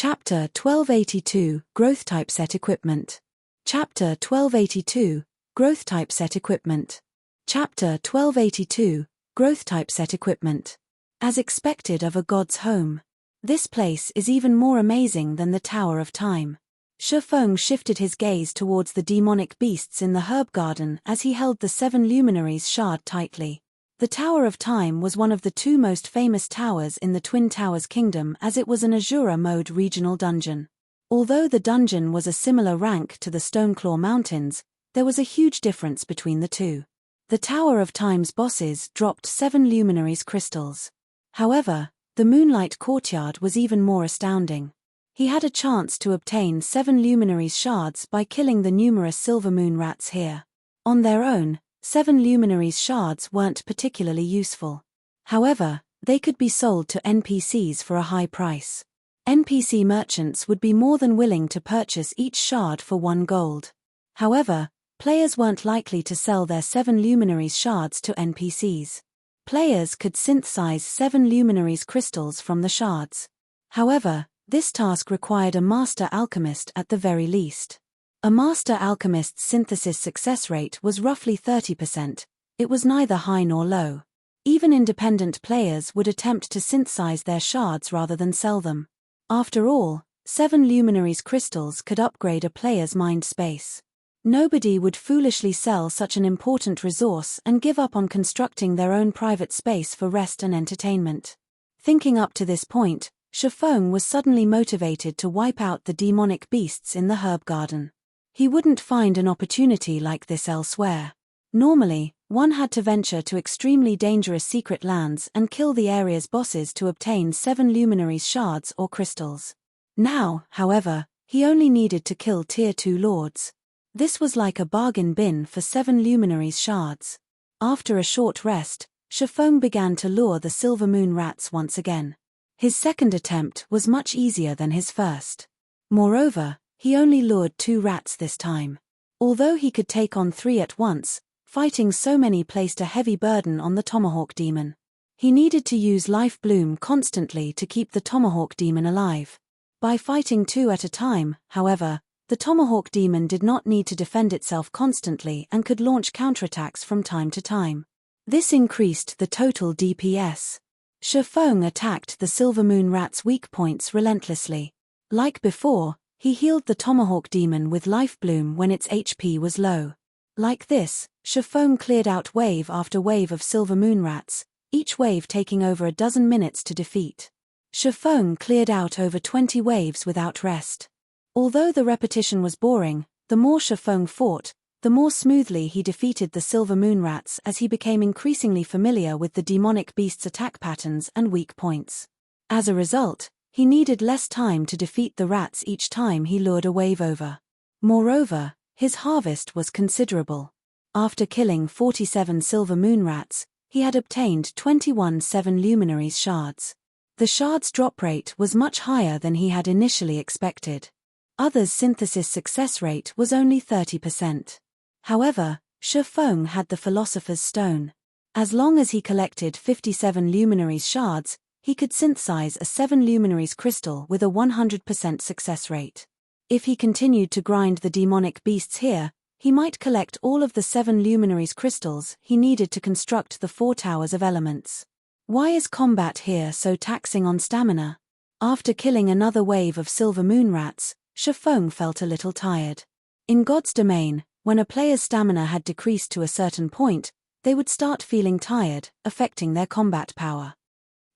Chapter 1282, Growth Type Set Equipment. Chapter 1282, Growth Type Set Equipment. Chapter 1282, Growth Type Set Equipment. As expected of a god's home. This place is even more amazing than the Tower of Time. Shifeng shifted his gaze towards the demonic beasts in the herb garden as he held the 7 luminaries shard tightly. The Tower of Time was one of the 2 most famous towers in the Twin Towers Kingdom, as it was an Azura mode regional dungeon. Although the dungeon was a similar rank to the Stoneclaw Mountains, there was a huge difference between the two. The Tower of Time's bosses dropped 7 luminaries crystals. However, the Moonlight Courtyard was even more astounding. He had a chance to obtain 7 luminaries shards by killing the numerous silver moon rats here. On their own, 7 luminaries shards weren't particularly useful. However, they could be sold to NPCs for a high price. NPC merchants would be more than willing to purchase each shard for 1 gold. However, players weren't likely to sell their 7 luminaries shards to NPCs. Players could synthesize 7 luminaries crystals from the shards. However, this task required a master alchemist at the very least. A master alchemist's synthesis success rate was roughly 30%, it was neither high nor low. Even independent players would attempt to synthesize their shards rather than sell them. After all, 7 luminaries crystals could upgrade a player's mind space. Nobody would foolishly sell such an important resource and give up on constructing their own private space for rest and entertainment. Thinking up to this point, Shifeng was suddenly motivated to wipe out the demonic beasts in the herb garden. He wouldn't find an opportunity like this elsewhere. Normally, one had to venture to extremely dangerous secret lands and kill the area's bosses to obtain 7 luminaries shards or crystals. Now, however, he only needed to kill Tier 2 lords. This was like a bargain bin for 7 luminaries shards. After a short rest, Shifeng began to lure the silver moon rats once again. His second attempt was much easier than his first. Moreover, he only lured 2 rats this time. Although he could take on 3 at once, fighting so many placed a heavy burden on the Tomahawk Demon. He needed to use Life Bloom constantly to keep the Tomahawk Demon alive. By fighting 2 at a time, however, the Tomahawk Demon did not need to defend itself constantly and could launch counterattacks from time to time. This increased the total DPS. Shifeng attacked the Silver Moon Rat's weak points relentlessly. Like before, he healed the Tomahawk Demon with Life Bloom when its HP was low. Like this, Shifeng cleared out wave after wave of Silver Moon Rats, each wave taking over a dozen minutes to defeat. Shifeng cleared out over 20 waves without rest. Although the repetition was boring, the more Shifeng fought, the more smoothly he defeated the Silver Moon Rats as he became increasingly familiar with the demonic beast's attack patterns and weak points. As a result, he needed less time to defeat the rats each time he lured a wave over. Moreover, his harvest was considerable. After killing 47 Silver Moon Rats, he had obtained 21 7 luminaries shards. The shard's drop rate was much higher than he had initially expected. Others' synthesis success rate was only 30%. However, Shifeng had the Philosopher's Stone. As long as he collected 57 luminaries shards, he could synthesize a 7 luminaries crystal with a 100% success rate. If he continued to grind the demonic beasts here, he might collect all of the 7 luminaries crystals he needed to construct the 4 towers of elements. Why is combat here so taxing on stamina? After killing another wave of Silver Moon Rats, Shifeng felt a little tired. In God's domain, when a player's stamina had decreased to a certain point, they would start feeling tired, affecting their combat power.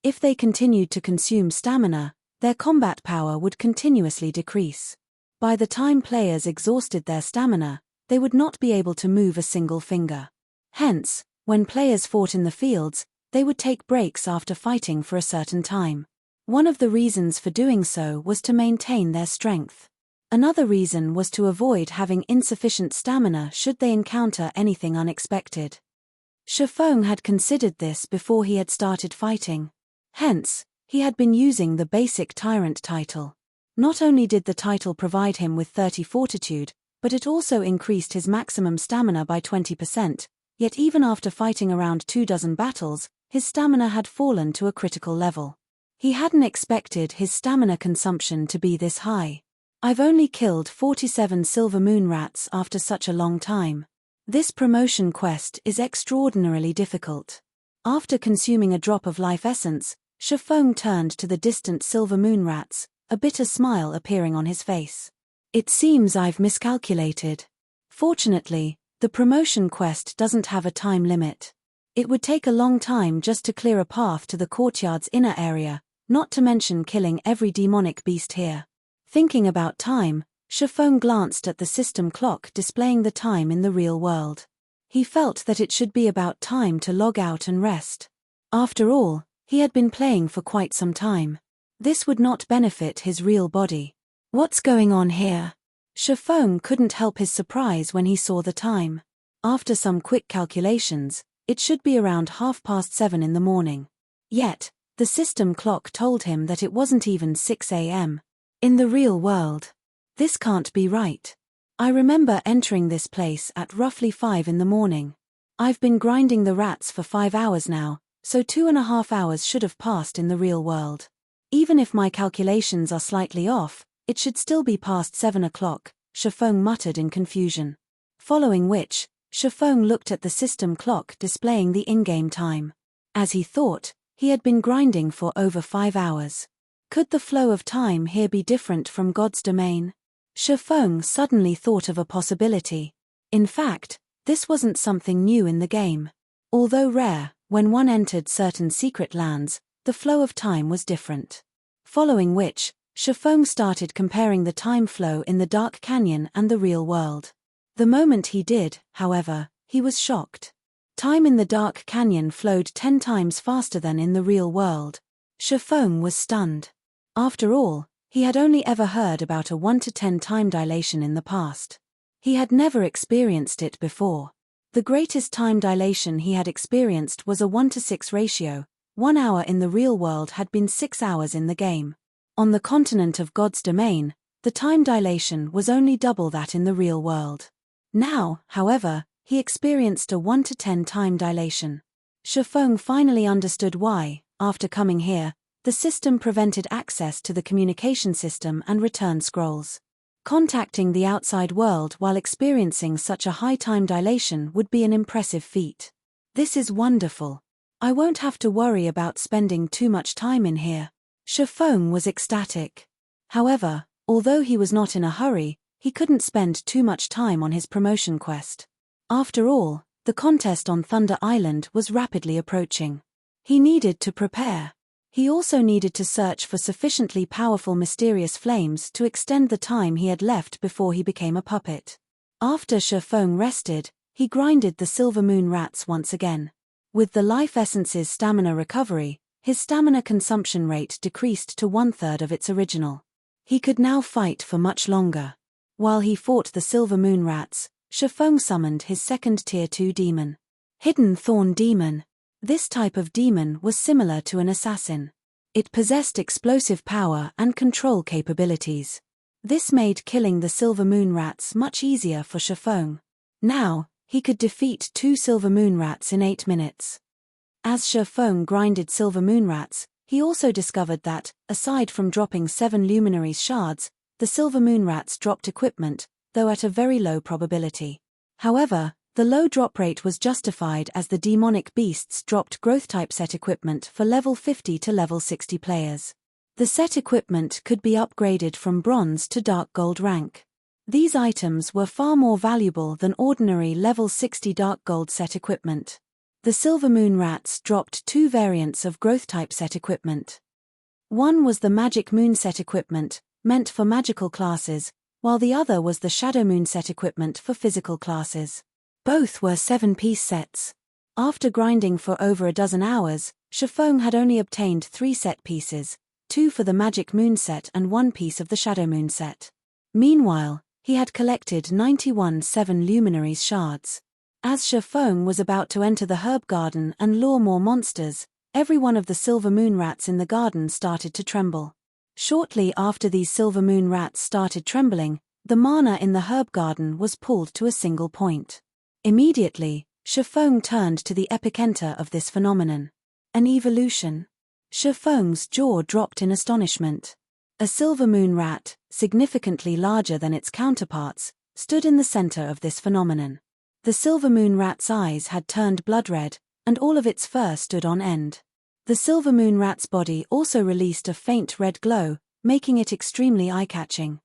If they continued to consume stamina, their combat power would continuously decrease. By the time players exhausted their stamina, they would not be able to move a single finger. Hence, when players fought in the fields, they would take breaks after fighting for a certain time. One of the reasons for doing so was to maintain their strength. Another reason was to avoid having insufficient stamina should they encounter anything unexpected. Shifeng had considered this before he had started fighting. Hence, he had been using the basic Tyrant title. Not only did the title provide him with 30 fortitude, but it also increased his maximum stamina by 20%, yet even after fighting around 24 battles, his stamina had fallen to a critical level. He hadn't expected his stamina consumption to be this high. I've only killed 47 silver moon rats after such a long time. This promotion quest is extraordinarily difficult. After consuming a drop of life essence, Shifeng turned to the distant silver moon rats, a bitter smile appearing on his face. It seems I've miscalculated. Fortunately, the promotion quest doesn't have a time limit. It would take a long time just to clear a path to the courtyard's inner area, not to mention killing every demonic beast here. Thinking about time, Shifeng glanced at the system clock displaying the time in the real world. He felt that it should be about time to log out and rest. After all, he had been playing for quite some time. This would not benefit his real body. What's going on here? Shifeng couldn't help his surprise when he saw the time. After some quick calculations, it should be around 7:30 in the morning. Yet, the system clock told him that it wasn't even 6 a.m. In the real world. This can't be right. I remember entering this place at roughly 5 in the morning. I've been grinding the rats for 5 hours now, so 2.5 hours should have passed in the real world. Even if my calculations are slightly off, it should still be past 7 o'clock, Shifeng muttered in confusion. Following which, Shifeng looked at the system clock displaying the in-game time. As he thought, he had been grinding for over 5 hours. Could the flow of time here be different from God's domain? Shifeng suddenly thought of a possibility. In fact, this wasn't something new in the game. Although rare, when one entered certain secret lands, the flow of time was different. Following which, Shifeng started comparing the time flow in the Dark Canyon and the real world. The moment he did, however, he was shocked. Time in the Dark Canyon flowed 10 times faster than in the real world. Shifeng was stunned. After all, he had only ever heard about a 1 to 10 time dilation in the past. He had never experienced it before. The greatest time dilation he had experienced was a 1 to 6 ratio. 1 hour in the real world had been 6 hours in the game. On the continent of God's domain, the time dilation was only double that in the real world. Now, however, he experienced a 1 to 10 time dilation. Shifeng finally understood why, after coming here, the system prevented access to the communication system and return scrolls. Contacting the outside world while experiencing such a high time dilation would be an impressive feat. This is wonderful. I won't have to worry about spending too much time in here. Shifeng was ecstatic. However, although he was not in a hurry, he couldn't spend too much time on his promotion quest. After all, the contest on Thunder Island was rapidly approaching. He needed to prepare. He also needed to search for sufficiently powerful mysterious flames to extend the time he had left before he became a puppet. After Shifeng rested, he grinded the silver moon rats once again. With the life essence's stamina recovery, his stamina consumption rate decreased to 1/3 of its original. He could now fight for much longer. While he fought the silver moon rats, Shifeng summoned his second tier 2 demon. Hidden Thorn Demon. This type of demon was similar to an assassin. It possessed explosive power and control capabilities. This made killing the silver moon rats much easier for Shifeng. Now, he could defeat 2 silver moon rats in 8 minutes. As Shifeng grinded silver moon rats, he also discovered that, aside from dropping 7 luminaries shards, the silver moon rats dropped equipment, though at a very low probability. However, the low drop rate was justified as the demonic beasts dropped growth-type set equipment for level 50 to level 60 players. The set equipment could be upgraded from bronze to dark gold rank. These items were far more valuable than ordinary level 60 dark gold set equipment. The silver moon rats dropped 2 variants of growth-type set equipment. One was the magic moon set equipment, meant for magical classes, while the other was the shadow moon set equipment for physical classes. Both were 7-piece sets. After grinding for over a dozen hours, Shifeng had only obtained 3 set pieces, 2 for the magic moon set and 1 piece of the shadow moon set. Meanwhile, he had collected 91 7 luminaries shards. As Shifeng was about to enter the herb garden and lure more monsters, every one of the silver moon rats in the garden started to tremble. Shortly after these silver moon rats started trembling, the mana in the herb garden was pulled to a single point. Immediately, Shifeng turned to the epicenter of this phenomenon. An evolution. Shifeng's jaw dropped in astonishment. A silver moon rat, significantly larger than its counterparts, stood in the center of this phenomenon. The silver moon rat's eyes had turned blood red, and all of its fur stood on end. The silver moon rat's body also released a faint red glow, making it extremely eye-catching.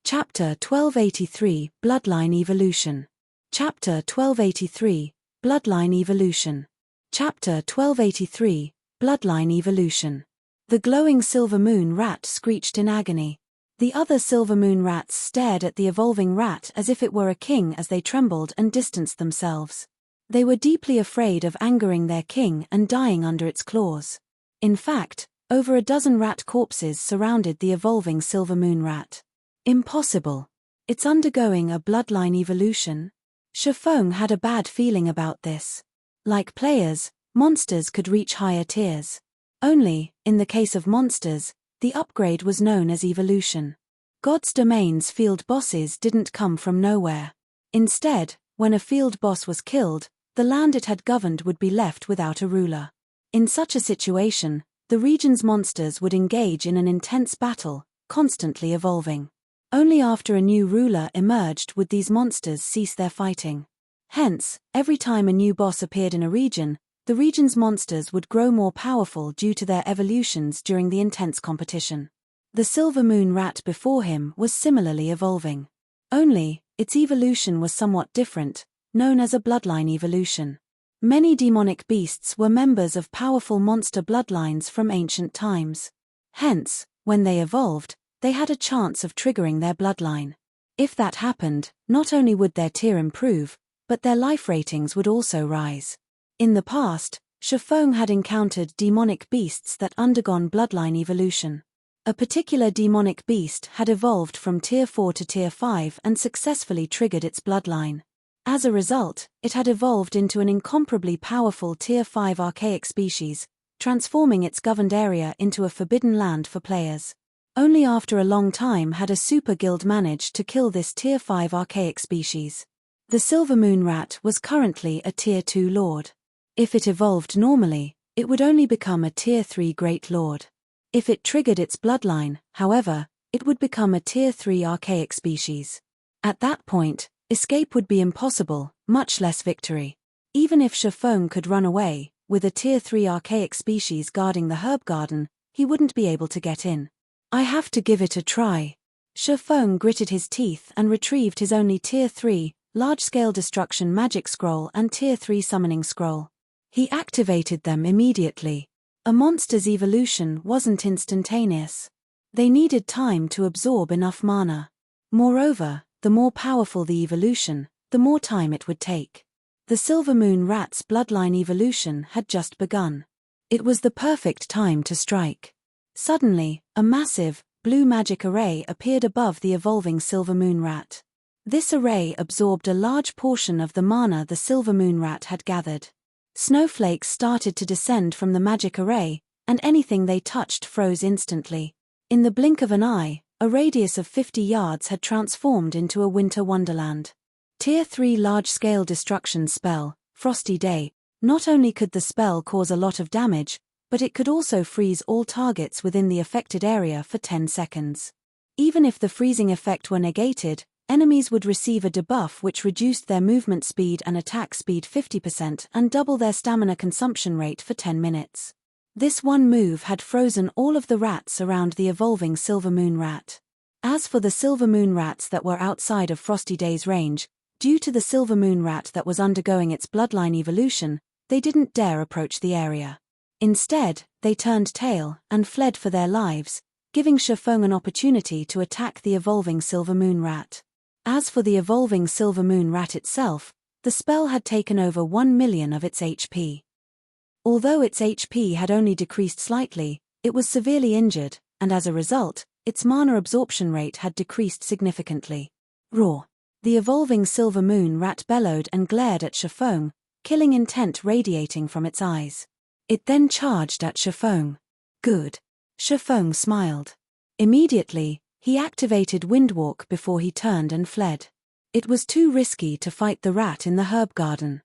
Chapter 1283, Bloodline Evolution. Chapter 1283, Bloodline Evolution. Chapter 1283, Bloodline Evolution. The glowing silver moon rat screeched in agony. The other silver moon rats stared at the evolving rat as if it were a king as they trembled and distanced themselves. They were deeply afraid of angering their king and dying under its claws. In fact, over a dozen rat corpses surrounded the evolving silver moon rat. Impossible. It's undergoing a bloodline evolution. Shifeng had a bad feeling about this. Like players, monsters could reach higher tiers. Only, in the case of monsters, the upgrade was known as evolution. God's Domain's field bosses didn't come from nowhere. Instead, when a field boss was killed, the land it had governed would be left without a ruler. In such a situation, the region's monsters would engage in an intense battle, constantly evolving. Only after a new ruler emerged would these monsters cease their fighting. Hence, every time a new boss appeared in a region, the region's monsters would grow more powerful due to their evolutions during the intense competition. The silver moon rat before him was similarly evolving. Only, its evolution was somewhat different, known as a bloodline evolution. Many demonic beasts were members of powerful monster bloodlines from ancient times. Hence, when they evolved, they had a chance of triggering their bloodline. If that happened, not only would their tier improve, but their life ratings would also rise. In the past, Shifeng had encountered demonic beasts that undergone bloodline evolution. A particular demonic beast had evolved from Tier 4 to Tier 5 and successfully triggered its bloodline. As a result, it had evolved into an incomparably powerful Tier 5 archaic species, transforming its governed area into a forbidden land for players. Only after a long time had a super guild managed to kill this Tier 5 archaic species. The silver moon rat was currently a Tier 2 lord. If it evolved normally, it would only become a Tier 3 great lord. If it triggered its bloodline, however, it would become a Tier 3 archaic species. At that point, escape would be impossible, much less victory. Even if Shifeng could run away, with a Tier 3 archaic species guarding the herb garden, he wouldn't be able to get in. I have to give it a try. Shifeng gritted his teeth and retrieved his only Tier 3, large-scale destruction magic scroll and Tier 3 summoning scroll. He activated them immediately. A monster's evolution wasn't instantaneous. They needed time to absorb enough mana. Moreover, the more powerful the evolution, the more time it would take. The silver moon rat's bloodline evolution had just begun. It was the perfect time to strike. Suddenly, a massive, blue magic array appeared above the evolving silver moon rat. This array absorbed a large portion of the mana the silver moon rat had gathered. Snowflakes started to descend from the magic array, and anything they touched froze instantly. In the blink of an eye, a radius of 50 yards had transformed into a winter wonderland. Tier 3 large-scale destruction spell, Frosty Day. Not only could the spell cause a lot of damage, but it could also freeze all targets within the affected area for 10 seconds. Even if the freezing effect were negated, enemies would receive a debuff which reduced their movement speed and attack speed 50% and double their stamina consumption rate for 10 minutes. This one move had frozen all of the rats around the evolving silver moon rat. As for the silver moon rats that were outside of Frosty Day's range, due to the silver moon rat that was undergoing its bloodline evolution, they didn't dare approach the area. Instead, they turned tail and fled for their lives, giving Shifeng an opportunity to attack the evolving silver moon rat. As for the evolving silver moon rat itself, the spell had taken over 1 million of its HP. Although its HP had only decreased slightly, it was severely injured, and as a result, its mana absorption rate had decreased significantly. Roar! The evolving silver moon rat bellowed and glared at Shifeng, killing intent radiating from its eyes. It then charged at Shifeng. Good. Shifeng smiled. Immediately, he activated Windwalk before he turned and fled. It was too risky to fight the rat in the herb garden.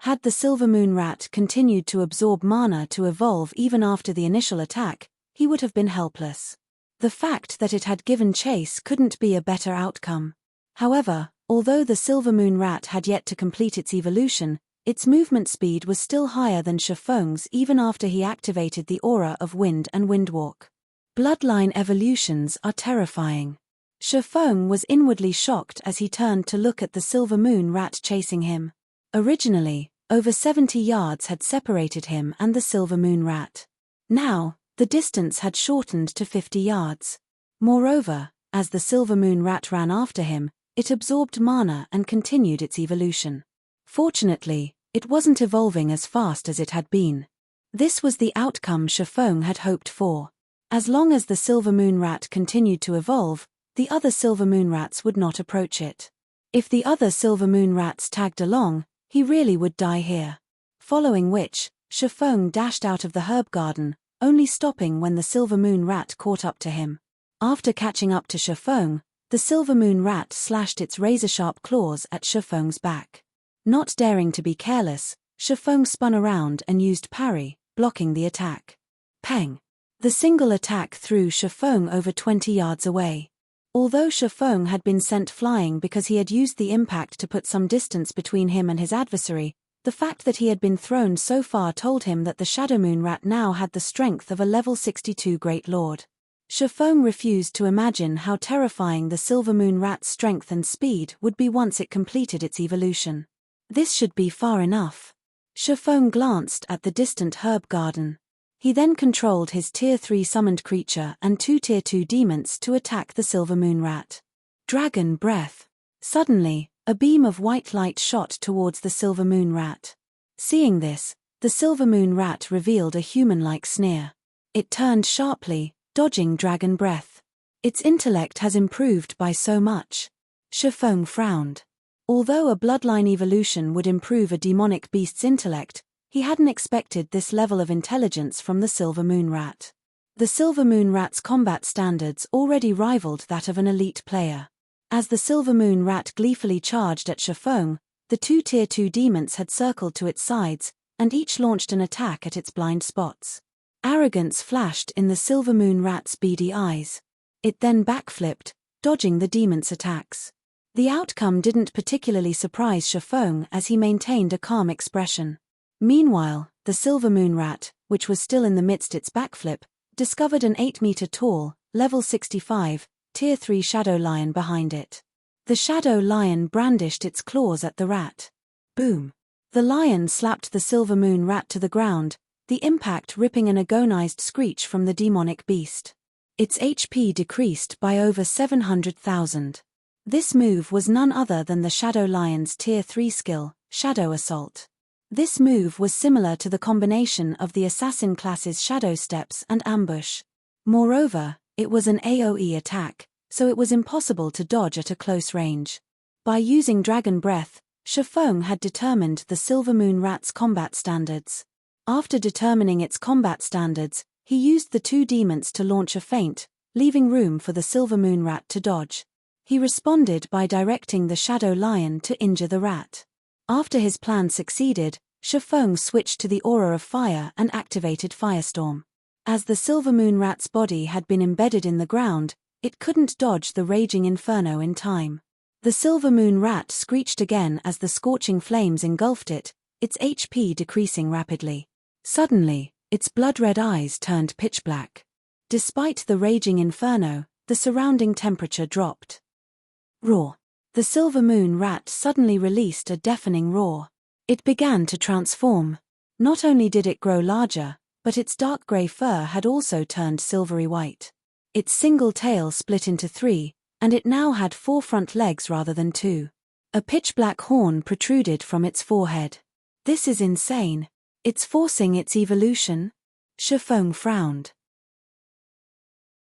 Had the silver moon rat continued to absorb mana to evolve even after the initial attack, he would have been helpless. The fact that it had given chase couldn't be a better outcome. However, although the silver moon rat had yet to complete its evolution, its movement speed was still higher than Shifeng's even after he activated the aura of wind and windwalk. Bloodline evolutions are terrifying. Shifeng was inwardly shocked as he turned to look at the silver moon rat chasing him. Originally, over 70 yards had separated him and the silver moon rat. Now, the distance had shortened to 50 yards. Moreover, as the silver moon rat ran after him, it absorbed mana and continued its evolution. Fortunately, it wasn't evolving as fast as it had been. This was the outcome Shifeng had hoped for. As long as the silver moon rat continued to evolve, the other silver moon rats would not approach it. If the other silver moon rats tagged along, he really would die here. Following which, Shifeng dashed out of the herb garden, only stopping when the silver moon rat caught up to him. After catching up to Shifeng, the silver moon rat slashed its razor-sharp claws at Shifeng's back. Not daring to be careless, Shifeng spun around and used parry, blocking the attack. Peng! The single attack threw Shifeng over 20 yards away. Although Shifeng had been sent flying because he had used the impact to put some distance between him and his adversary, the fact that he had been thrown so far told him that the Shadow Moon Rat now had the strength of a level 62 Great Lord. Shifeng refused to imagine how terrifying the Silver Moon Rat's strength and speed would be once it completed its evolution. This should be far enough. Shifeng glanced at the distant herb garden. He then controlled his Tier 3 summoned creature and 2 Tier 2 demons to attack the Silver Moon Rat. Dragon Breath. Suddenly, a beam of white light shot towards the Silver Moon Rat. Seeing this, the Silver Moon Rat revealed a human-like sneer. It turned sharply, dodging Dragon Breath. Its intellect has improved by so much. Shifeng frowned. Although a bloodline evolution would improve a demonic beast's intellect, he hadn't expected this level of intelligence from the Silver Moon Rat. The Silver Moon Rat's combat standards already rivaled that of an elite player. As the Silver Moon Rat gleefully charged at Shifeng, the 2 Tier 2 demons had circled to its sides, and each launched an attack at its blind spots. Arrogance flashed in the Silver Moon Rat's beady eyes. It then backflipped, dodging the demons' attacks. The outcome didn't particularly surprise Shifeng as he maintained a calm expression. Meanwhile, the Silver Moon Rat, which was still in the midst its backflip, discovered an 8-meter-tall, level 65, Tier 3 Shadow Lion behind it. The Shadow Lion brandished its claws at the rat. Boom! The lion slapped the Silver Moon Rat to the ground, the impact ripping an agonized screech from the demonic beast. Its HP decreased by over 700,000. This move was none other than the Shadow Lion's Tier 3 skill, Shadow Assault. This move was similar to the combination of the assassin class's Shadow Steps and Ambush. Moreover, it was an AoE attack, so it was impossible to dodge at a close range. By using Dragon Breath, Shifeng had determined the Silver Moon Rat's combat standards. After determining its combat standards, he used the 2 demons to launch a feint, leaving room for the Silver Moon Rat to dodge. He responded by directing the Shadow Lion to injure the rat. After his plan succeeded, Shifeng switched to the Aura of Fire and activated Firestorm. As the Silver Moon Rat's body had been embedded in the ground, it couldn't dodge the raging inferno in time. The Silver Moon Rat screeched again as the scorching flames engulfed it, its HP decreasing rapidly. Suddenly, its blood-red eyes turned pitch black. Despite the raging inferno, the surrounding temperature dropped. Roar! The Silver Moon Rat suddenly released a deafening roar. It began to transform. Not only did it grow larger, but its dark grey fur had also turned silvery white. Its single tail split into 3, and it now had 4 front legs rather than 2. A pitch-black horn protruded from its forehead. This is insane. It's forcing its evolution? Shifeng frowned.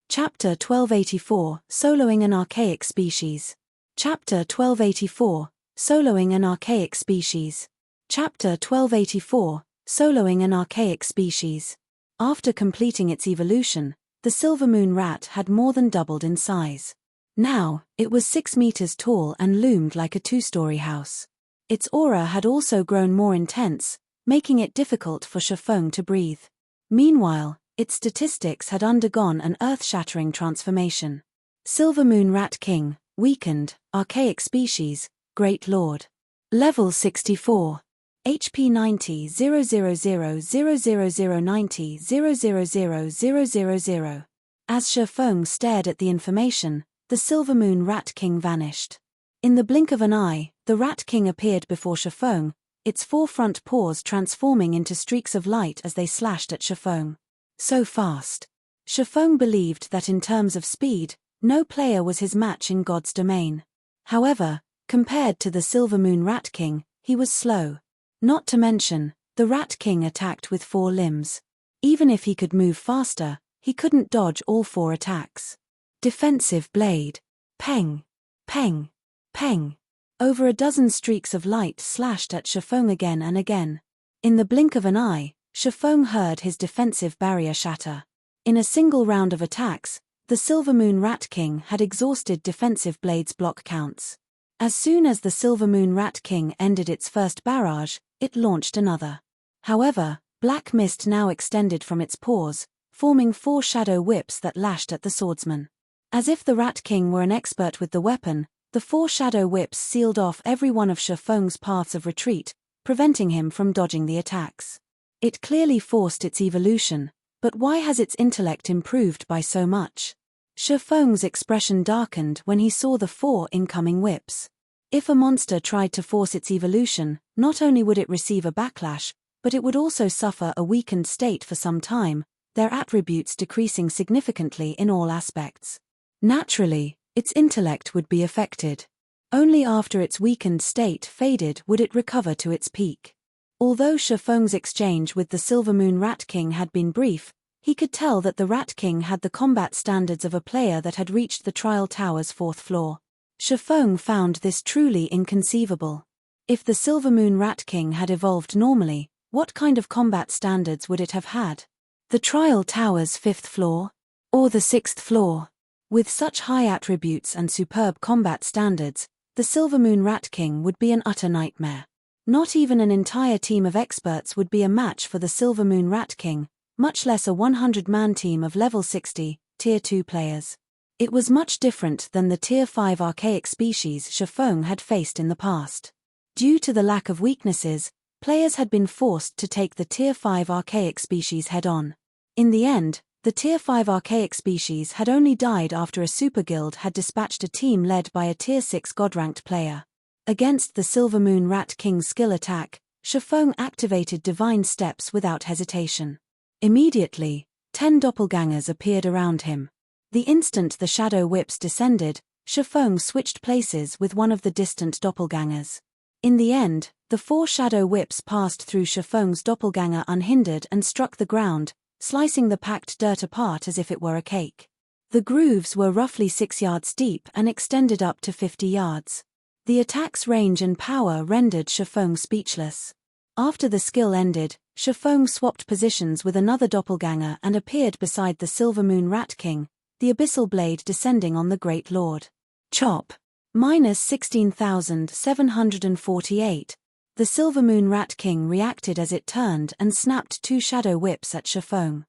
Chapter 1284, Soloing an Archaic Species. Chapter 1284, Soloing an Archaic Species. Chapter 1284, Soloing an Archaic Species. After completing its evolution, the Silver Moon Rat had more than doubled in size. Now, it was 6 meters tall and loomed like a 2-story house. Its aura had also grown more intense, making it difficult for Shifeng to breathe. Meanwhile, its statistics had undergone an earth-shattering transformation. Silver Moon Rat King, weakened, archaic species, Great Lord. Level 64. HP 90 0000090 0000000. As Shifeng stared at the information, the Silver Moon Rat King vanished. In the blink of an eye, the Rat King appeared before Shifeng, its four front paws transforming into streaks of light as they slashed at Shifeng. So fast. Shifeng believed that in terms of speed, no player was his match in God's domain. However, compared to the Silver Moon Rat King, he was slow. Not to mention, the Rat King attacked with four limbs. Even if he could move faster, he couldn't dodge all four attacks. Defensive blade. Peng. Peng. Peng. Over a dozen streaks of light slashed at Shifeng again and again. In the blink of an eye, Shifeng heard his defensive barrier shatter. In a single round of attacks, the Silver Moon Rat King had exhausted defensive blade's block counts. As soon as the Silver Moon Rat King ended its first barrage, it launched another. However, black mist now extended from its paws, forming four shadow whips that lashed at the swordsman. As if the Rat King were an expert with the weapon, the four shadow whips sealed off every one of Shifeng's paths of retreat, preventing him from dodging the attacks. It clearly forced its evolution, but why has its intellect improved by so much? Shifeng's expression darkened when he saw the four incoming whips. If a monster tried to force its evolution, not only would it receive a backlash, but it would also suffer a weakened state for some time, their attributes decreasing significantly in all aspects. Naturally, its intellect would be affected. Only after its weakened state faded would it recover to its peak. Although Shifeng's exchange with the Silver Moon Rat King had been brief, he could tell that the Rat King had the combat standards of a player that had reached the Trial Tower's fourth floor. Shifeng found this truly inconceivable. If the Silver Moon Rat King had evolved normally, what kind of combat standards would it have had? The Trial Tower's fifth floor? Or the sixth floor? With such high attributes and superb combat standards, the Silver Moon Rat King would be an utter nightmare. Not even an entire team of experts would be a match for the Silver Moon Rat King, much less a 100-man team of level 60, Tier 2 players. It was much different than the Tier 5 archaic species Shifeng had faced in the past. Due to the lack of weaknesses, players had been forced to take the Tier 5 archaic species head-on. In the end, the Tier 5 archaic species had only died after a super guild had dispatched a team led by a Tier 6 god-ranked player. Against the Silver Moon Rat King's skill attack, Shifeng activated Divine Steps without hesitation. Immediately, 10 doppelgangers appeared around him. The instant the shadow whips descended, Shifeng switched places with one of the distant doppelgangers. In the end, the 4 shadow whips passed through Shifeng's doppelganger unhindered and struck the ground, slicing the packed dirt apart as if it were a cake. The grooves were roughly 6 yards deep and extended up to 50 yards. The attack's range and power rendered Shifeng speechless. After the skill ended, Shifeng swapped positions with another doppelganger and appeared beside the Silver Moon Rat King, the abyssal blade descending on the Great Lord. Chop. Minus 16,748. The Silver Moon Rat King reacted as it turned and snapped 2 shadow whips at Shifeng.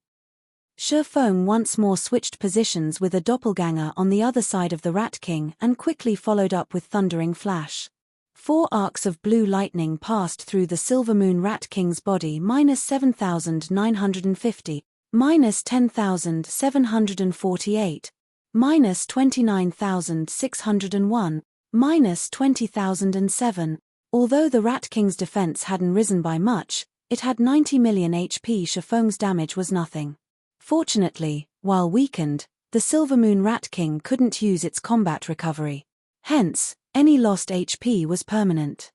Shifeng once more switched positions with a doppelganger on the other side of the Rat King and quickly followed up with thundering flash. 4 arcs of blue lightning passed through the Silver Moon Rat King's body. Minus 7,950. Minus 10,748. Minus 29,601. Minus 20,007. Although the Rat King's defense hadn't risen by much, it had 90 million HP. Shifeng's damage was nothing. Fortunately, while weakened, the Silver Moon Rat King couldn't use its combat recovery. Hence, any lost HP was permanent.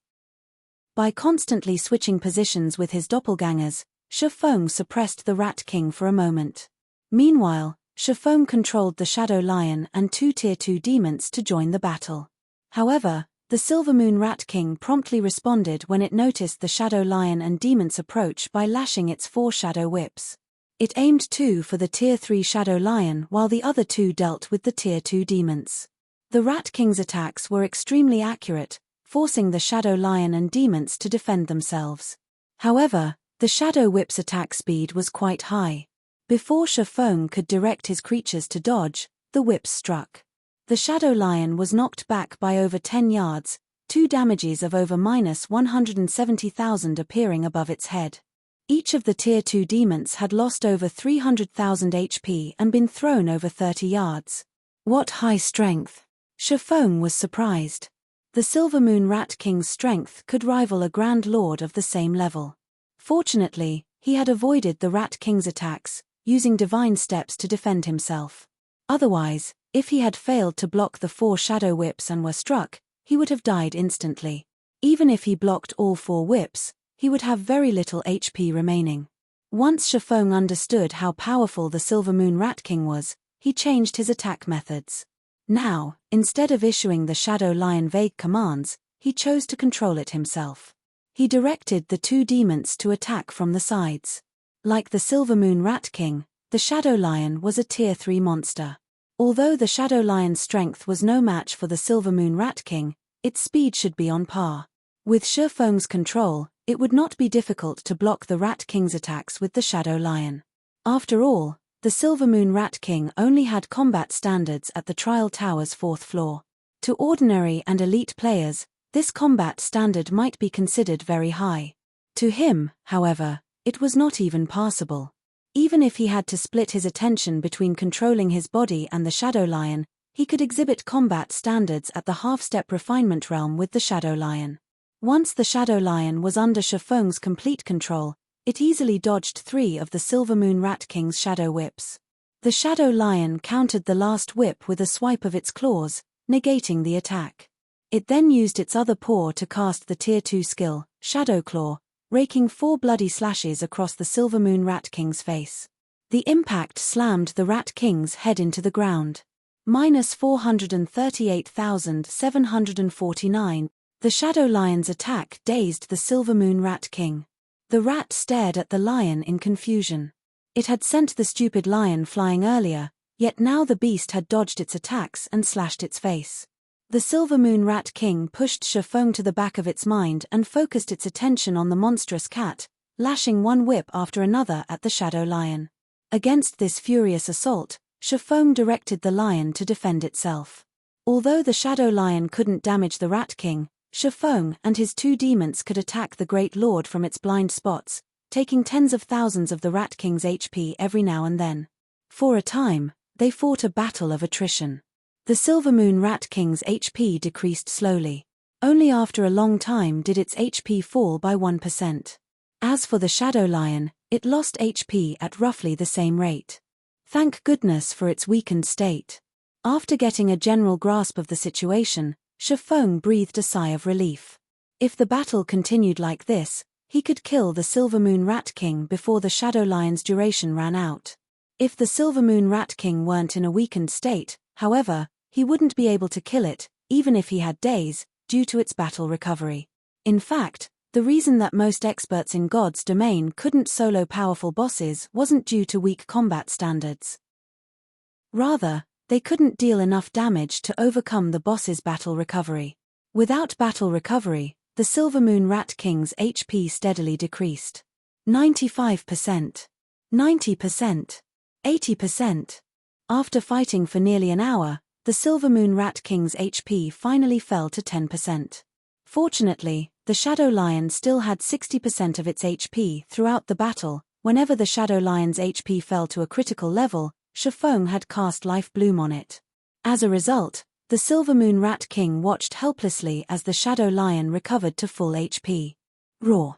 By constantly switching positions with his doppelgangers, Shifeng suppressed the Rat King for a moment. Meanwhile, Shifeng controlled the Shadow Lion and 2 Tier 2 demons to join the battle. However, the Silver Moon Rat King promptly responded when it noticed the Shadow Lion and demons approach by lashing its 4 shadow whips. It aimed 2 for the Tier 3 Shadow Lion while the other 2 dealt with the Tier 2 demons. The Rat King's attacks were extremely accurate, forcing the Shadow Lion and demons to defend themselves. However, the Shadow Whip's attack speed was quite high. Before Shifeng could direct his creatures to dodge, the whips struck. The Shadow Lion was knocked back by over 10 yards, 2 damages of over -170,000 appearing above its head. Each of the Tier 2 demons had lost over 300,000 HP and been thrown over 30 yards. What high strength! Shifeng was surprised. The Silver Moon Rat King's strength could rival a Grand Lord of the same level. Fortunately, he had avoided the Rat King's attacks, using divine steps to defend himself. Otherwise, if he had failed to block the 4 Shadow Whips and were struck, he would have died instantly. Even if he blocked all 4 whips, he would have very little HP remaining. Once Shifeng understood how powerful the Silver Moon Rat King was, he changed his attack methods. Now, instead of issuing the Shadow Lion vague commands, he chose to control it himself. He directed the 2 demons to attack from the sides. Like the Silver Moon Rat King, the Shadow Lion was a Tier 3 monster. Although the Shadow Lion's strength was no match for the Silver Moon Rat King, its speed should be on par. With Shifeng's control, it would not be difficult to block the Rat King's attacks with the Shadow Lion. After all, the Silver Moon Rat King only had combat standards at the Trial Tower's 4th floor. To ordinary and elite players, this combat standard might be considered very high. To him, however, it was not even passable. Even if he had to split his attention between controlling his body and the Shadow Lion, he could exhibit combat standards at the half-step refinement realm with the Shadow Lion. Once the Shadow Lion was under Shifeng's complete control, it easily dodged 3 of the Silver Moon Rat King's Shadow Whips. The Shadow Lion countered the last whip with a swipe of its claws, negating the attack. It then used its other paw to cast the Tier 2 skill, Shadow Claw, raking 4 bloody slashes across the Silver Moon Rat King's face. The impact slammed the Rat King's head into the ground. -438,749. The Shadow Lion's attack dazed the Silver Moon Rat King. The rat stared at the lion in confusion. It had sent the stupid lion flying earlier, yet now the beast had dodged its attacks and slashed its face. The Silver Moon Rat King pushed Shifeng to the back of its mind and focused its attention on the monstrous cat, lashing one whip after another at the Shadow Lion. Against this furious assault, Shifeng directed the lion to defend itself. Although the Shadow Lion couldn't damage the Rat King, Shifeng and his 2 demons could attack the Great Lord from its blind spots, taking tens of thousands of the Rat King's HP every now and then. For a time, they fought a battle of attrition. The Silver Moon Rat King's HP decreased slowly. Only after a long time did its HP fall by 1%. As for the Shadow Lion, it lost HP at roughly the same rate. Thank goodness for its weakened state. After getting a general grasp of the situation, Shifeng breathed a sigh of relief. If the battle continued like this, he could kill the Silver Moon Rat King before the Shadow Lion's duration ran out. If the Silver Moon Rat King weren't in a weakened state, however, he wouldn't be able to kill it, even if he had days, due to its battle recovery. In fact, the reason that most experts in God's domain couldn't solo powerful bosses wasn't due to weak combat standards. Rather, they couldn't deal enough damage to overcome the boss's battle recovery. Without battle recovery, the Silver Moon Rat King's HP steadily decreased. 95%. 90%. 80%. After fighting for nearly an hour, the Silver Moon Rat King's HP finally fell to 10%. Fortunately, the Shadow Lion still had 60% of its HP throughout the battle. Whenever the Shadow Lion's HP fell to a critical level, Shifeng had cast Life Bloom on it. As a result, the Silver Moon Rat King watched helplessly as the Shadow Lion recovered to full HP. Roar!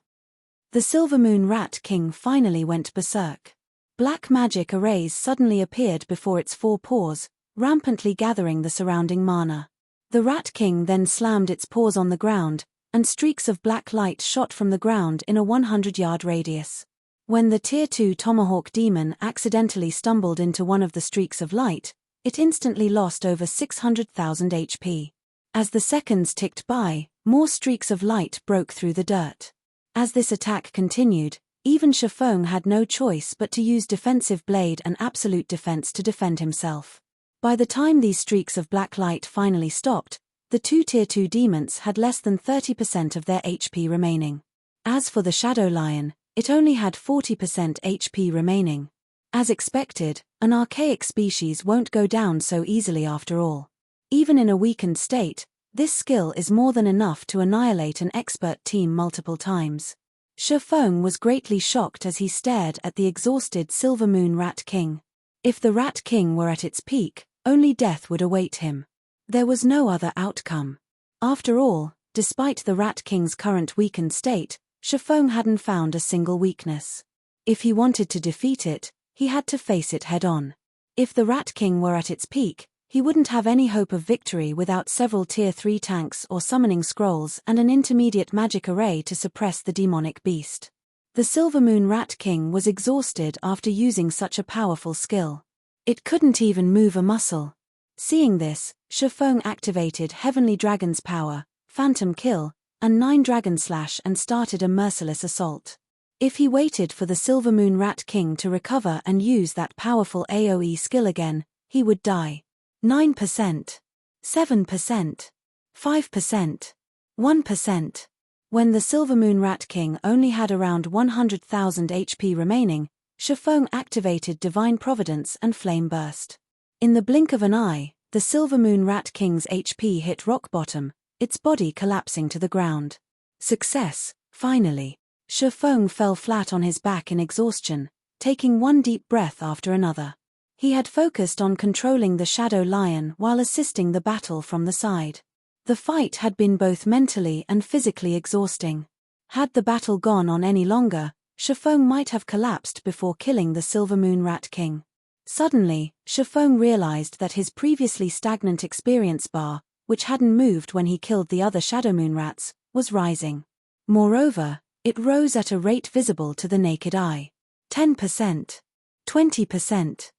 The Silver Moon Rat King finally went berserk. Black magic arrays suddenly appeared before its 4 paws, rampantly gathering the surrounding mana. The Rat King then slammed its paws on the ground, and streaks of black light shot from the ground in a 100-yard radius. When the Tier 2 Tomahawk Demon accidentally stumbled into one of the streaks of light, it instantly lost over 600,000 HP. As the seconds ticked by, more streaks of light broke through the dirt. As this attack continued, even Shifeng had no choice but to use Defensive Blade and Absolute Defense to defend himself. By the time these streaks of black light finally stopped, The two Tier 2 demons had less than 30% of their HP remaining. As for the Shadow Lion, it only had 40% HP remaining. As expected, an archaic species won't go down so easily after all. Even in a weakened state, this skill is more than enough to annihilate an expert team multiple times. Shifeng was greatly shocked as he stared at the exhausted Silver Moon Rat King. If the Rat King were at its peak, only death would await him. There was no other outcome. After all, despite the Rat King's current weakened state, Shifeng hadn't found a single weakness. If he wanted to defeat it, he had to face it head-on. If the Rat King were at its peak, he wouldn't have any hope of victory without several Tier 3 tanks or summoning scrolls and an intermediate magic array to suppress the demonic beast. The Silver Moon Rat King was exhausted after using such a powerful skill. It couldn't even move a muscle. Seeing this, Shifeng activated Heavenly Dragon's power, Phantom Kill, and 9 Dragon Slash and started a merciless assault. If he waited for the Silver Moon Rat King to recover and use that powerful AoE skill again, he would die. 9%, 7%, 5%, 1%. When the Silver Moon Rat King only had around 100,000 HP remaining, Shifeng activated Divine Providence and Flame Burst. In the blink of an eye, the Silver Moon Rat King's HP hit rock bottom, its body collapsing to the ground. Success, finally. Shifeng fell flat on his back in exhaustion, taking one deep breath after another. He had focused on controlling the Shadow Lion while assisting the battle from the side. The fight had been both mentally and physically exhausting. Had the battle gone on any longer, Shifeng might have collapsed before killing the Silver Moon Rat King. Suddenly, Shifeng realized that his previously stagnant experience bar, which hadn't moved when he killed the other Shadow Moon Rats, was rising. Moreover, it rose at a rate visible to the naked eye. 10%, 20%,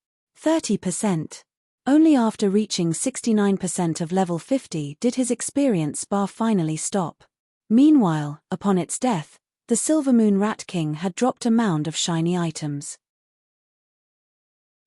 30%. Only after reaching 69% of level 50 did his experience bar finally stop. Meanwhile, upon its death, the Silver Moon Rat King had dropped a mound of shiny items.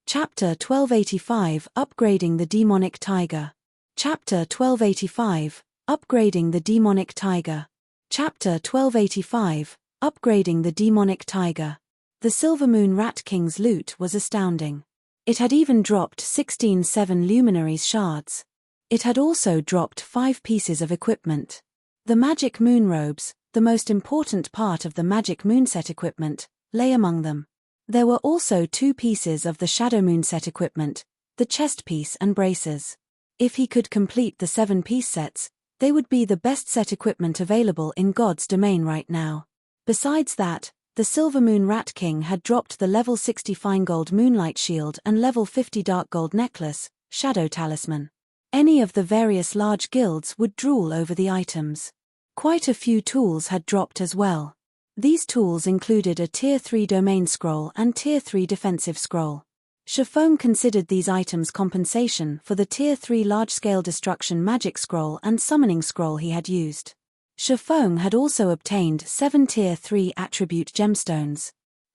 Chapter 1285 Upgrading the Demonic Tiger. Chapter 1285 Upgrading the Demonic Tiger. Chapter 1285 Upgrading the Demonic Tiger. The Silver Moon Rat King's loot was astounding. It had even dropped 16 7 Luminaries shards. It had also dropped 5 pieces of equipment. The Magic Moon Robes, the most important part of the Magic Moon Set equipment, lay among them. There were also 2 pieces of the Shadow Moon Set equipment, the chest piece and braces. If he could complete the 7-piece sets, they would be the best set equipment available in God's domain right now. Besides that, the Silver Moon Rat King had dropped the level 60 Fine Gold Moonlight Shield and level 50 Dark Gold Necklace, Shadow Talisman. Any of the various large guilds would drool over the items. Quite a few tools had dropped as well. These tools included a Tier 3 Domain Scroll and Tier 3 Defensive Scroll. Shifeng considered these items compensation for the Tier 3 Large-Scale Destruction Magic Scroll and Summoning Scroll he had used. Shifeng had also obtained 7 Tier 3 Attribute Gemstones.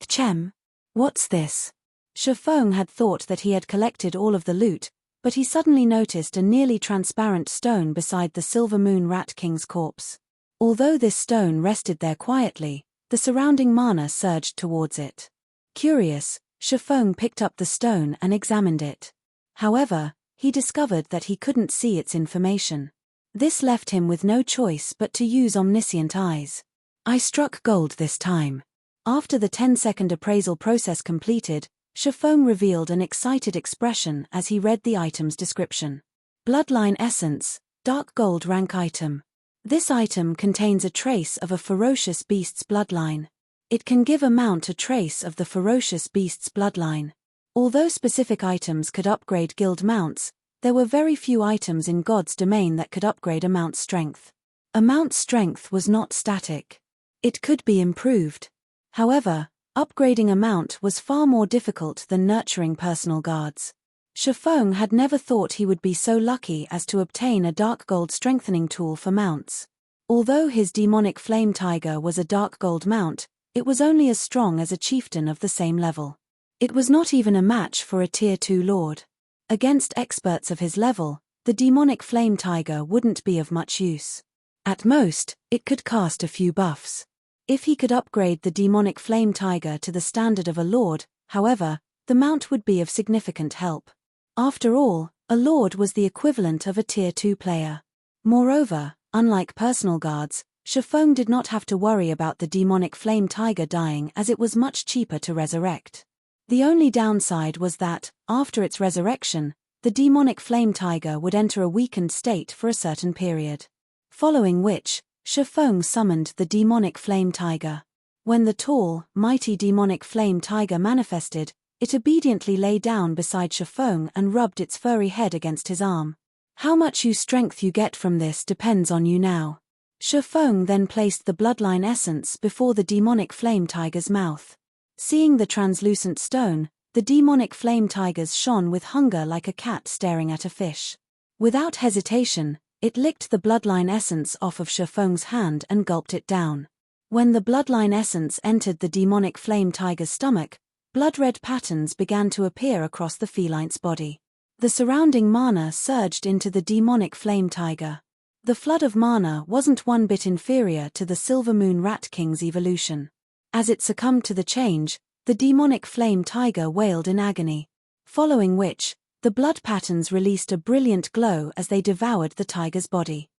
Chem. What's this? Shifeng had thought that he had collected all of the loot, but he suddenly noticed a nearly transparent stone beside the Silver Moon Rat King's corpse. Although this stone rested there quietly, the surrounding mana surged towards it. Curious, Shifeng picked up the stone and examined it. However, he discovered that he couldn't see its information. This left him with no choice but to use omniscient eyes. I struck gold this time. After the 10-second appraisal process completed, Shifeng revealed an excited expression as he read the item's description. Bloodline Essence, Dark Gold rank item. This item contains a trace of a ferocious beast's bloodline. It can give a mount a trace of the ferocious beast's bloodline. Although specific items could upgrade guild mounts, there were very few items in God's domain that could upgrade a mount's strength. A mount's strength was not static. It could be improved. However, upgrading a mount was far more difficult than nurturing personal guards. Shifeng had never thought he would be so lucky as to obtain a dark gold strengthening tool for mounts. Although his demonic flame tiger was a dark gold mount, it was only as strong as a chieftain of the same level. It was not even a match for a Tier 2 lord. Against experts of his level, the demonic flame tiger wouldn't be of much use. At most, it could cast a few buffs. If he could upgrade the demonic flame tiger to the standard of a lord, however, the mount would be of significant help. After all, a lord was the equivalent of a tier 2 player. Moreover, unlike personal guards, Shifeng did not have to worry about the demonic flame tiger dying, as it was much cheaper to resurrect. The only downside was that, after its resurrection, the demonic flame tiger would enter a weakened state for a certain period. Following which, Shifeng summoned the demonic flame tiger. When the tall, mighty demonic flame tiger manifested, it obediently lay down beside Shifeng and rubbed its furry head against his arm. How much strength you get from this depends on you now. Shifeng then placed the bloodline essence before the demonic flame tiger's mouth. Seeing the translucent stone, the demonic flame tigers shone with hunger like a cat staring at a fish. Without hesitation, it licked the bloodline essence off of Shifeng's hand and gulped it down. When the bloodline essence entered the demonic flame tiger's stomach, blood-red patterns began to appear across the feline's body. The surrounding mana surged into the demonic flame tiger. The flood of mana wasn't one bit inferior to the Silver Moon Rat King's evolution. As it succumbed to the change, the demonic flame tiger wailed in agony. Following which, the blood patterns released a brilliant glow as they devoured the tiger's body.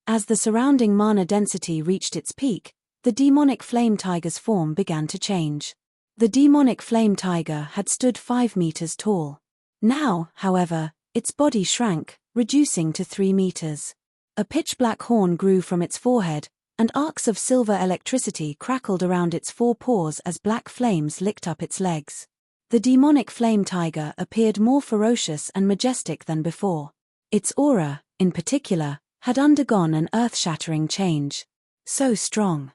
As the surrounding mana density reached its peak, the demonic flame tiger's form began to change. The demonic flame tiger had stood 5 meters tall. Now, however, its body shrank, reducing to 3 meters. A pitch-black horn grew from its forehead, and arcs of silver electricity crackled around its 4 paws as black flames licked up its legs. The demonic flame tiger appeared more ferocious and majestic than before. Its aura, in particular, had undergone an earth-shattering change. So strong.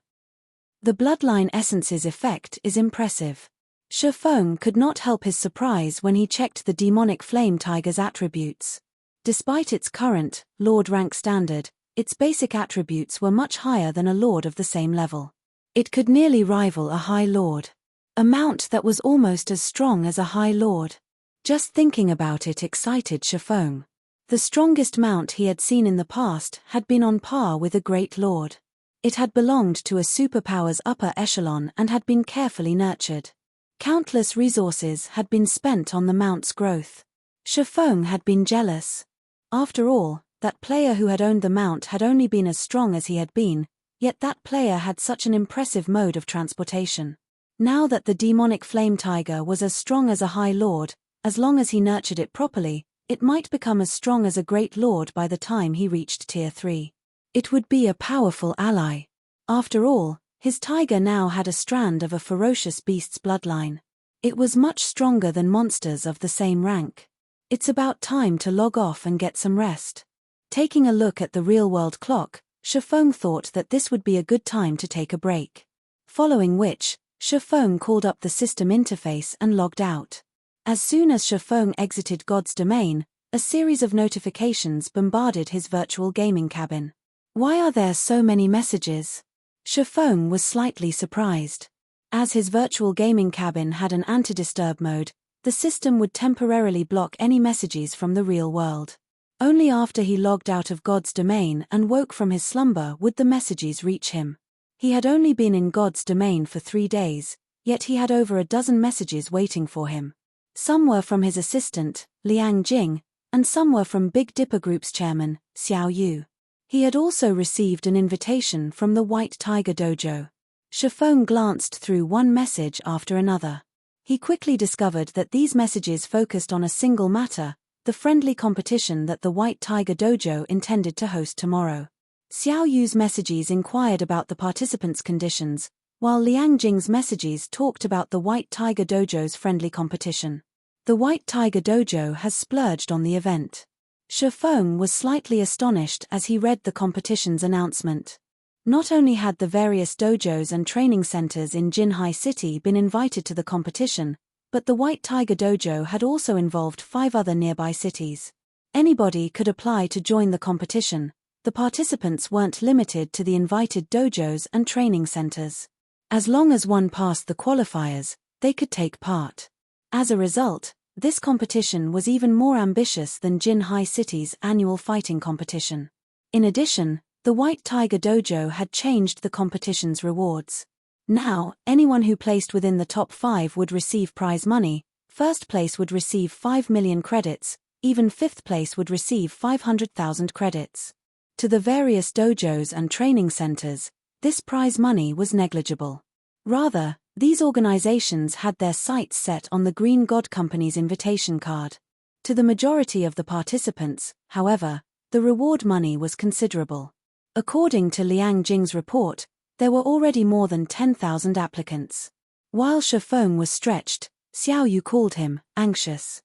The bloodline essence's effect is impressive. Shifeng could not help his surprise when he checked the demonic flame tiger's attributes. Despite its current, lord rank standard, its basic attributes were much higher than a lord of the same level. It could nearly rival a high lord. A mount that was almost as strong as a high lord. Just thinking about it excited Shifeng. The strongest mount he had seen in the past had been on par with a great lord. It had belonged to a superpower's upper echelon and had been carefully nurtured. Countless resources had been spent on the mount's growth. Shifeng had been jealous. After all, that player who had owned the mount had only been as strong as he had been, yet that player had such an impressive mode of transportation. Now that the demonic flame tiger was as strong as a high lord, as long as he nurtured it properly, it might become as strong as a great lord by the time he reached tier 3. It would be a powerful ally. After all, his tiger now had a strand of a ferocious beast's bloodline. It was much stronger than monsters of the same rank. It's about time to log off and get some rest. Taking a look at the real-world clock, Shifeng thought that this would be a good time to take a break. Following which, Shifeng called up the system interface and logged out. As soon as Shifeng exited God's domain, a series of notifications bombarded his virtual gaming cabin. Why are there so many messages? Shifeng was slightly surprised. As his virtual gaming cabin had an anti-disturb mode, the system would temporarily block any messages from the real world. Only after he logged out of God's domain and woke from his slumber would the messages reach him. He had only been in God's domain for 3 days, yet he had over a dozen messages waiting for him. Some were from his assistant, Liang Jing, and some were from Big Dipper Group's chairman, Xiao Yu. He had also received an invitation from the White Tiger Dojo. Shifeng glanced through one message after another. He quickly discovered that these messages focused on a single matter, the friendly competition that the White Tiger Dojo intended to host tomorrow. Xiao Yu's messages inquired about the participants' conditions, while Liang Jing's messages talked about the White Tiger Dojo's friendly competition. The White Tiger Dojo has splurged on the event. Shifeng was slightly astonished as he read the competition's announcement. Not only had the various dojos and training centers in Jinhai City been invited to the competition, but the White Tiger Dojo had also involved 5 other nearby cities. Anybody could apply to join the competition. The participants weren't limited to the invited dojos and training centers. As long as one passed the qualifiers, they could take part. As a result, This competition was even more ambitious than Jinhai City's annual fighting competition. In addition, the White Tiger Dojo had changed the competition's rewards. Now, anyone who placed within the top 5 would receive prize money. First place would receive 5 million credits, even fifth place would receive 500,000 credits. To the various dojos and training centers, this prize money was negligible. Rather, these organizations had their sights set on the Green God Company's invitation card. To the majority of the participants, however, the reward money was considerable. According to Liang Jing's report, there were already more than 10,000 applicants. While Shifeng was stretched, Xiao Yu called him anxious.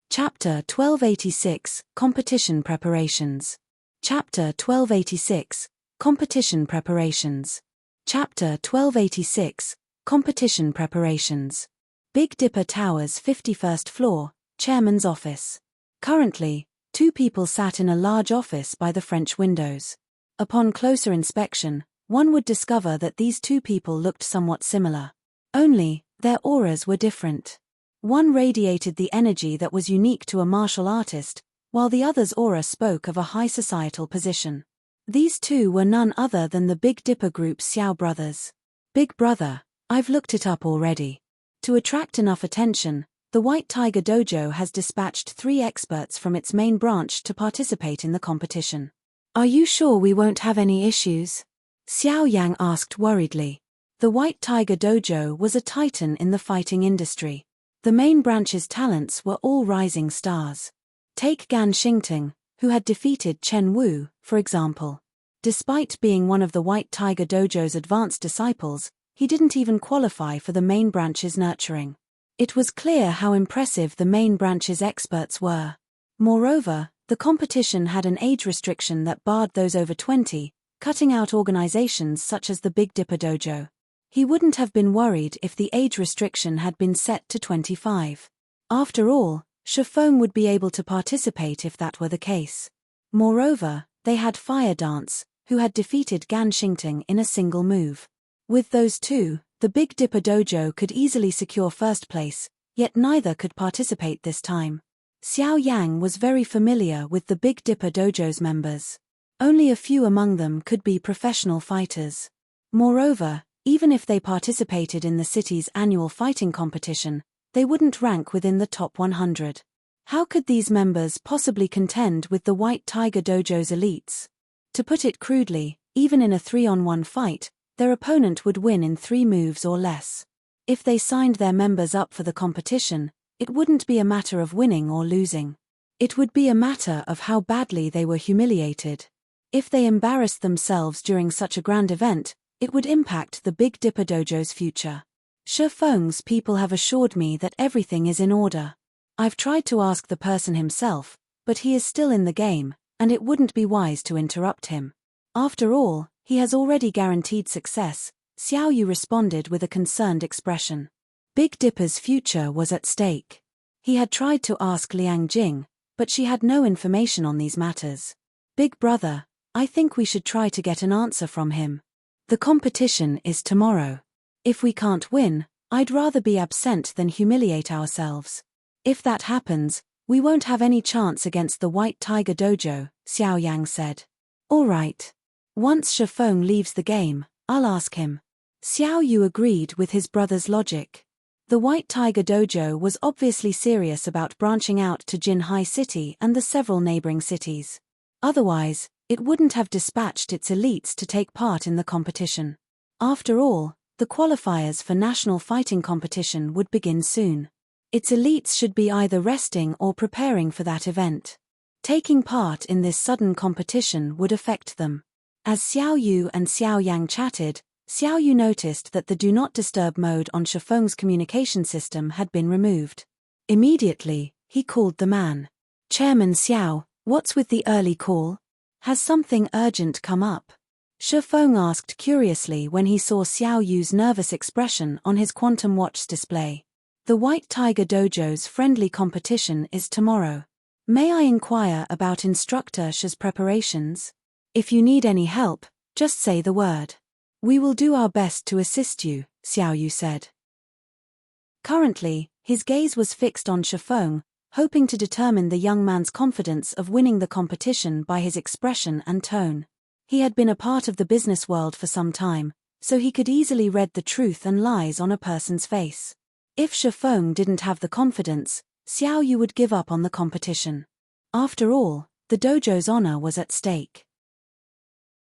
Chapter 1286, Competition Preparations. Chapter 1286, Competition Preparations. Chapter 1286, Competition Preparations. Big Dipper Tower's 51st floor, Chairman's office. Currently, 2 people sat in a large office by the French windows. Upon closer inspection, one would discover that these 2 people looked somewhat similar. Only, their auras were different. One radiated the energy that was unique to a martial artist, while the other's aura spoke of a high societal position. These 2 were none other than the Big Dipper Group's Xiao brothers. Big brother, I've looked it up already. To attract enough attention, the White Tiger Dojo has dispatched 3 experts from its main branch to participate in the competition. Are you sure we won't have any issues? Xiao Yang asked worriedly. The White Tiger Dojo was a titan in the fighting industry. The main branch's talents were all rising stars. Take Gan Xingting, who had defeated Chen Wu, for example. Despite being one of the White Tiger Dojo's advanced disciples, he didn't even qualify for the main branch's nurturing. It was clear how impressive the main branch's experts were. Moreover, the competition had an age restriction that barred those over 20, cutting out organizations such as the Big Dipper Dojo. He wouldn't have been worried if the age restriction had been set to 25. After all, Shifeng would be able to participate if that were the case. Moreover, they had Fire Dance, who had defeated Gan Xingting in a single move. With those 2, the Big Dipper Dojo could easily secure first place, yet neither could participate this time. Xiao Yang was very familiar with the Big Dipper Dojo's members. Only a few among them could be professional fighters. Moreover, even if they participated in the city's annual fighting competition, they wouldn't rank within the top 100. How could these members possibly contend with the White Tiger Dojo's elites? To put it crudely, even in a 3-on-1 fight, their opponent would win in 3 moves or less. If they signed their members up for the competition, it wouldn't be a matter of winning or losing. It would be a matter of how badly they were humiliated. If they embarrassed themselves during such a grand event, it would impact the Big Dipper Dojo's future. Shifeng's people have assured me that everything is in order. I've tried to ask the person himself, but he is still in the game, and it wouldn't be wise to interrupt him. After all, he has already guaranteed success, Xiao Yu responded with a concerned expression. Big Dipper's future was at stake. He had tried to ask Liang Jing, but she had no information on these matters. Big brother, I think we should try to get an answer from him. The competition is tomorrow. If we can't win, I'd rather be absent than humiliate ourselves. If that happens, we won't have any chance against the White Tiger Dojo, Xiao Yang said. All right. Once Shifeng leaves the game, I'll ask him. Xiao Yu agreed with his brother's logic. The White Tiger Dojo was obviously serious about branching out to Jinhai City and the several neighboring cities. Otherwise, it wouldn't have dispatched its elites to take part in the competition. After all, the qualifiers for national fighting competition would begin soon. Its elites should be either resting or preparing for that event. Taking part in this sudden competition would affect them. As Xiao Yu and Xiao Yang chatted, Xiao Yu noticed that the Do Not Disturb mode on Shifeng's communication system had been removed. Immediately, he called the man. Chairman Xiao, what's with the early call? Has something urgent come up? Shifeng asked curiously when he saw Xiao Yu's nervous expression on his quantum watch's display. The White Tiger Dojo's friendly competition is tomorrow. May I inquire about Instructor Sha's preparations? If you need any help, just say the word. We will do our best to assist you, Xiao Yu said. Currently, his gaze was fixed on Shifeng, hoping to determine the young man's confidence of winning the competition by his expression and tone. He had been a part of the business world for some time, so he could easily read the truth and lies on a person's face. If Shifeng didn't have the confidence, Xiao Yu would give up on the competition. After all, the dojo's honor was at stake.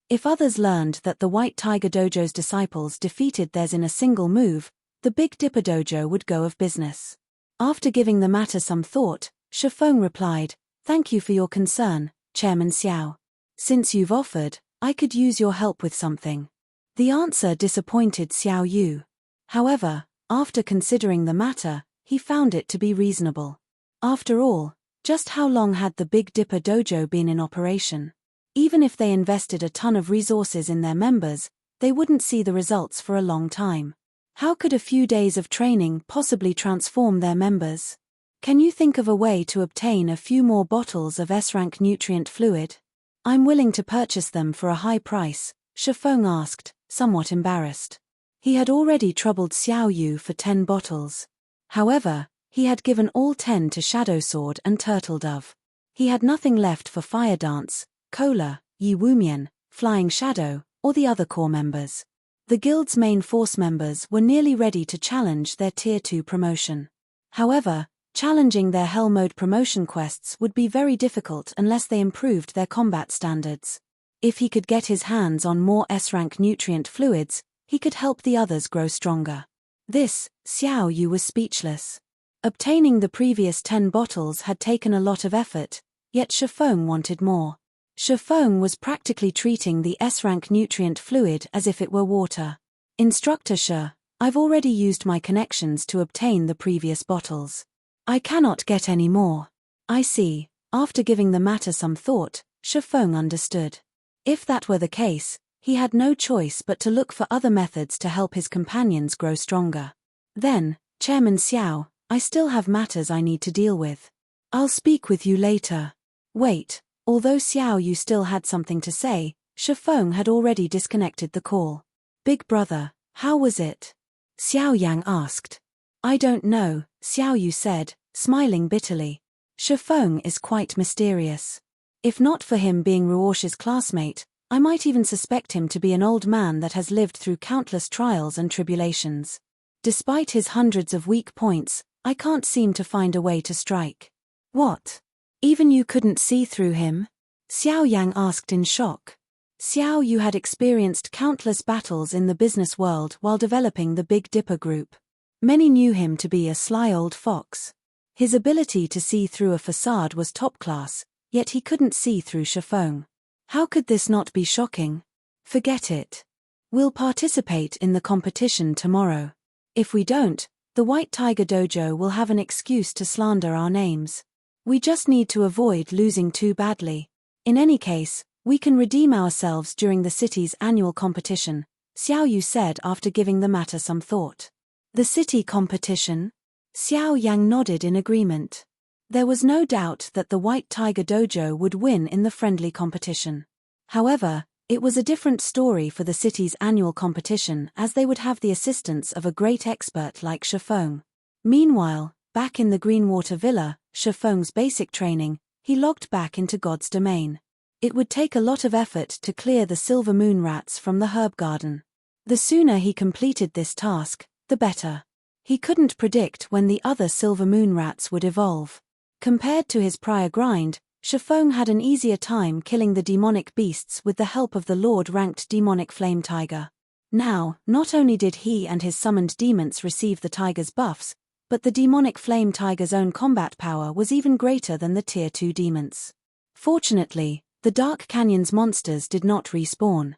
If others learned that the White Tiger Dojo's disciples defeated theirs in a single move, the Big Dipper Dojo would go of business. After giving the matter some thought, Shifeng replied, "Thank you for your concern, Chairman Xiao. Since you've offered, I could use your help with something." The answer disappointed Xiao Yu. However, after considering the matter, he found it to be reasonable. After all, just how long had the Big Dipper Dojo been in operation? Even if they invested a ton of resources in their members, they wouldn't see the results for a long time. How could a few days of training possibly transform their members? Can you think of a way to obtain a few more bottles of S-rank nutrient fluid? I'm willing to purchase them for a high price, Shifeng asked, somewhat embarrassed. He had already troubled Xiao Yu for 10 bottles. However, he had given all 10 to Shadow Sword and Turtle Dove. He had nothing left for Fire Dance, Cola, Yi Wumian, Flying Shadow, or the other core members. The guild's main force members were nearly ready to challenge their Tier 2 promotion. However, challenging their Hell Mode promotion quests would be very difficult unless they improved their combat standards. If he could get his hands on more S-rank nutrient fluids, he could help the others grow stronger. Xiao Yu was speechless. Obtaining the previous 10 bottles had taken a lot of effort, yet Shifeng wanted more. Shifeng was practically treating the S-rank nutrient fluid as if it were water. "Instructor Shi, I've already used my connections to obtain the previous bottles. I cannot get any more." "I see." After giving the matter some thought, Shifeng understood. If that were the case, he had no choice but to look for other methods to help his companions grow stronger. "Then, Chairman Xiao, I still have matters I need to deal with. I'll speak with you later." Wait. Although Xiao Yu still had something to say, Shifeng had already disconnected the call. "Big brother, how was it?" Xiao Yang asked. "I don't know," Xiao Yu said, smiling bitterly. Shifeng is quite mysterious. If not for him being Ruosh's classmate, I might even suspect him to be an old man that has lived through countless trials and tribulations. Despite his hundreds of weak points, I can't seem to find a way to strike. "What? Even you couldn't see through him?" Xiao Yang asked in shock. Xiao Yu had experienced countless battles in the business world while developing the Big Dipper group. Many knew him to be a sly old fox. His ability to see through a facade was top class, yet he couldn't see through Shifeng. How could this not be shocking? "Forget it. We'll participate in the competition tomorrow. If we don't, the White Tiger Dojo will have an excuse to slander our names. We just need to avoid losing too badly. In any case, we can redeem ourselves during the city's annual competition," Xiao Yu said after giving the matter some thought. "The city competition?" Xiao Yang nodded in agreement. There was no doubt that the White Tiger Dojo would win in the friendly competition. However, it was a different story for the city's annual competition, as they would have the assistance of a great expert like Shifeng. Meanwhile, back in the Greenwater Villa, Shifeng's basic training, he logged back into God's domain. It would take a lot of effort to clear the silver moon rats from the herb garden. The sooner he completed this task, the better. He couldn't predict when the other silver moon rats would evolve. Compared to his prior grind, Shifeng had an easier time killing the demonic beasts with the help of the Lord-ranked demonic flame tiger. Now, not only did he and his summoned demons receive the tiger's buffs, but the demonic flame tiger's own combat power was even greater than the Tier 2 demons. Fortunately, the Dark Canyon's monsters did not respawn.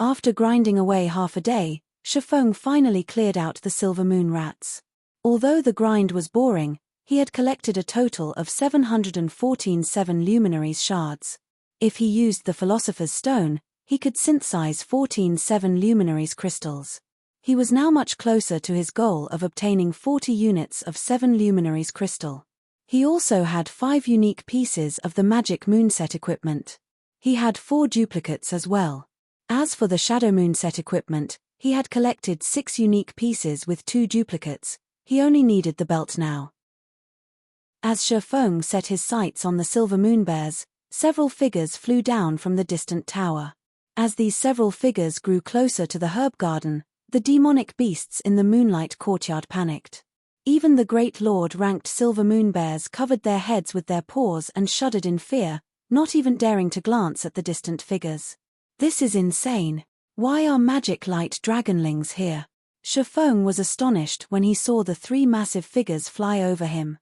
After grinding away half a day, Shifeng finally cleared out the silver moon rats. Although the grind was boring, he had collected a total of 714 7 luminaries shards. If he used the Philosopher's Stone, he could synthesize 14 7 luminaries crystals. He was now much closer to his goal of obtaining 40 units of 7 luminaries crystal. He also had 5 unique pieces of the magic moonset equipment. He had 4 duplicates as well. As for the shadow moonset equipment, he had collected 6 unique pieces with 2 duplicates, He only needed the belt now. As Shifeng set his sights on the silver moonbears, several figures flew down from the distant tower. As these several figures grew closer to the herb garden, the demonic beasts in the moonlight courtyard panicked. Even the great lord-ranked silver moonbears covered their heads with their paws and shuddered in fear, not even daring to glance at the distant figures. This is insane. Why are magic light dragonlings here? Shifeng was astonished when he saw the three massive figures fly over him.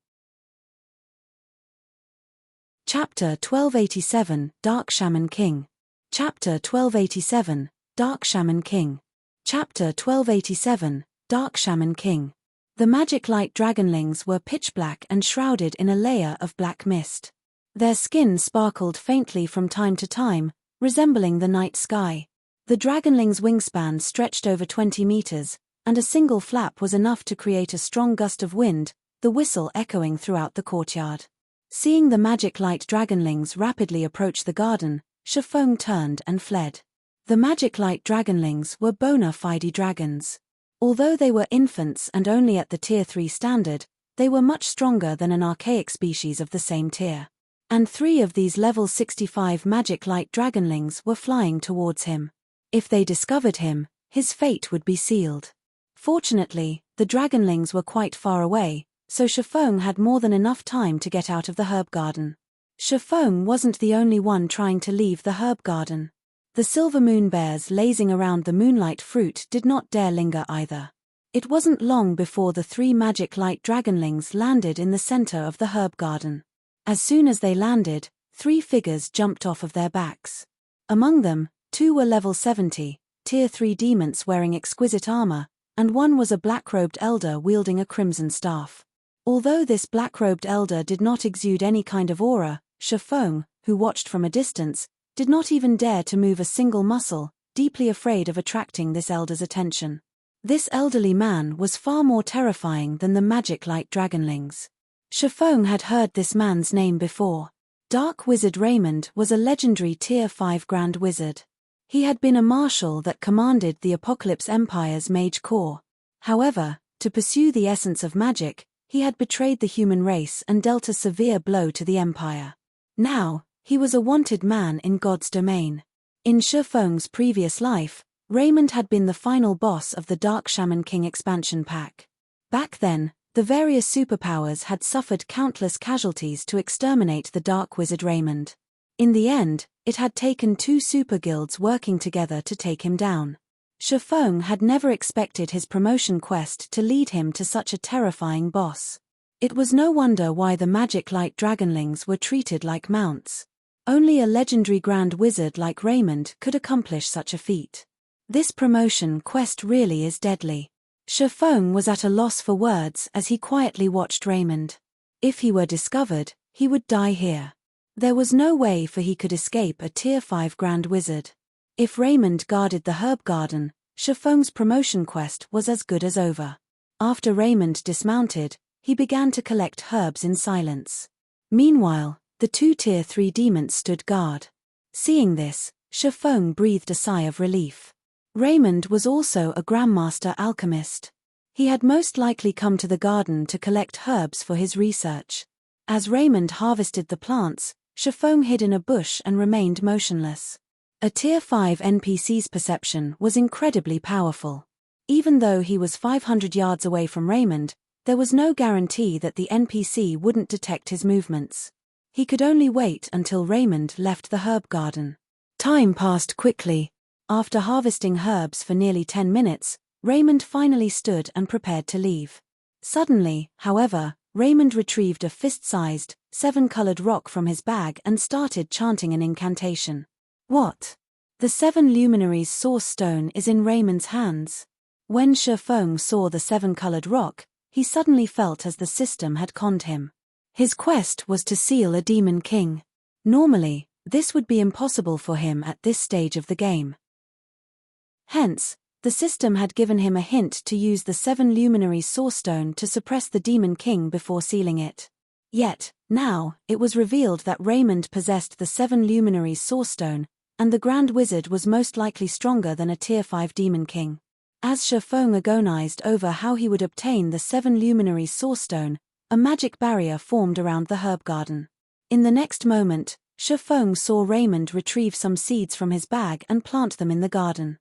Chapter 1287, Dark Shaman King. Chapter 1287, Dark Shaman King. Chapter 1287, Dark Shaman King. The magic light dragonlings were pitch black and shrouded in a layer of black mist. Their skin sparkled faintly from time to time, resembling the night sky. The dragonlings' wingspan stretched over 20 meters, and a single flap was enough to create a strong gust of wind, the whistle echoing throughout the courtyard. Seeing the magic light dragonlings rapidly approach the garden, Shifeng turned and fled. The magic light dragonlings were bona fide dragons. Although they were infants and only at the Tier 3 standard, they were much stronger than an archaic species of the same tier. And 3 of these level 65 magic light dragonlings were flying towards him. If they discovered him, his fate would be sealed. Fortunately, the dragonlings were quite far away, so Shifeng had more than enough time to get out of the herb garden. Shifeng wasn't the only one trying to leave the herb garden. The silver moonbears lazing around the moonlight fruit did not dare linger either. It wasn't long before the 3 magic light dragonlings landed in the center of the herb garden. As soon as they landed, 3 figures jumped off of their backs. Among them, 2 were level 70, Tier 3 demons wearing exquisite armor, and 1 was a black-robed elder wielding a crimson staff. Although this black-robed elder did not exude any kind of aura, Shifeng, who watched from a distance, did not even dare to move a single muscle, deeply afraid of attracting this elder's attention. This elderly man was far more terrifying than the magic light dragonlings. Shifeng had heard this man's name before. Dark Wizard Raymond was a legendary Tier 5 Grand Wizard. He had been a marshal that commanded the Apocalypse Empire's Mage Corps. However, to pursue the essence of magic, he had betrayed the human race and dealt a severe blow to the Empire. Now, he was a wanted man in God's domain. In Shifeng's previous life, Raymond had been the final boss of the Dark Shaman King expansion pack. Back then, the various superpowers had suffered countless casualties to exterminate the Dark Wizard Raymond. In the end, it had taken 2 super guilds working together to take him down. Shifeng had never expected his promotion quest to lead him to such a terrifying boss. It was no wonder why the magic light dragonlings were treated like mounts. Only a legendary Grand Wizard like Raymond could accomplish such a feat. This promotion quest really is deadly. Shifeng was at a loss for words as he quietly watched Raymond. If he were discovered, he would die here. There was no way for he could escape a Tier 5 Grand Wizard. If Raymond guarded the herb garden, Shifeng's promotion quest was as good as over. After Raymond dismounted, he began to collect herbs in silence. Meanwhile, the 2 Tier 3 demons stood guard. Seeing this, Shifeng breathed a sigh of relief. Raymond was also a Grandmaster alchemist. He had most likely come to the garden to collect herbs for his research. As Raymond harvested the plants, Shifeng hid in a bush and remained motionless. A Tier 5 NPC's perception was incredibly powerful. Even though he was 500 yards away from Raymond, there was no guarantee that the NPC wouldn't detect his movements. He could only wait until Raymond left the herb garden. Time passed quickly. After harvesting herbs for nearly 10 minutes, Raymond finally stood and prepared to leave. Suddenly, however, Raymond retrieved a fist-sized, 7-colored rock from his bag and started chanting an incantation. What? The 7 luminaries source stone is in Raymond's hands. When Shifeng saw the 7-colored rock, he suddenly felt as the system had conned him. His quest was to seal a demon king. Normally, this would be impossible for him at this stage of the game. Hence, the system had given him a hint to use the 7 luminary source stone to suppress the demon king before sealing it. Yet, now, it was revealed that Raymond possessed the 7 luminary source stone, and the Grand Wizard was most likely stronger than a Tier 5 demon king. As Shifeng agonized over how he would obtain the 7 luminaries sourcestone, a magic barrier formed around the herb garden. In the next moment, Shifeng saw Raymond retrieve some seeds from his bag and plant them in the garden.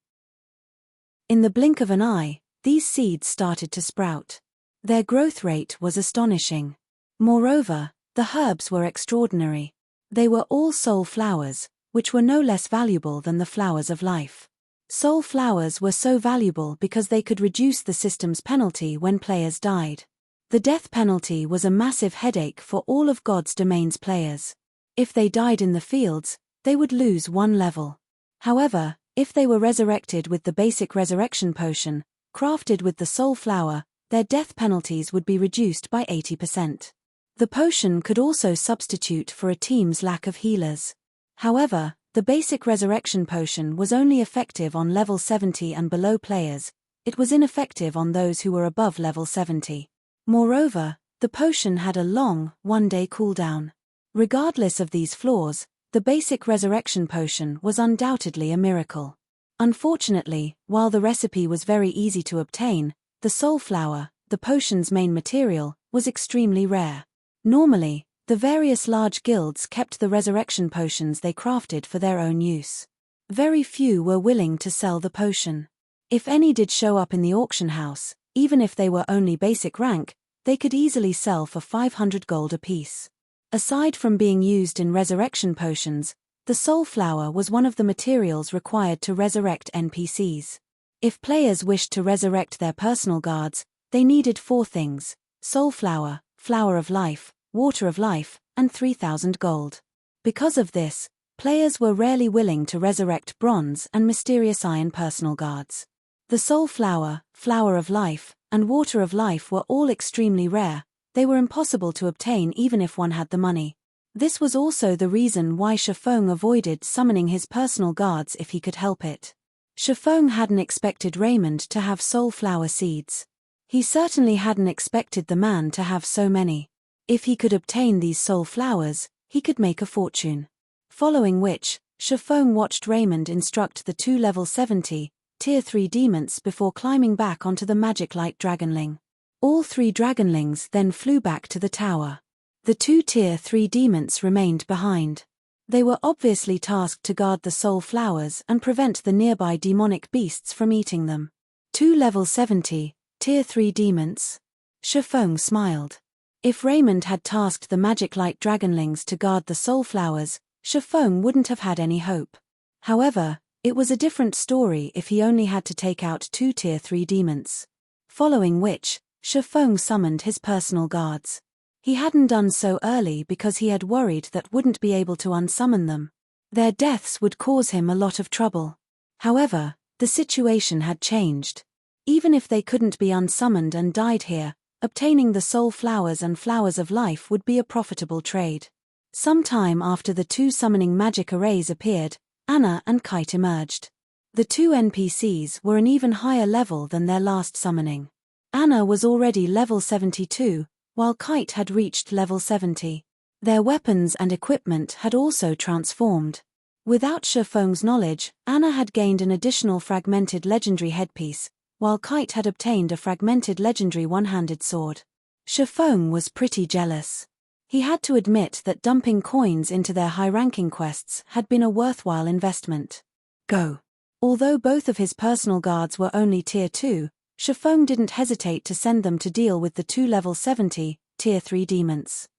In the blink of an eye, these seeds started to sprout. Their growth rate was astonishing. Moreover, the herbs were extraordinary. They were all soul flowers, which were no less valuable than the flowers of life. Soul flowers were so valuable because they could reduce the system's penalty when players died. The death penalty was a massive headache for all of God's domain's players. If they died in the fields, they would lose 1 level. However, if they were resurrected with the basic resurrection potion, crafted with the soul flower, their death penalties would be reduced by 80%. The potion could also substitute for a team's lack of healers. However, the basic resurrection potion was only effective on level 70 and below players. It was ineffective on those who were above level 70. Moreover, the potion had a long, 1-day cooldown. Regardless of these flaws, the basic resurrection potion was undoubtedly a miracle. Unfortunately, while the recipe was very easy to obtain, the soul flower, the potion's main material, was extremely rare. Normally, the various large guilds kept the resurrection potions they crafted for their own use. Very few were willing to sell the potion. If any did show up in the auction house, even if they were only basic rank, they could easily sell for 500 gold apiece. Aside from being used in resurrection potions, the soul flower was one of the materials required to resurrect NPCs. If players wished to resurrect their personal guards, they needed 4 things: soul flower, flower of life, water of life, and 3,000 gold. Because of this, players were rarely willing to resurrect bronze and mysterious iron personal guards. The soul flower, flower of life, and water of life were all extremely rare. They were impossible to obtain even if one had the money. This was also the reason why Shifeng avoided summoning his personal guards if he could help it. Shifeng hadn't expected Raymond to have soul flower seeds. He certainly hadn't expected the man to have so many. If he could obtain these soul flowers, he could make a fortune. Following which, Shifeng watched Raymond instruct the 2 level 70, tier 3 demons before climbing back onto the magic light dragonling. All 3 dragonlings then flew back to the tower. The 2 tier 3 demons remained behind. They were obviously tasked to guard the soul flowers and prevent the nearby demonic beasts from eating them. 2 level 70, tier 3 demons? Shifeng smiled. If Raymond had tasked the magic light dragonlings to guard the soul flowers, Shifeng wouldn't have had any hope. However, it was a different story if he only had to take out 2 tier 3 demons. Following which, Shifeng summoned his personal guards. He hadn't done so early because he had worried that wouldn't be able to unsummon them. Their deaths would cause him a lot of trouble. However, the situation had changed. Even if they couldn't be unsummoned and died here, obtaining the soul flowers and flowers of life would be a profitable trade. Sometime after the 2 summoning magic arrays appeared, Anna and Kite emerged. The 2 NPCs were an even higher level than their last summoning. Anna was already level 72, while Kite had reached level 70. Their weapons and equipment had also transformed. Without Shifeng's knowledge, Anna had gained an additional fragmented legendary headpiece, while Kite had obtained a fragmented legendary one-handed sword. Shifeng was pretty jealous. He had to admit that dumping coins into their high-ranking quests had been a worthwhile investment. Go. Although both of his personal guards were only tier 2, Shifeng didn't hesitate to send them to deal with the 2 level 70, tier 3 demons.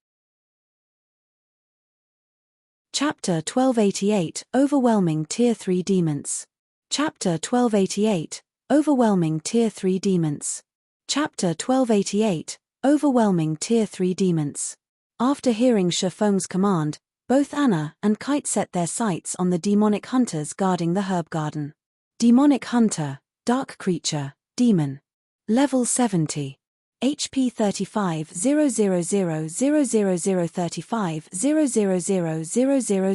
Chapter 1288, Overwhelming Tier 3 Demons. Chapter 1288, Overwhelming Tier 3 Demons. Chapter 1288, Overwhelming Tier 3 Demons. After hearing Shifeng's command, both Anna and Kite set their sights on the demonic hunters guarding the herb garden. Demonic Hunter, Dark Creature, Demon. Level 70. HP 35 000 35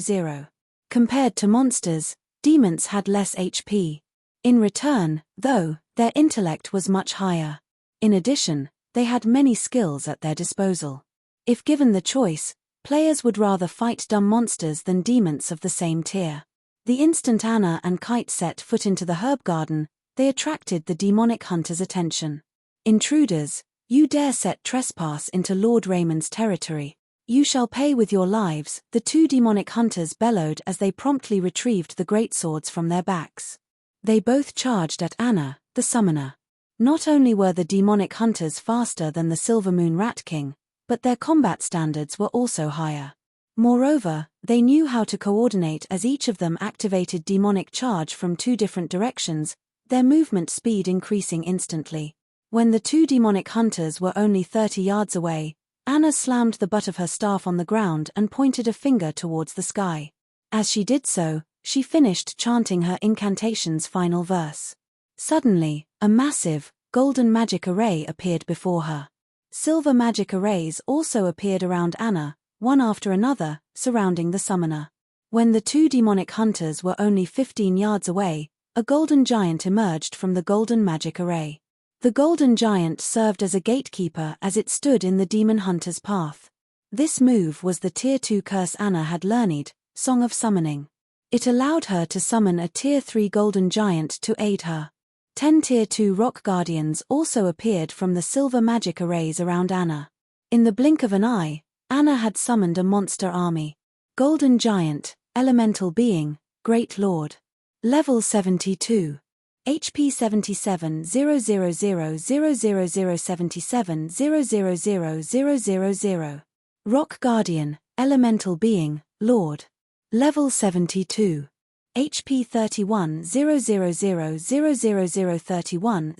000. Compared to monsters, demons had less HP. In return, though, their intellect was much higher. In addition, they had many skills at their disposal. If given the choice, players would rather fight dumb monsters than demons of the same tier. The instant Anna and Kite set foot into the herb garden, they attracted the demonic hunter's attention. "Intruders, you dare set trespass into Lord Raymond's territory. You shall pay with your lives," the two demonic hunters bellowed as they promptly retrieved the greatswords from their backs. They both charged at Anna, the summoner. Not only were the demonic hunters faster than the Silver Moon Rat King, but their combat standards were also higher. Moreover, they knew how to coordinate as each of them activated demonic charge from two different directions, their movement speed increasing instantly. When the two demonic hunters were only 30 yards away, Anna slammed the butt of her staff on the ground and pointed a finger towards the sky. As she did so, she finished chanting her incantation's final verse. Suddenly, a massive, golden magic array appeared before her. Silver magic arrays also appeared around Anna, one after another, surrounding the summoner. When the two demonic hunters were only 15 yards away, a golden giant emerged from the golden magic array. The golden giant served as a gatekeeper as it stood in the demon hunter's path. This move was the Tier 2 curse Anna had learned, Song of Summoning. It allowed her to summon a Tier 3 golden giant to aid her. 10 Tier 2 rock guardians also appeared from the silver magic arrays around Anna. In the blink of an eye, Anna had summoned a monster army. Golden Giant, Elemental Being, Great Lord. Level 72. HP 77 000 77 000. Rock Guardian, Elemental Being, Lord. Level 72. HP 31 000 31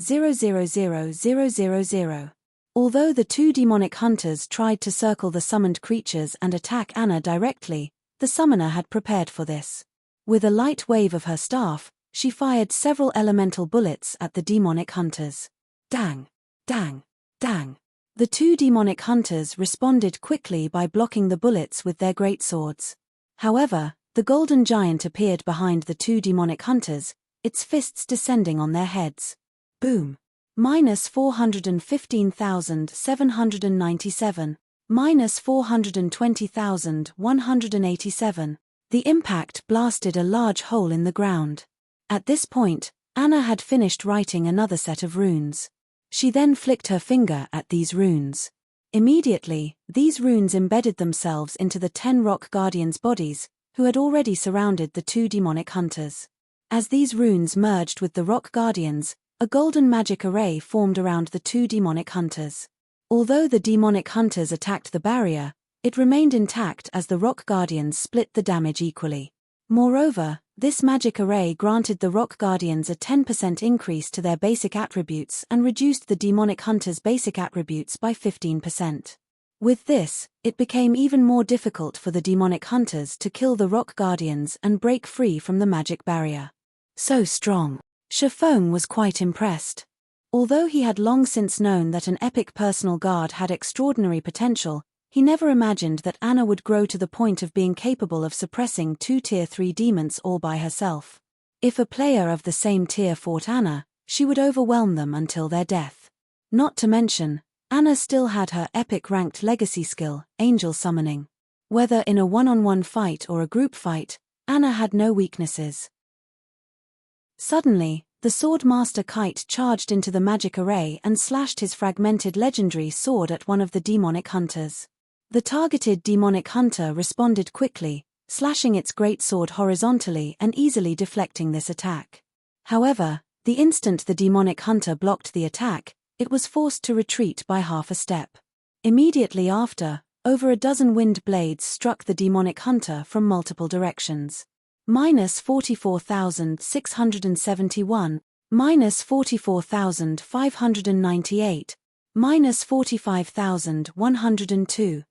000. Although the two demonic hunters tried to circle the summoned creatures and attack Anna directly, the summoner had prepared for this. With a light wave of her staff, she fired several elemental bullets at the demonic hunters. Dang! Dang! Dang! The two demonic hunters responded quickly by blocking the bullets with their greatswords. However, the golden giant appeared behind the two demonic hunters, its fists descending on their heads. Boom! -415,797, -420,187. The impact blasted a large hole in the ground. At this point, Anna had finished writing another set of runes. She then flicked her finger at these runes. Immediately, these runes embedded themselves into the 10 rock guardians' bodies, who had already surrounded the two demonic hunters. As these runes merged with the rock guardians, a golden magic array formed around the two demonic hunters. Although the demonic hunters attacked the barrier, it remained intact as the rock guardians split the damage equally. Moreover, this magic array granted the rock guardians a 10% increase to their basic attributes and reduced the demonic hunters' basic attributes by 15%. With this, it became even more difficult for the demonic hunters to kill the rock guardians and break free from the magic barrier. So strong. Shifeng was quite impressed. Although he had long since known that an epic personal guard had extraordinary potential, he never imagined that Anna would grow to the point of being capable of suppressing 2 Tier 3 demons all by herself. If a player of the same tier fought Anna, she would overwhelm them until their death. Not to mention, Anna still had her epic ranked legacy skill, Angel Summoning. Whether in a one-on-one fight or a group fight, Anna had no weaknesses. Suddenly, the Sword Master Kite charged into the magic array and slashed his fragmented legendary sword at one of the demonic hunters. The targeted demonic hunter responded quickly, slashing its great sword horizontally and easily deflecting this attack. However, the instant the demonic hunter blocked the attack, it was forced to retreat by half a step. Immediately after, over a dozen wind blades struck the demonic hunter from multiple directions. -44,671, -44,598, -45,102.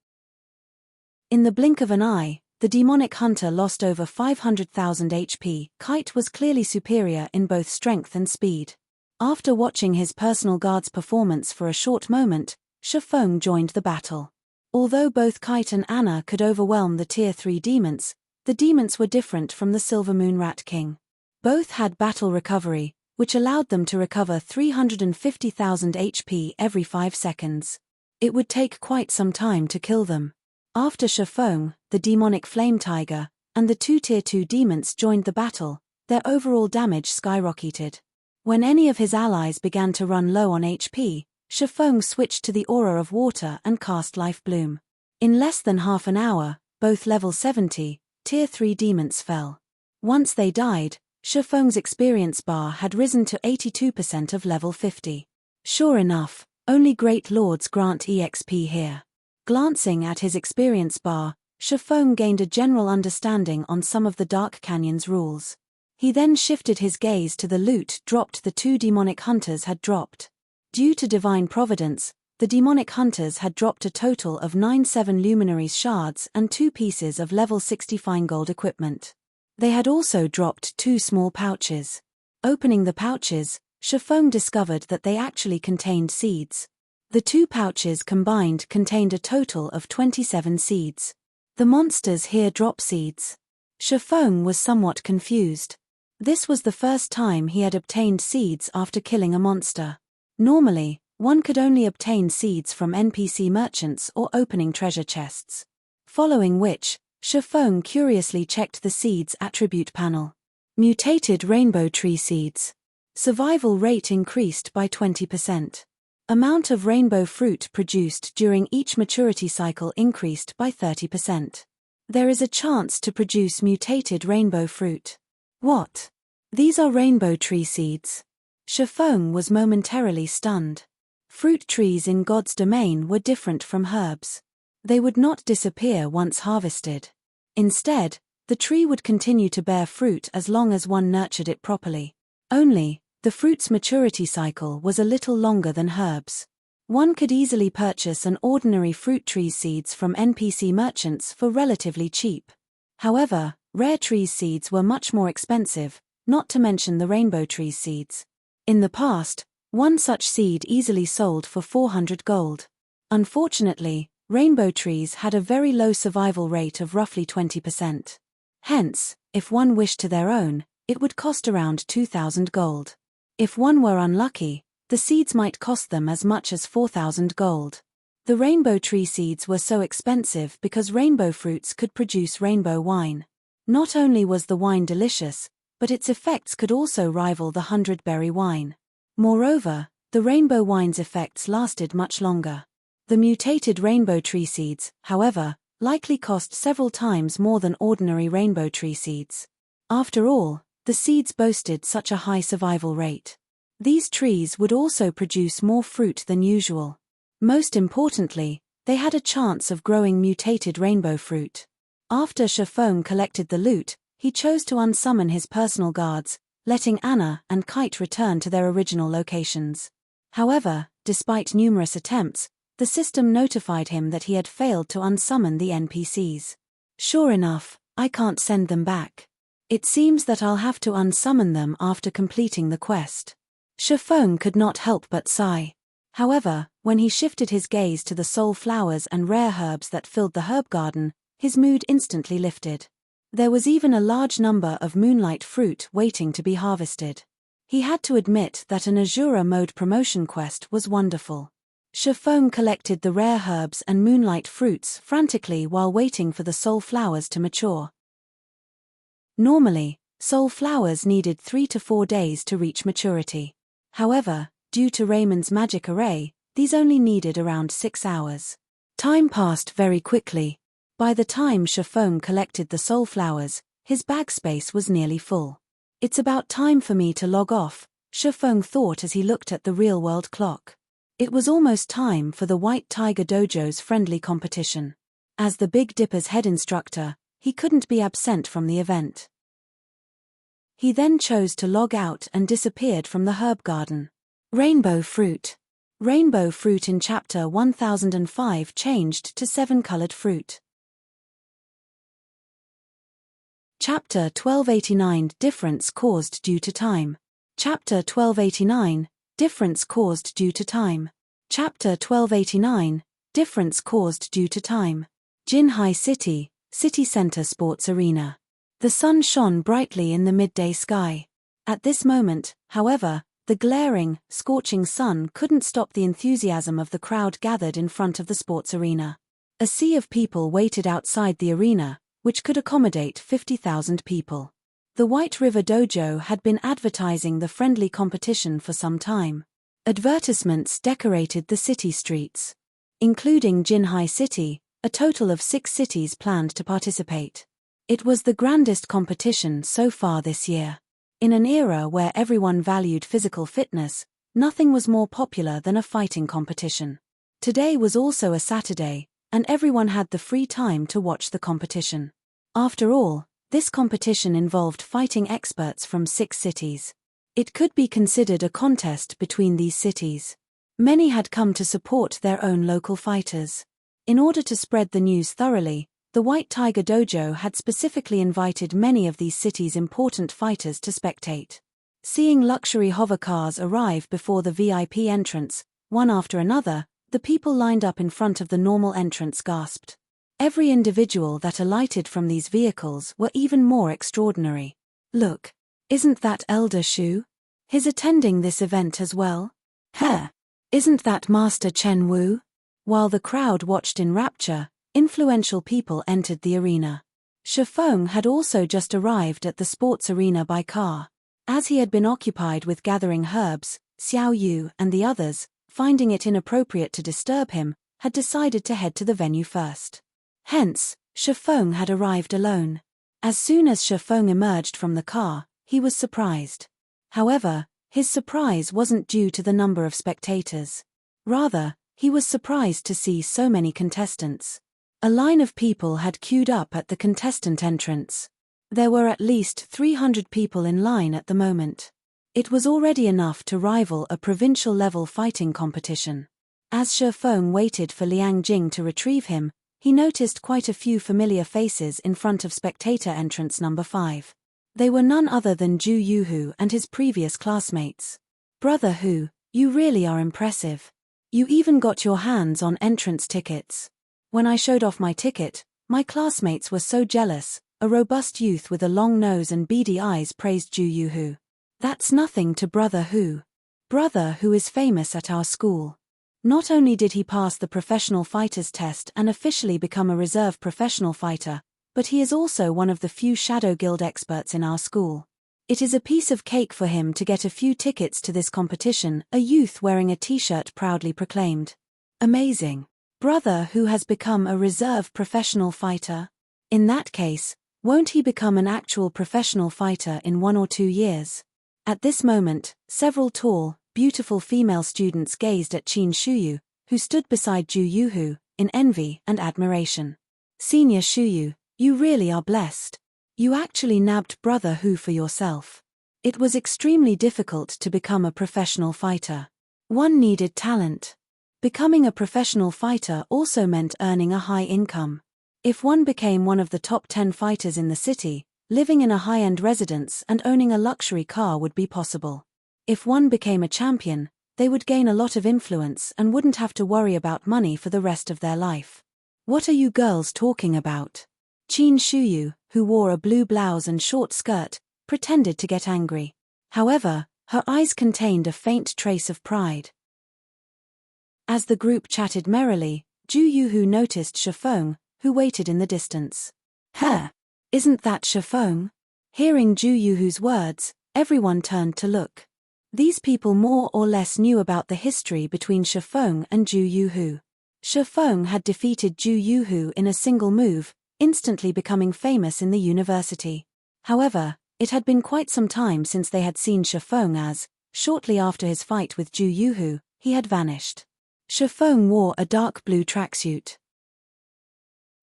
In the blink of an eye, the demonic hunter lost over 500,000 HP. Kite was clearly superior in both strength and speed. After watching his personal guard's performance for a short moment, Shifeng joined the battle. Although both Kite and Anna could overwhelm the Tier 3 demons, the demons were different from the Silver Moon Rat King. Both had battle recovery, which allowed them to recover 350,000 HP every 5 seconds. It would take quite some time to kill them. After Shifeng, the demonic flame tiger, and the 2 Tier 2 demons joined the battle, their overall damage skyrocketed. When any of his allies began to run low on HP, Shifeng switched to the aura of water and cast Life Bloom. In less than half an hour, both level 70, tier 3 demons fell. Once they died, Shifeng's experience bar had risen to 82% of level 50. Sure enough, only great lords grant EXP here. Glancing at his experience bar, Shifeng gained a general understanding on some of the Dark Canyon's rules. He then shifted his gaze to the loot dropped the 2 demonic hunters had dropped. Due to divine providence, the demonic hunters had dropped a total of 9 7 luminaries shards and 2 pieces of level 60 fine gold equipment. They had also dropped 2 small pouches. Opening the pouches, Shifeng discovered that they actually contained seeds. The 2 pouches combined contained a total of 27 seeds. The monsters here drop seeds. Shifeng was somewhat confused. This was the first time he had obtained seeds after killing a monster. Normally, one could only obtain seeds from NPC merchants or opening treasure chests. Following which, Shifeng curiously checked the seeds attribute panel. Mutated rainbow tree seeds. Survival rate increased by 20%. Amount of rainbow fruit produced during each maturity cycle increased by 30%. There is a chance to produce mutated rainbow fruit. What? These are rainbow tree seeds. Shifeng was momentarily stunned. Fruit trees in God's domain were different from herbs. They would not disappear once harvested. Instead, the tree would continue to bear fruit as long as one nurtured it properly. Only, the fruit's maturity cycle was a little longer than herbs. One could easily purchase an ordinary fruit tree seeds from NPC merchants for relatively cheap. However, rare trees seeds were much more expensive, not to mention the rainbow tree seeds. In the past, one such seed easily sold for 400 gold. Unfortunately, rainbow trees had a very low survival rate of roughly 20%. Hence, if one wished to their own, it would cost around 2,000 gold. If one were unlucky, the seeds might cost them as much as 4,000 gold. The rainbow tree seeds were so expensive because rainbow fruits could produce rainbow wine. Not only was the wine delicious, but its effects could also rival the 100-berry wine. Moreover, the rainbow wine's effects lasted much longer. The mutated rainbow tree seeds, however, likely cost several times more than ordinary rainbow tree seeds. After all, the seeds boasted such a high survival rate. These trees would also produce more fruit than usual. Most importantly, they had a chance of growing mutated rainbow fruit. After Shifeng collected the loot, he chose to unsummon his personal guards, letting Anna and Kite return to their original locations. However, despite numerous attempts, the system notified him that he had failed to unsummon the NPCs. Sure enough, I can't send them back. It seems that I'll have to unsummon them after completing the quest. Shifeng could not help but sigh. However, when he shifted his gaze to the soul flowers and rare herbs that filled the herb garden, his mood instantly lifted. There was even a large number of moonlight fruit waiting to be harvested. He had to admit that an Azura mode promotion quest was wonderful. Shifeng collected the rare herbs and moonlight fruits frantically while waiting for the soul flowers to mature. Normally, soul flowers needed 3 to 4 days to reach maturity. However, due to Raymond's magic array, these only needed around 6 hours. Time passed very quickly. By the time Shifeng collected the soul flowers, his bag space was nearly full. It's about time for me to log off, Shifeng thought as he looked at the real-world clock. It was almost time for the White Tiger Dojo's friendly competition. As the Big Dipper's head instructor, he couldn't be absent from the event. He then chose to log out and disappeared from the herb garden. Rainbow fruit. Rainbow fruit in Chapter 1005 changed to 7-colored fruit. Chapter 1289 Difference caused due to time. Chapter 1289 Difference caused due to time. Chapter 1289 Difference caused due to time. Jinhai City, City Center Sports Arena. The sun shone brightly in the midday sky. At this moment, however, the glaring, scorching sun couldn't stop the enthusiasm of the crowd gathered in front of the sports arena. A sea of people waited outside the arena, which could accommodate 50,000 people. The White River Dojo had been advertising the friendly competition for some time. Advertisements decorated the city streets. Including Jinhai City, a total of 6 cities planned to participate. It was the grandest competition so far this year. In an era where everyone valued physical fitness, nothing was more popular than a fighting competition. Today was also a Saturday, and everyone had the free time to watch the competition. After all, this competition involved fighting experts from 6 cities. It could be considered a contest between these cities. Many had come to support their own local fighters. In order to spread the news thoroughly, the White Tiger Dojo had specifically invited many of these cities' important fighters to spectate. Seeing luxury hover cars arrive before the VIP entrance, one after another, the people lined up in front of the normal entrance gasped. Every individual that alighted from these vehicles were even more extraordinary. Look, isn't that Elder Shu? He's attending this event as well. Isn't that Master Chen Wu? While the crowd watched in rapture, influential people entered the arena. Shifeng had also just arrived at the sports arena by car. As he had been occupied with gathering herbs, Xiao Yu and the others, finding it inappropriate to disturb him, had decided to head to the venue first. Hence, Shifeng had arrived alone. As soon as Shifeng emerged from the car, he was surprised. However, his surprise wasn't due to the number of spectators. Rather, he was surprised to see so many contestants. A line of people had queued up at the contestant entrance. There were at least 300 people in line at the moment. It was already enough to rival a provincial-level fighting competition. As Shifeng waited for Liang Jing to retrieve him, he noticed quite a few familiar faces in front of spectator entrance number 5. They were none other than Zhu Yuhu and his previous classmates. Brother Hu, you really are impressive. You even got your hands on entrance tickets. When I showed off my ticket, my classmates were so jealous. A robust youth with a long nose and beady eyes praised Zhu Yuhu. That's nothing to Brother Hu. Brother Hu is famous at our school. Not only did he pass the professional fighters test and officially become a reserve professional fighter, but he is also one of the few Shadow Guild experts in our school. It is a piece of cake for him to get a few tickets to this competition, a youth wearing a t-shirt proudly proclaimed. Amazing. Brother Hu has become a reserve professional fighter? In that case, won't he become an actual professional fighter in 1 or 2 years? At this moment, several tall, beautiful female students gazed at Qin Shuyu, who stood beside Zhu Yuhu, in envy and admiration. Senior Shuyu, you really are blessed. You actually nabbed Brother Hu for yourself. It was extremely difficult to become a professional fighter. One needed talent. Becoming a professional fighter also meant earning a high income. If one became one of the top 10 fighters in the city, living in a high-end residence and owning a luxury car would be possible. If one became a champion, they would gain a lot of influence and wouldn't have to worry about money for the rest of their life. What are you girls talking about? Qin Shuyu, who wore a blue blouse and short skirt, pretended to get angry. However, her eyes contained a faint trace of pride. As the group chatted merrily, Zhu Yuhu noticed Shifeng, who waited in the distance. Isn't that Shifeng? Hearing Zhu Yuhu's words, everyone turned to look. These people more or less knew about the history between Shifeng and Zhu Yuhu. Shifeng had defeated Zhu Yuhu in a single move, instantly becoming famous in the university. However, it had been quite some time since they had seen Shifeng as, shortly after his fight with Zhu Yuhu, he had vanished. Shifeng wore a dark blue tracksuit.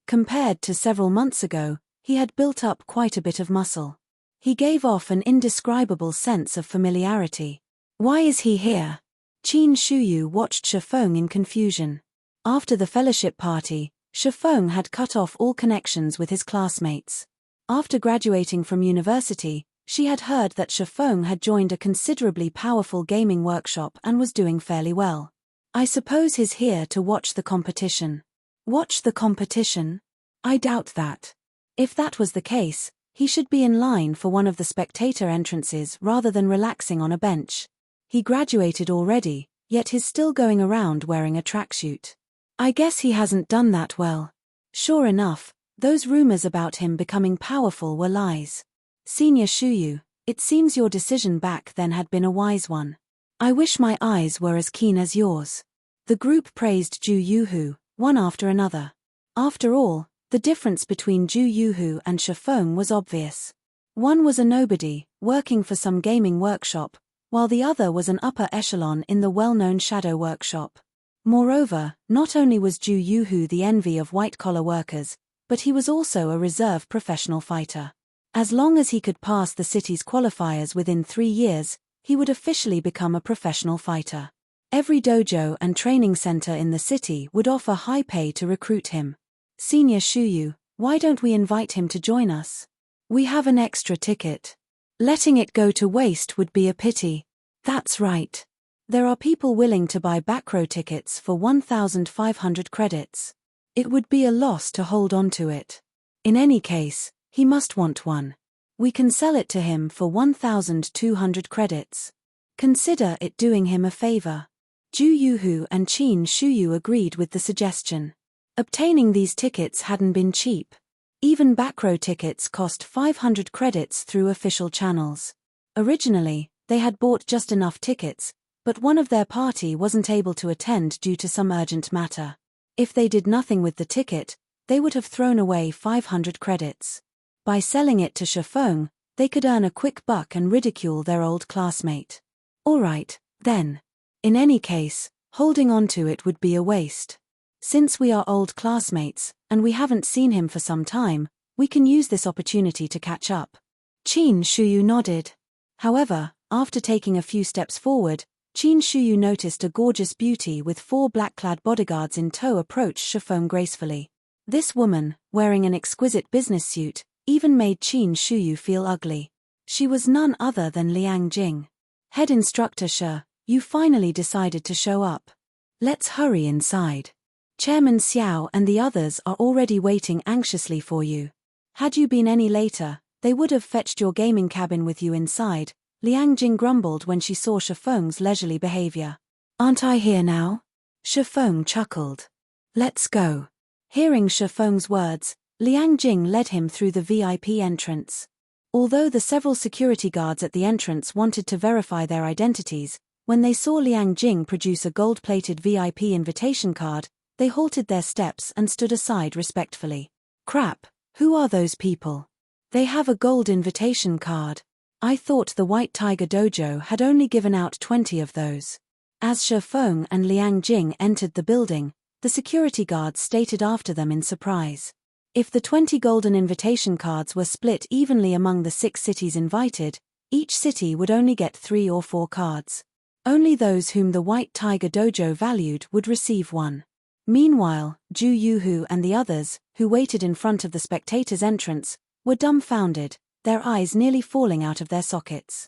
Compared to several months ago, he had built up quite a bit of muscle. He gave off an indescribable sense of familiarity. Why is he here? Qin Shuyu watched Shifeng in confusion. After the fellowship party, Shifeng had cut off all connections with his classmates. After graduating from university, she had heard that Shifeng had joined a considerably powerful gaming workshop and was doing fairly well. I suppose he's here to watch the competition. Watch the competition? I doubt that. If that was the case, he should be in line for one of the spectator entrances rather than relaxing on a bench. He graduated already, yet he's still going around wearing a tracksuit. I guess he hasn't done that well. Sure enough, those rumors about him becoming powerful were lies. Senior Shuyu, it seems your decision back then had been a wise one. I wish my eyes were as keen as yours. The group praised Ju Yuhu, one after another. After all, the difference between Ju Yuhu and Shifeng was obvious. One was a nobody, working for some gaming workshop, while the other was an upper echelon in the well-known shadow workshop. Moreover, not only was Ju Yuhu the envy of white-collar workers, but he was also a reserve professional fighter. As long as he could pass the city's qualifiers within 3 years, he would officially become a professional fighter. Every dojo and training center in the city would offer high pay to recruit him. Senior Shuyu, why don't we invite him to join us? We have an extra ticket. Letting it go to waste would be a pity. That's right. There are people willing to buy back row tickets for 1,500 credits. It would be a loss to hold on to it. In any case, he must want one. We can sell it to him for 1,200 credits. Consider it doing him a favor. Ju Yuhu and Qin Shuyu agreed with the suggestion. Obtaining these tickets hadn't been cheap. Even back row tickets cost 500 credits through official channels. Originally, they had bought just enough tickets, but one of their party wasn't able to attend due to some urgent matter. If they did nothing with the ticket, they would have thrown away 500 credits. By selling it to Shifeng, they could earn a quick buck and ridicule their old classmate. Alright, then. In any case, holding on to it would be a waste. Since we are old classmates, and we haven't seen him for some time, we can use this opportunity to catch up. Qin Shuyu nodded. However, after taking a few steps forward, Qin Shuyu noticed a gorgeous beauty with 4 black-clad bodyguards in tow approach Shifeng gracefully. This woman, wearing an exquisite business suit, even made Qin Shuyu feel ugly. She was none other than Liang Jing. Head instructor Shi, you finally decided to show up. Let's hurry inside. Chairman Xiao and the others are already waiting anxiously for you. Had you been any later, they would have fetched your gaming cabin with you inside, Liang Jing grumbled when she saw Shifeng's leisurely behavior. Aren't I here now? Shifeng chuckled. Let's go. Hearing Shifeng's words, Liang Jing led him through the VIP entrance. Although the several security guards at the entrance wanted to verify their identities, when they saw Liang Jing produce a gold-plated VIP invitation card, they halted their steps and stood aside respectfully. Crap, who are those people? They have a gold invitation card. I thought the White Tiger Dojo had only given out 20 of those. As Shifeng and Liang Jing entered the building, the security guards stated after them in surprise. If the 20 golden invitation cards were split evenly among the 6 cities invited, each city would only get 3 or 4 cards. Only those whom the White Tiger Dojo valued would receive one. Meanwhile, Ju Yuhu and the others, who waited in front of the spectators' entrance, were dumbfounded, their eyes nearly falling out of their sockets.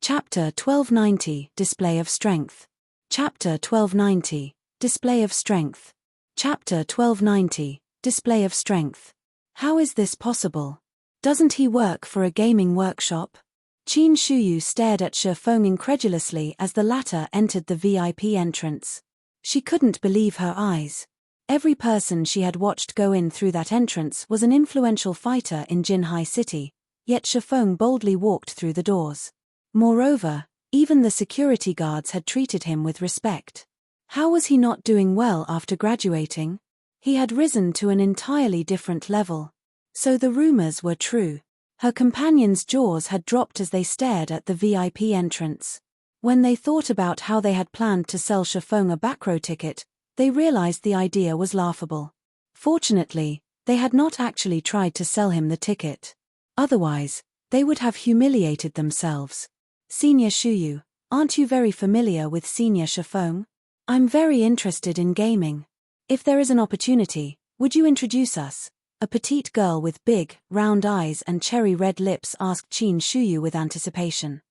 Chapter 1290, Display of Strength. Chapter 1290, Display of Strength. Chapter 1290, Display of Strength. How is this possible? Doesn't he work for a gaming workshop? Qin Shuyu stared at Shifeng incredulously as the latter entered the VIP entrance. She couldn't believe her eyes. Every person she had watched go in through that entrance was an influential fighter in Jinhai City, yet Shifeng boldly walked through the doors. Moreover, even the security guards had treated him with respect. How was he not doing well after graduating? He had risen to an entirely different level. So the rumors were true. Her companions' jaws had dropped as they stared at the VIP entrance. When they thought about how they had planned to sell Shifeng a back row ticket, they realized the idea was laughable. Fortunately, they had not actually tried to sell him the ticket. Otherwise, they would have humiliated themselves. Senior Shuyu, aren't you very familiar with Senior Shifeng? I'm very interested in gaming. If there is an opportunity, would you introduce us? A petite girl with big, round eyes and cherry-red lips asked Qin Shuyu with anticipation.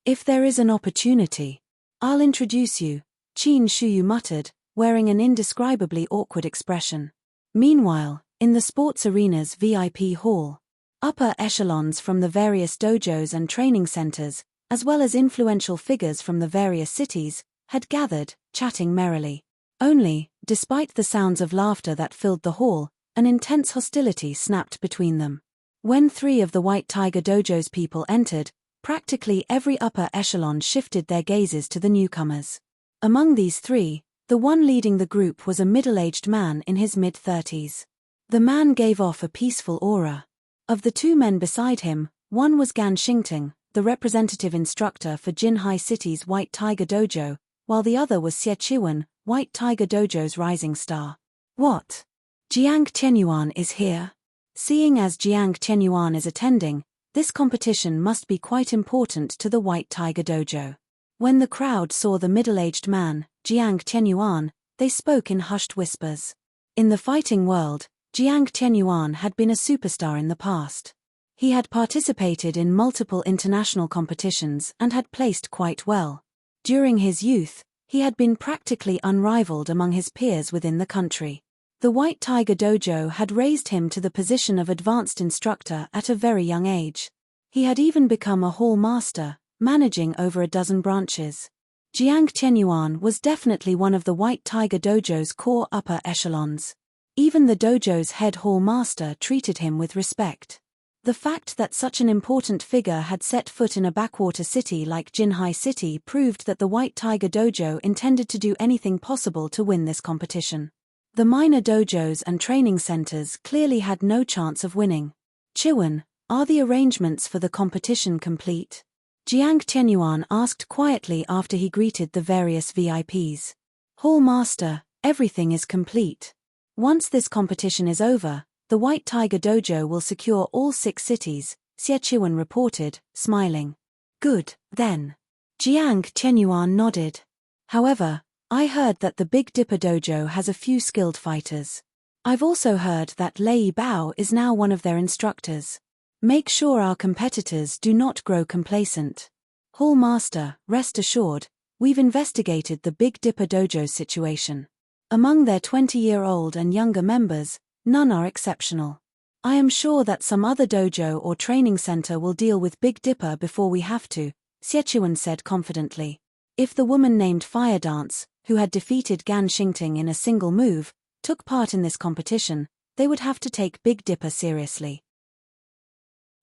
If there is an opportunity, I'll introduce you, Qin Shuyu muttered, wearing an indescribably awkward expression. Meanwhile, in the sports arena's VIP hall, upper echelons from the various dojos and training centers, as well as influential figures from the various cities, had gathered, chatting merrily. Only, despite the sounds of laughter that filled the hall, An intense hostility snapped between them. When 3 of the White Tiger Dojo's people entered, practically every upper echelon shifted their gazes to the newcomers. Among these 3, the one leading the group was a middle-aged man in his mid-30s. The man gave off a peaceful aura. Of the 2 men beside him, one was Gan Xingting, the representative instructor for Jinhai City's White Tiger Dojo, while the other was Xie Chiwen, White Tiger Dojo's rising star. What? Jiang Tianyuan is here? Seeing as Jiang Tianyuan is attending, this competition must be quite important to the White Tiger Dojo. When the crowd saw the middle-aged man, Jiang Tianyuan, they spoke in hushed whispers. In the fighting world, Jiang Tianyuan had been a superstar in the past. He had participated in multiple international competitions and had placed quite well. During his youth, he had been practically unrivaled among his peers within the country. The White Tiger Dojo had raised him to the position of advanced instructor at a very young age. He had even become a hall master, managing over a dozen branches. Jiang Tianyuan was definitely one of the White Tiger Dojo's core upper echelons. Even the dojo's head hall master treated him with respect. The fact that such an important figure had set foot in a backwater city like Jinhai City proved that the White Tiger Dojo intended to do anything possible to win this competition. The minor dojos and training centers clearly had no chance of winning. Chiwen, are the arrangements for the competition complete? Jiang Tianyuan asked quietly after he greeted the various VIPs. Hall master, everything is complete. Once this competition is over, the White Tiger Dojo will secure all 6 cities, Xie Chiwen reported, smiling. Good, then. Jiang Tianyuan nodded. However, I heard that the Big Dipper Dojo has a few skilled fighters. I've also heard that Lei Bao is now one of their instructors. Make sure our competitors do not grow complacent. Hall Master, rest assured, we've investigated the Big Dipper Dojo's situation. Among their 20-year-old and younger members, none are exceptional. I am sure that some other dojo or training center will deal with Big Dipper before we have to, Xie Chiwen said confidently. If the woman named Fire Dance, who had defeated Gan Xingting in a single move, took part in this competition, they would have to take Big Dipper seriously.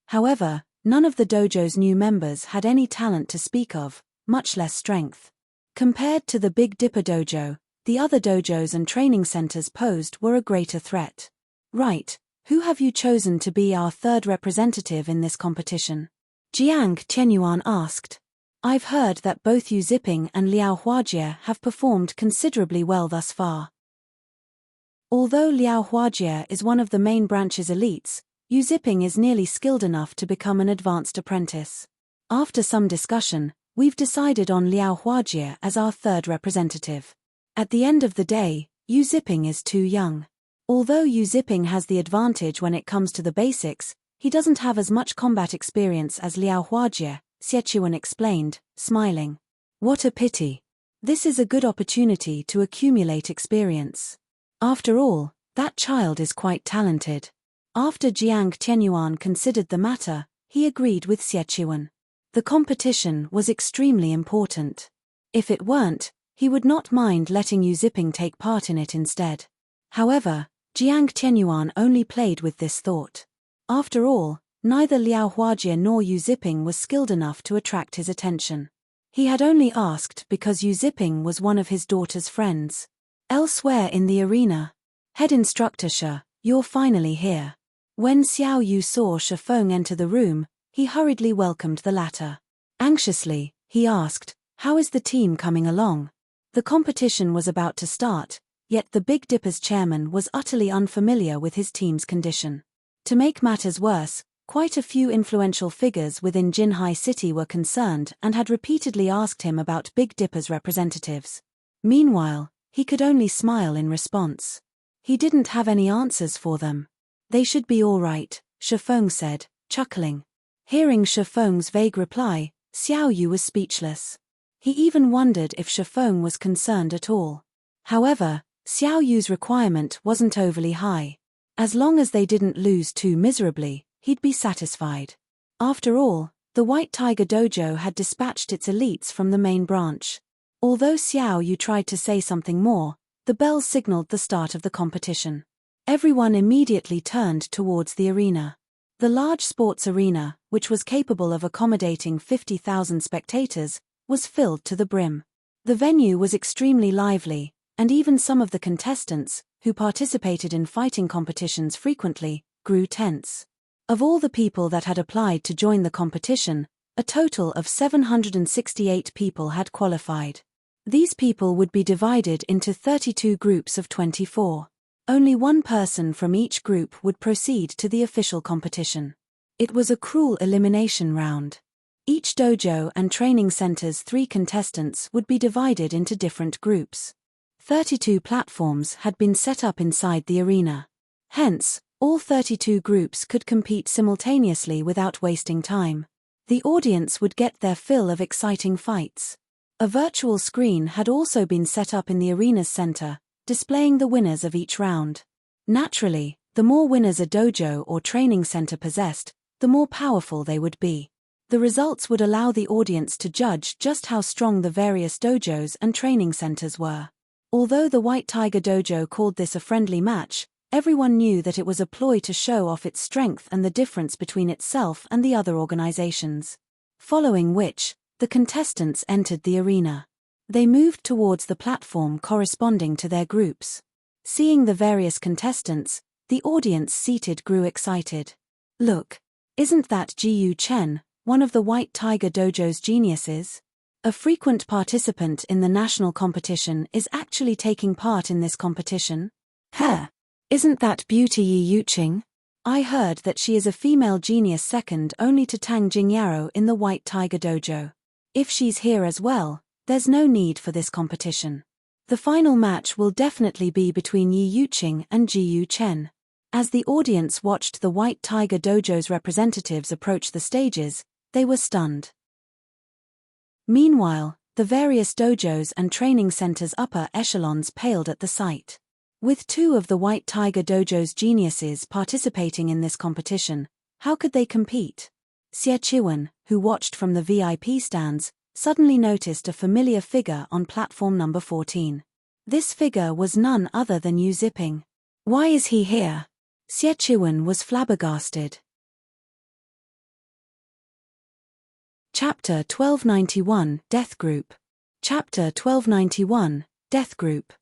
However, none of the dojo's new members had any talent to speak of, much less strength. Compared to the Big Dipper Dojo, the other dojos and training centers posed were a greater threat. Right, who have you chosen to be our 3rd representative in this competition? Jiang Tianyuan asked. I've heard that both Yu Ziping and Liao Huajie have performed considerably well thus far. Although Liao Huajie is one of the main branch's elites, Yu Ziping is nearly skilled enough to become an advanced apprentice. After some discussion, we've decided on Liao Huajie as our 3rd representative. At the end of the day, Yu Ziping is too young. Although Yu Ziping has the advantage when it comes to the basics, he doesn't have as much combat experience as Liao Huajie, Xie Chiwen explained, smiling. What a pity. This is a good opportunity to accumulate experience. After all, that child is quite talented. After Jiang Tianyuan considered the matter, he agreed with Xie Chiwen. The competition was extremely important. If it weren't, he would not mind letting Yu Ziping take part in it instead. However, Jiang Tianyuan only played with this thought. After all, neither Liao Huajie nor Yu Ziping was skilled enough to attract his attention. He had only asked because Yu Ziping was one of his daughter's friends. Elsewhere in the arena, Head Instructor Shi, you're finally here. When Xiao Yu saw Shi Feng enter the room, he hurriedly welcomed the latter. Anxiously, he asked, how is the team coming along? The competition was about to start, yet the Big Dipper's chairman was utterly unfamiliar with his team's condition. To make matters worse, quite a few influential figures within Jinhai City were concerned and had repeatedly asked him about Big Dipper's representatives. Meanwhile, he could only smile in response. He didn't have any answers for them. They should be all right, Shi Feng said, chuckling. Hearing Shi Feng's vague reply, Xiao Yu was speechless. He even wondered if Shi Feng was concerned at all. However, Xiao Yu's requirement wasn't overly high. As long as they didn't lose too miserably, he'd be satisfied. After all, the White Tiger Dojo had dispatched its elites from the main branch. Although Xiao Yu tried to say something more, the bell signaled the start of the competition. Everyone immediately turned towards the arena. The large sports arena, which was capable of accommodating 50,000 spectators, was filled to the brim. The venue was extremely lively, and even some of the contestants, who participated in fighting competitions frequently, grew tense. Of all the people that had applied to join the competition, a total of 768 people had qualified. These people would be divided into 32 groups of 24. Only one person from each group would proceed to the official competition. It was a cruel elimination round. Each dojo and training center's 3 contestants would be divided into different groups. 32 platforms had been set up inside the arena. Hence, all 32 groups could compete simultaneously without wasting time. The audience would get their fill of exciting fights. A virtual screen had also been set up in the arena's center, displaying the winners of each round. Naturally, the more winners a dojo or training center possessed, the more powerful they would be. The results would allow the audience to judge just how strong the various dojos and training centers were. Although the White Tiger Dojo called this a friendly match, everyone knew that it was a ploy to show off its strength and the difference between itself and the other organizations. Following which, the contestants entered the arena. They moved towards the platform corresponding to their groups. Seeing the various contestants, the audience seated grew excited. Look, isn't that Ji Chen, one of the White Tiger Dojo's geniuses? A frequent participant in the national competition is actually taking part in this competition. Isn't that Beauty Yi Yuqing? I heard that she is a female genius second only to Tang Jingyaro in the White Tiger Dojo. If she's here as well, there's no need for this competition. The final match will definitely be between Yi Yuqing and Ji Chen. As the audience watched the White Tiger Dojo's representatives approach the stages, they were stunned. Meanwhile, the various dojos and training centers' upper echelons paled at the sight. With 2 of the White Tiger Dojo's geniuses participating in this competition, how could they compete? Xie Chiwen, who watched from the VIP stands, suddenly noticed a familiar figure on platform number 14. This figure was none other than Yu Ziping. Why is he here? Xie Chiwen was flabbergasted. Chapter 1291, Death Group. Chapter 1291, Death Group.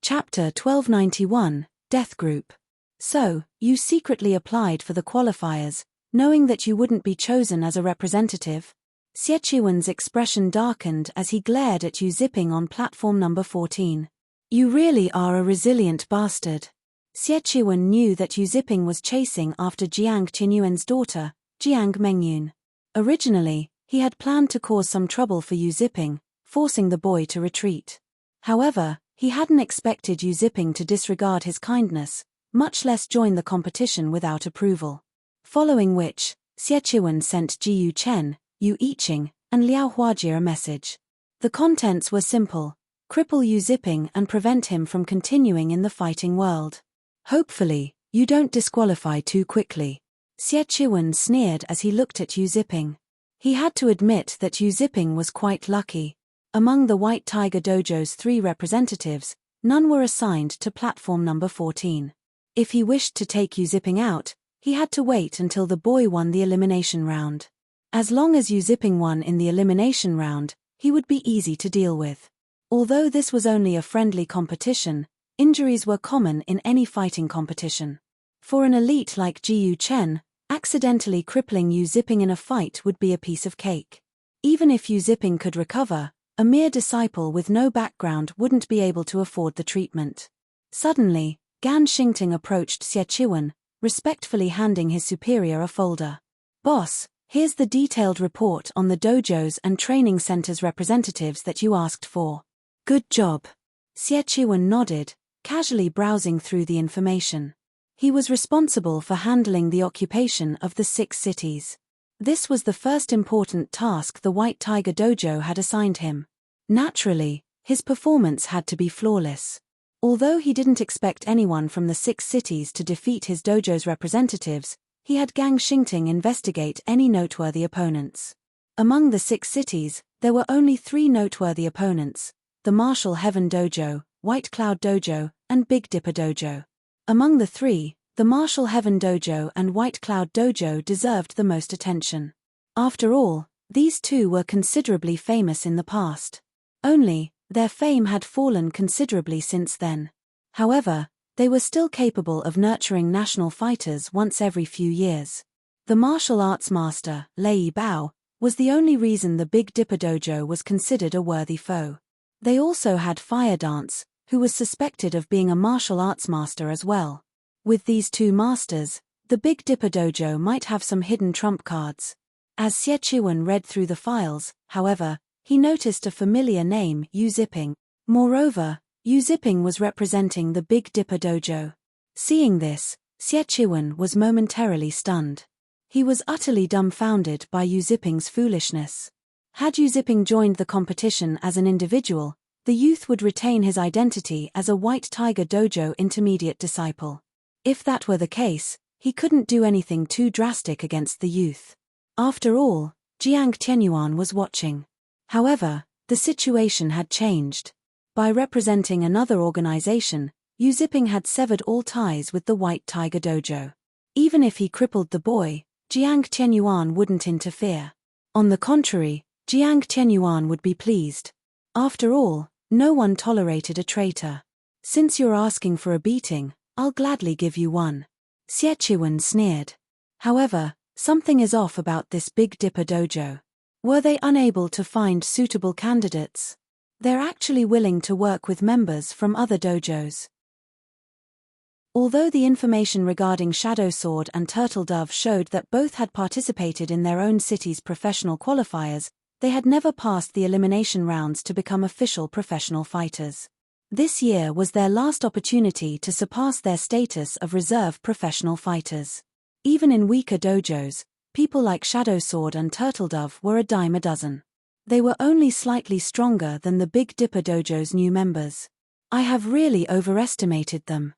Chapter 1291, Death Group. So, you secretly applied for the qualifiers, knowing that you wouldn't be chosen as a representative? Xie Chiwen's expression darkened as he glared at Yu Ziping on platform number 14. You really are a resilient bastard. Xie Chiwen knew that Yu Ziping was chasing after Jiang Qinyuan's daughter, Jiang Mengyun. Originally, he had planned to cause some trouble for Yu Ziping, forcing the boy to retreat. However, he hadn't expected Yu Ziping to disregard his kindness, much less join the competition without approval. Following which, Xie Chiwen sent Ji Chen, Yu Yiqing, and Liao Huajie a message. The contents were simple: cripple Yu Ziping and prevent him from continuing in the fighting world. Hopefully, you don't disqualify too quickly. Xie Chiwen sneered as he looked at Yu Ziping. He had to admit that Yu Ziping was quite lucky. Among the White Tiger Dojo's 3 representatives, none were assigned to platform number 14. If he wished to take Yu Ziping out, he had to wait until the boy won the elimination round. As long as Yu Ziping won in the elimination round, he would be easy to deal with. Although this was only a friendly competition, injuries were common in any fighting competition. For an elite like Ji Chen, accidentally crippling Yu Ziping in a fight would be a piece of cake. Even if Yu Ziping could recover, a mere disciple with no background wouldn't be able to afford the treatment. Suddenly, Gan Xingting approached Xie Chiwen, respectfully handing his superior a folder. Boss, here's the detailed report on the dojos and training centers representatives that you asked for. Good job. Xie Chiwen nodded, casually browsing through the information. He was responsible for handling the occupation of the 6 cities. This was the first important task the White Tiger Dojo had assigned him. Naturally, his performance had to be flawless. Although he didn't expect anyone from the 6 cities to defeat his dojo's representatives, he had Gang Xingting investigate any noteworthy opponents. Among the 6 cities, there were only 3 noteworthy opponents: the Martial Heaven Dojo, White Cloud Dojo, and Big Dipper Dojo. Among the three, the Martial Heaven Dojo and White Cloud Dojo deserved the most attention. After all, these two were considerably famous in the past. Only, their fame had fallen considerably since then. However, they were still capable of nurturing national fighters once every few years. The martial arts master, Lei Bao, was the only reason the Big Dipper Dojo was considered a worthy foe. They also had Fire Dance, who was suspected of being a martial arts master as well. With these two masters, the Big Dipper Dojo might have some hidden trump cards. As Xie Chiwen read through the files, however, he noticed a familiar name, Yu Ziping. Moreover, Yu Ziping was representing the Big Dipper Dojo. Seeing this, Xie Chiwen was momentarily stunned. He was utterly dumbfounded by Yu Ziping's foolishness. Had Yu Ziping joined the competition as an individual, the youth would retain his identity as a White Tiger Dojo intermediate disciple. If that were the case, he couldn't do anything too drastic against the youth. After all, Jiang Tianyuan was watching. However, the situation had changed. By representing another organization, Yu Ziping had severed all ties with the White Tiger Dojo. Even if he crippled the boy, Jiang Tianyuan wouldn't interfere. On the contrary, Jiang Tianyuan would be pleased. After all, no one tolerated a traitor. Since you're asking for a beating, I'll gladly give you one. Xie Chiwen sneered. However, something is off about this Big Dipper Dojo. Were they unable to find suitable candidates? They're actually willing to work with members from other dojos. Although the information regarding Shadow Sword and Turtle Dove showed that both had participated in their own city's professional qualifiers, they had never passed the elimination rounds to become official professional fighters. This year was their last opportunity to surpass their status of reserve professional fighters. Even in weaker dojos, people like Shadow Sword and Turtle Dove were a dime a dozen. They were only slightly stronger than the Big Dipper Dojo's new members. I have really overestimated them.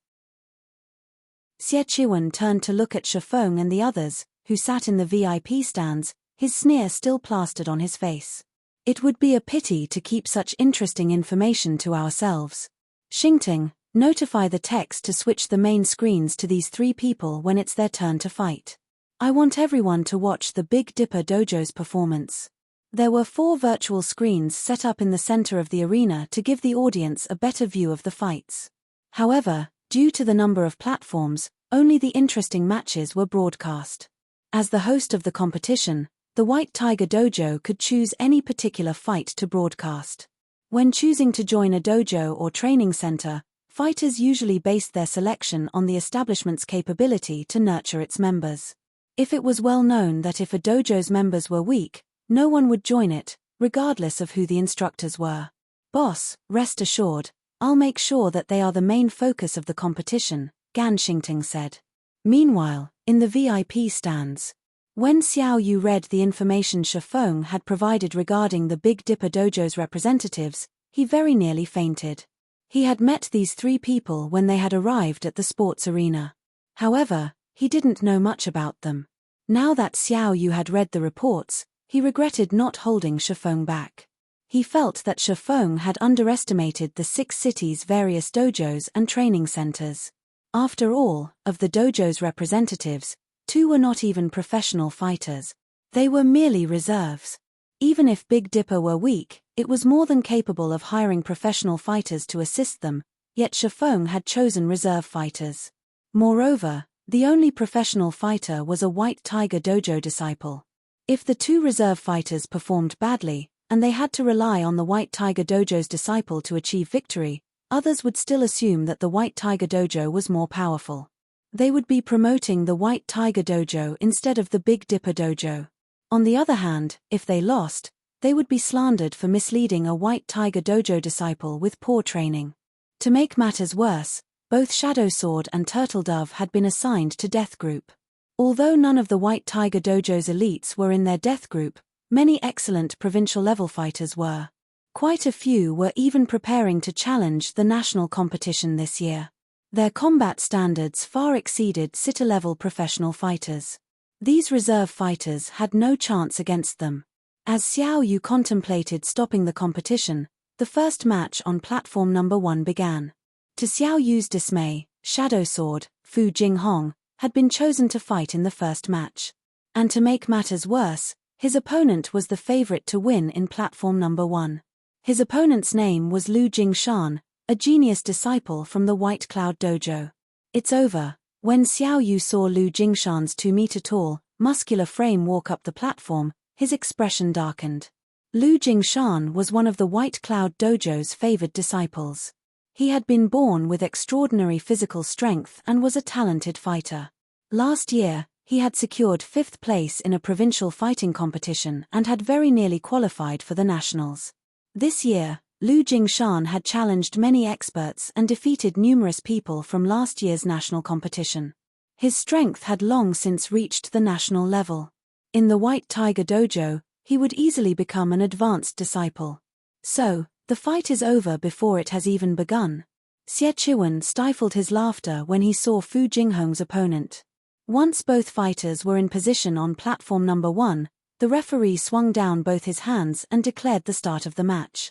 Xie Chiwen turned to look at Shifeng and the others, who sat in the VIP stands, his sneer still plastered on his face. It would be a pity to keep such interesting information to ourselves. Xingting, notify the text to switch the main screens to these three people when it's their turn to fight. I want everyone to watch the Big Dipper Dojo's performance. There were 4 virtual screens set up in the center of the arena to give the audience a better view of the fights. However, due to the number of platforms, only the interesting matches were broadcast. As the host of the competition, the White Tiger Dojo could choose any particular fight to broadcast. When choosing to join a dojo or training center, fighters usually based their selection on the establishment's capability to nurture its members. If it was well known that if a dojo's members were weak, no one would join it, regardless of who the instructors were. Boss, rest assured, I'll make sure that they are the main focus of the competition, Gan Xingting said. Meanwhile, in the VIP stands, when Xiao Yu read the information Shifeng had provided regarding the Big Dipper Dojo's representatives, he very nearly fainted. He had met these 3 people when they had arrived at the sports arena. However, he didn't know much about them. Now that Xiao Yu had read the reports, he regretted not holding Shifeng back. He felt that Shifeng had underestimated the 6 cities' various dojos and training centers. After all, of the dojo's representatives, 2 were not even professional fighters. They were merely reserves. Even if Big Dipper were weak, it was more than capable of hiring professional fighters to assist them, yet Shifeng had chosen reserve fighters. Moreover, the only professional fighter was a White Tiger Dojo disciple. If the 2 reserve fighters performed badly, and they had to rely on the White Tiger Dojo's disciple to achieve victory, others would still assume that the White Tiger Dojo was more powerful. They would be promoting the White Tiger Dojo instead of the Big Dipper Dojo. On the other hand, if they lost, they would be slandered for misleading a White Tiger Dojo disciple with poor training. To make matters worse, both Shadow Sword and Turtle Dove had been assigned to Death Group. Although none of the White Tiger Dojo's elites were in their Death Group, many excellent provincial-level fighters were. Quite a few were even preparing to challenge the national competition this year. Their combat standards far exceeded city-level professional fighters. These reserve fighters had no chance against them. As Xiao Yu contemplated stopping the competition, the first match on platform number 1 began. To Xiao Yu's dismay, Shadow Sword, Fu Jinghong, had been chosen to fight in the first match. And to make matters worse, his opponent was the favorite to win in platform number 1. His opponent's name was Lu Jingshan, a genius disciple from the White Cloud Dojo. It's over. When Xiao Yu saw Lu Jingshan's 2-meter-tall, muscular frame walk up the platform, his expression darkened. Lu Jingshan was one of the White Cloud Dojo's favored disciples. He had been born with extraordinary physical strength and was a talented fighter. Last year, he had secured 5th place in a provincial fighting competition and had very nearly qualified for the nationals. This year, Lu Jingshan had challenged many experts and defeated numerous people from last year's national competition. His strength had long since reached the national level. In the White Tiger Dojo, he would easily become an advanced disciple. So, the fight is over before it has even begun. Xie Chiwen stifled his laughter when he saw Fu Jinghong's opponent. Once both fighters were in position on platform number 1, the referee swung down both his hands and declared the start of the match.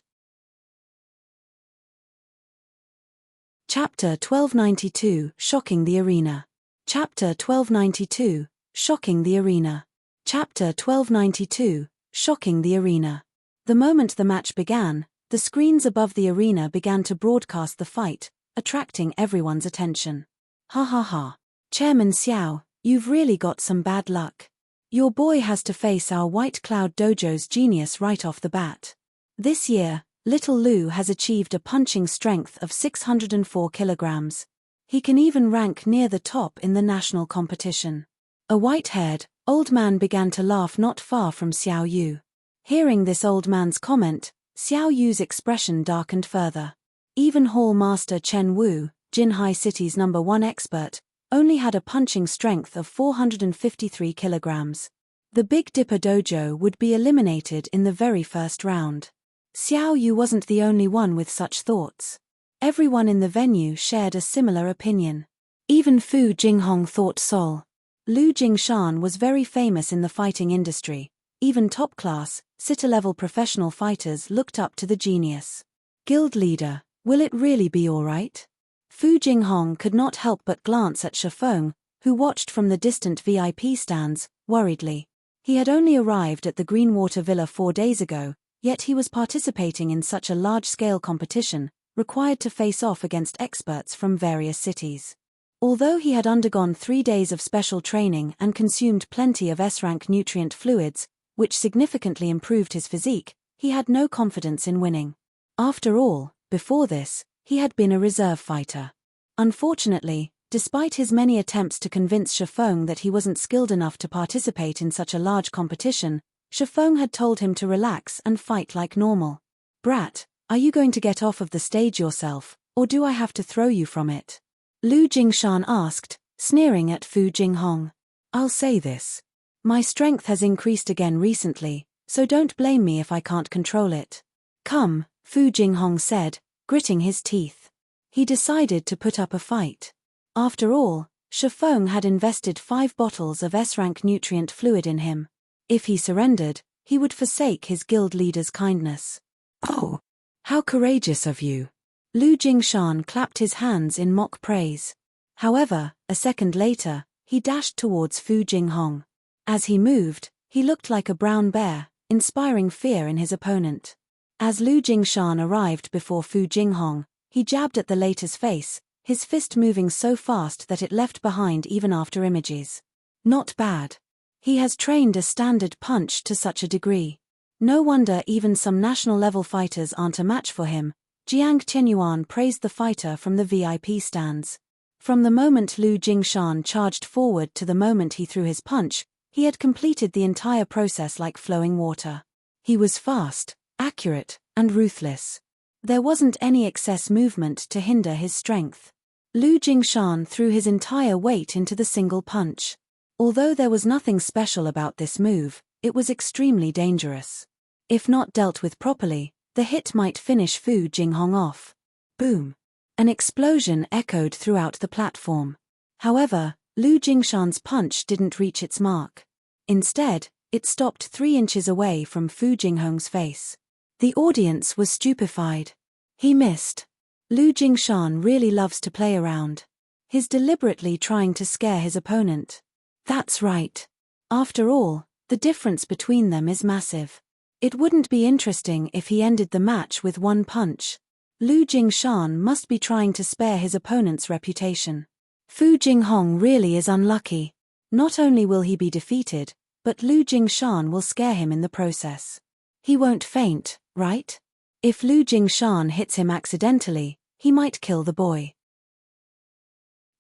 Chapter 1292, Shocking the Arena. Chapter 1292, Shocking the Arena. Chapter 1292, Shocking the Arena. The moment the match began, the screens above the arena began to broadcast the fight, attracting everyone's attention. Ha ha ha. Chairman Xiao, you've really got some bad luck. Your boy has to face our White Cloud Dojo's genius right off the bat. This year, little Lu has achieved a punching strength of 604 kilograms. He can even rank near the top in the national competition. A white-haired, old man began to laugh not far from Xiao Yu. Hearing this old man's comment, Xiao Yu's expression darkened further. Even Hall Master Chen Wu, Jinhai City's number 1 expert, only had a punching strength of 453 kilograms. The Big Dipper Dojo would be eliminated in the very first round. Xiao Yu wasn't the only one with such thoughts. Everyone in the venue shared a similar opinion. Even Fu Jinghong thought so. Lu Jingshan was very famous in the fighting industry. Even top-class, sitter-level professional fighters looked up to the genius. Guild leader, will it really be all right? Fu Jinghong could not help but glance at Shifeng, who watched from the distant VIP stands, worriedly. He had only arrived at the Greenwater Villa 4 days ago, yet he was participating in such a large-scale competition, required to face off against experts from various cities. Although he had undergone 3 days of special training and consumed plenty of S-rank nutrient fluids, which significantly improved his physique, he had no confidence in winning. After all, before this, he had been a reserve fighter. Unfortunately, despite his many attempts to convince Shifeng that he wasn't skilled enough to participate in such a large competition, Shifeng had told him to relax and fight like normal. Brat, are you going to get off of the stage yourself, or do I have to throw you from it? Lu Jingshan asked, sneering at Fu Jinghong. I'll say this. My strength has increased again recently, so don't blame me if I can't control it. Come, Fu Jinghong said, gritting his teeth. He decided to put up a fight. After all, Shifeng had invested 5 bottles of S-rank nutrient fluid in him. If he surrendered, he would forsake his guild leader's kindness. Oh, how courageous of you. Lu Jingshan clapped his hands in mock praise. However, a second later, he dashed towards Fu Jinghong. As he moved, he looked like a brown bear, inspiring fear in his opponent. As Lu Jingshan arrived before Fu Jinghong, he jabbed at the latter's face, his fist moving so fast that it left behind even after images. Not bad. He has trained a standard punch to such a degree. No wonder even some national-level fighters aren't a match for him. Jiang Tianyuan praised the fighter from the VIP stands. From the moment Lu Jingshan charged forward to the moment he threw his punch, he had completed the entire process like flowing water. He was fast, accurate, and ruthless. There wasn't any excess movement to hinder his strength. Lu Jingshan threw his entire weight into the single punch. Although there was nothing special about this move, it was extremely dangerous. If not dealt with properly, the hit might finish Fu Jinghong off. Boom! An explosion echoed throughout the platform. However, Lu Jingshan's punch didn't reach its mark. Instead, it stopped 3 inches away from Fu Jinghong's face. The audience was stupefied. He missed. Lu Jingshan really loves to play around. He's deliberately trying to scare his opponent. That's right. After all, the difference between them is massive. It wouldn't be interesting if he ended the match with one punch. Lu Jingshan must be trying to spare his opponent's reputation. Fu Jinghong really is unlucky. Not only will he be defeated, but Lu Jingshan will scare him in the process. He won't faint, right? If Lu Jingshan hits him accidentally, he might kill the boy.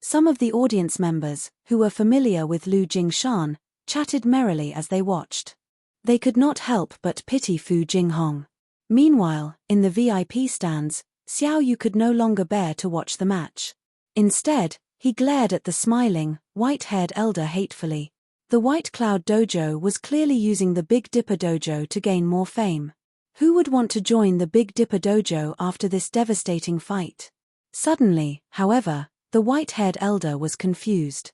Some of the audience members, who were familiar with Lu Jingshan, chatted merrily as they watched. They could not help but pity Fu Jinghong. Meanwhile, in the VIP stands, Xiao Yu could no longer bear to watch the match. Instead, he glared at the smiling, white-haired elder hatefully. The White Cloud Dojo was clearly using the Big Dipper Dojo to gain more fame. Who would want to join the Big Dipper Dojo after this devastating fight? Suddenly, however, the white-haired elder was confused.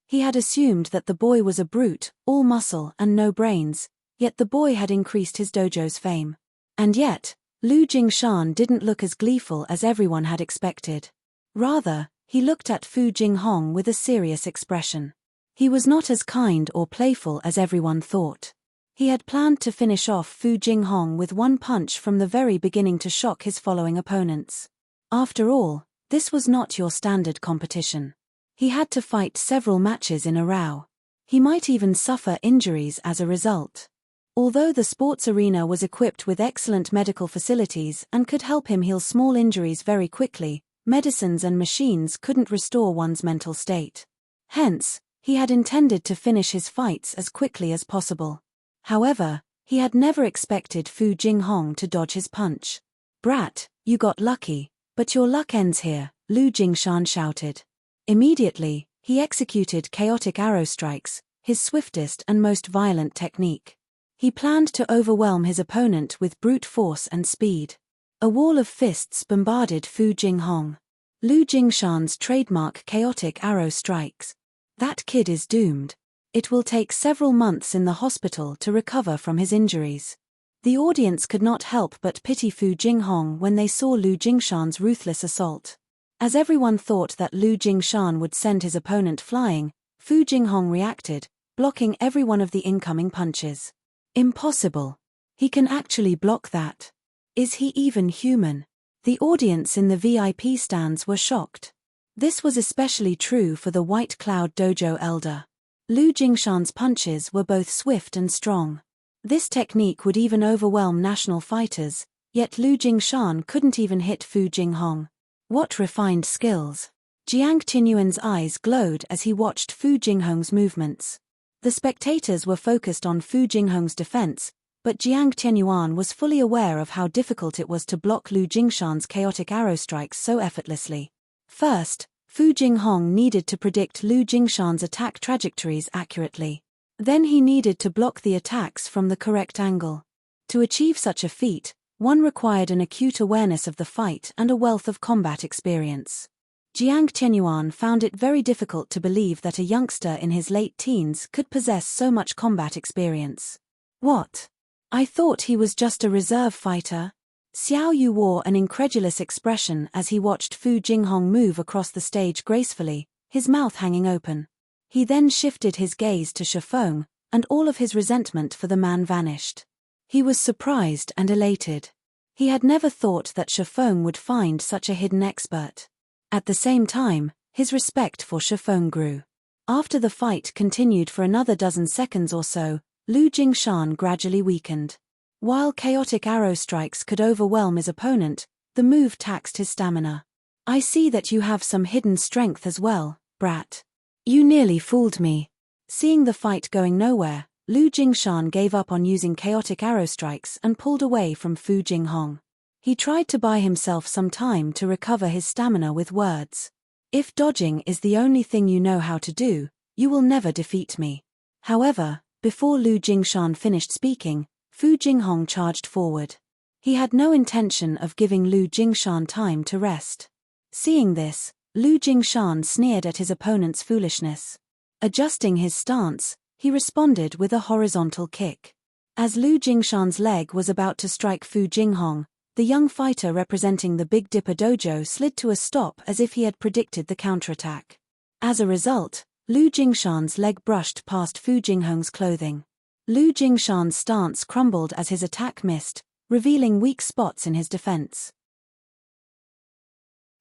He had assumed that the boy was a brute, all muscle and no brains, yet the boy had increased his dojo's fame. And yet, Lu Jingshan didn't look as gleeful as everyone had expected. Rather, he looked at Fu Jinghong with a serious expression. He was not as kind or playful as everyone thought. He had planned to finish off Fu Jinghong with one punch from the very beginning to shock his following opponents. After all, this was not your standard competition. He had to fight several matches in a row. He might even suffer injuries as a result. Although the sports arena was equipped with excellent medical facilities and could help him heal small injuries very quickly, medicines and machines couldn't restore one's mental state. Hence, he had intended to finish his fights as quickly as possible. However, he had never expected Fu Jinghong to dodge his punch. "Brat, you got lucky, but your luck ends here," Lu Jingshan shouted. Immediately, he executed chaotic arrow strikes, his swiftest and most violent technique. He planned to overwhelm his opponent with brute force and speed. A wall of fists bombarded Fu Jinghong. Lu Jingshan's trademark chaotic arrow strikes. That kid is doomed. It will take several months in the hospital to recover from his injuries. The audience could not help but pity Fu Jinghong when they saw Lu Jingshan's ruthless assault. As everyone thought that Lu Jingshan would send his opponent flying, Fu Jinghong reacted, blocking every one of the incoming punches. Impossible. He can actually block that. Is he even human? The audience in the VIP stands were shocked. This was especially true for the White Cloud Dojo elder. Lu Jingshan's punches were both swift and strong. This technique would even overwhelm national fighters, yet Lu Jingshan couldn't even hit Fu Jinghong. What refined skills! Jiang Tianyuan's eyes glowed as he watched Fu Jinghong's movements. The spectators were focused on Fu Jinghong's defense, but Jiang Tianyuan was fully aware of how difficult it was to block Lu Jingshan's chaotic arrow strikes so effortlessly. First, Fu Jinghong needed to predict Lu Jingshan's attack trajectories accurately. Then he needed to block the attacks from the correct angle. To achieve such a feat, one required an acute awareness of the fight and a wealth of combat experience. Jiang Tianyuan found it very difficult to believe that a youngster in his late teens could possess so much combat experience. What? I thought he was just a reserve fighter? Xiao Yu wore an incredulous expression as he watched Fu Jinghong move across the stage gracefully, his mouth hanging open. He then shifted his gaze to Shifeng, and all of his resentment for the man vanished. He was surprised and elated. He had never thought that Shifeng would find such a hidden expert. At the same time, his respect for Shifeng grew. After the fight continued for another dozen seconds or so, Lu Jingshan gradually weakened. While chaotic arrow strikes could overwhelm his opponent, the move taxed his stamina. "I see that you have some hidden strength as well, brat. You nearly fooled me." Seeing the fight going nowhere, Lu Jingshan gave up on using chaotic arrow strikes and pulled away from Fu Jinghong. He tried to buy himself some time to recover his stamina with words. "If dodging is the only thing you know how to do, you will never defeat me." However, before Lu Jingshan finished speaking, Fu Jinghong charged forward. He had no intention of giving Lu Jingshan time to rest. Seeing this, Lu Jingshan sneered at his opponent's foolishness. Adjusting his stance, he responded with a horizontal kick. As Lu Jingshan's leg was about to strike Fu Jinghong, The young fighter representing the Big Dipper dojo slid to a stop as if he had predicted the counterattack. As a result, Lu Jingshan's leg brushed past Fu Jinghong's clothing. Lu Jingshan's stance crumbled as his attack missed, revealing weak spots in his defense.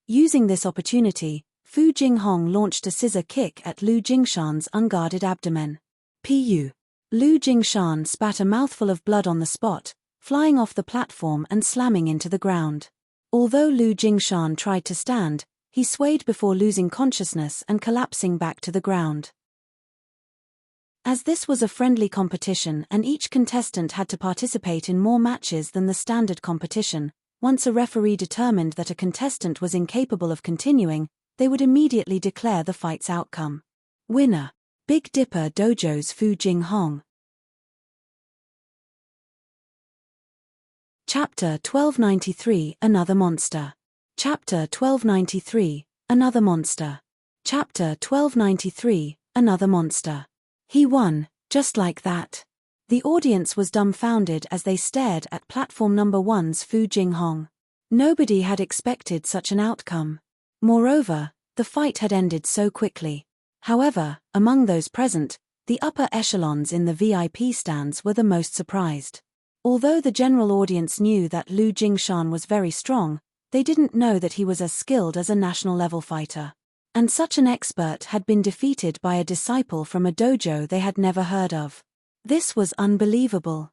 Using this opportunity, Fu Jinghong launched a scissor kick at Lu Jingshan's unguarded abdomen. Pu. Lu Jingshan spat a mouthful of blood on the spot, flying off the platform and slamming into the ground. Although Lu Jingshan tried to stand, he swayed before losing consciousness and collapsing back to the ground. As this was a friendly competition and each contestant had to participate in more matches than the standard competition, once a referee determined that a contestant was incapable of continuing, they would immediately declare the fight's outcome. Winner: Big Dipper Dojo's Fu Jinghong. Chapter 1293 Another Monster. Chapter 1293 Another Monster. Chapter 1293 Another Monster. He won, just like that. The audience was dumbfounded as they stared at platform number 1's Fu Jinghong. Nobody had expected such an outcome. Moreover, the fight had ended so quickly. However, among those present, the upper echelons in the VIP stands were the most surprised. Although the general audience knew that Lu Jingshan was very strong, they didn't know that he was as skilled as a national-level fighter. And such an expert had been defeated by a disciple from a dojo they had never heard of. This was unbelievable.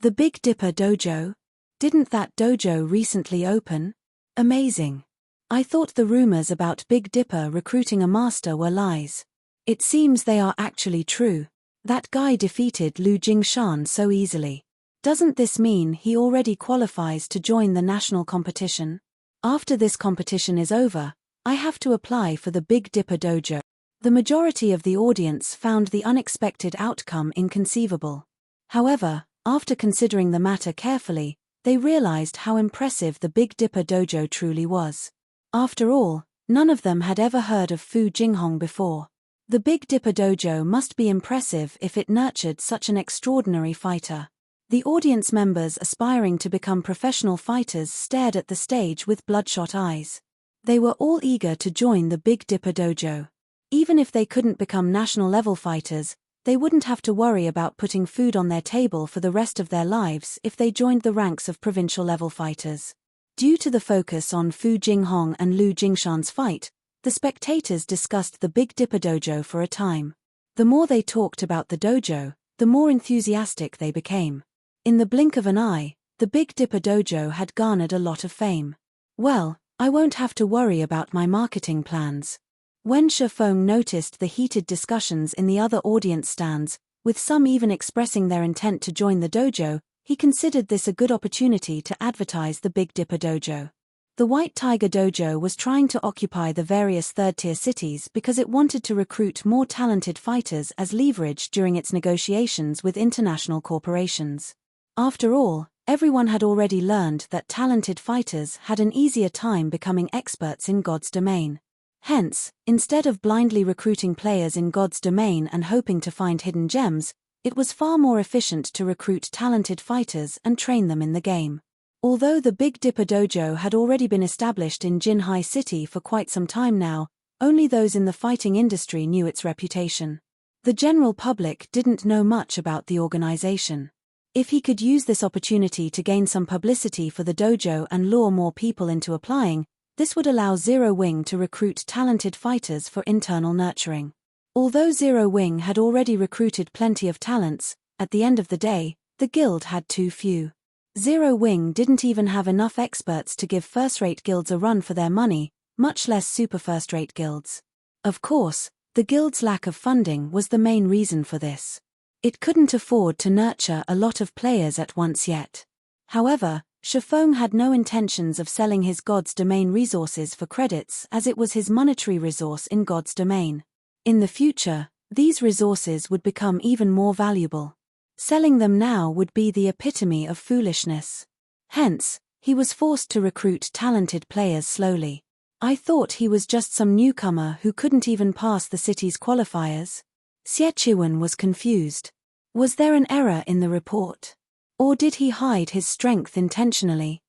The Big Dipper dojo? Didn't that dojo recently open? Amazing. I thought the rumors about Big Dipper recruiting a master were lies. It seems they are actually true. That guy defeated Lu Jingshan so easily. Doesn't this mean he already qualifies to join the national competition? After this competition is over, I have to apply for the Big Dipper dojo. The majority of the audience found the unexpected outcome inconceivable. However, after considering the matter carefully, they realized how impressive the Big Dipper dojo truly was. After all, none of them had ever heard of Fu Jinghong before. The Big Dipper dojo must be impressive if it nurtured such an extraordinary fighter. The audience members aspiring to become professional fighters stared at the stage with bloodshot eyes. They were all eager to join the Big Dipper dojo. Even if they couldn't become national-level fighters, they wouldn't have to worry about putting food on their table for the rest of their lives if they joined the ranks of provincial-level fighters. Due to the focus on Fu Jinghong and Lu Jingshan's fight, the spectators discussed the Big Dipper dojo for a time. The more they talked about the dojo, the more enthusiastic they became. In the blink of an eye, the Big Dipper dojo had garnered a lot of fame. Well, I won't have to worry about my marketing plans. When Shifeng noticed the heated discussions in the other audience stands, with some even expressing their intent to join the dojo, he considered this a good opportunity to advertise the Big Dipper dojo. The White Tiger dojo was trying to occupy the various third-tier cities because it wanted to recruit more talented fighters as leverage during its negotiations with international corporations. After all, everyone had already learned that talented fighters had an easier time becoming experts in God's domain. Hence, instead of blindly recruiting players in God's domain and hoping to find hidden gems, it was far more efficient to recruit talented fighters and train them in the game. Although the Big Dipper dojo had already been established in Jinhai City for quite some time now, only those in the fighting industry knew its reputation. The general public didn't know much about the organization. If he could use this opportunity to gain some publicity for the dojo and lure more people into applying, this would allow Zero Wing to recruit talented fighters for internal nurturing. Although Zero Wing had already recruited plenty of talents, at the end of the day, the guild had too few. Zero Wing didn't even have enough experts to give first-rate guilds a run for their money, much less super first-rate guilds. Of course, the guild's lack of funding was the main reason for this. It couldn't afford to nurture a lot of players at once yet. However, Shifeng had no intentions of selling his God's domain resources for credits as it was his monetary resource in God's domain. In the future, these resources would become even more valuable. Selling them now would be the epitome of foolishness. Hence, he was forced to recruit talented players slowly. I thought he was just some newcomer who couldn't even pass the city's qualifiers. Xieqiwen was confused. Was there an error in the report? Or did he hide his strength intentionally?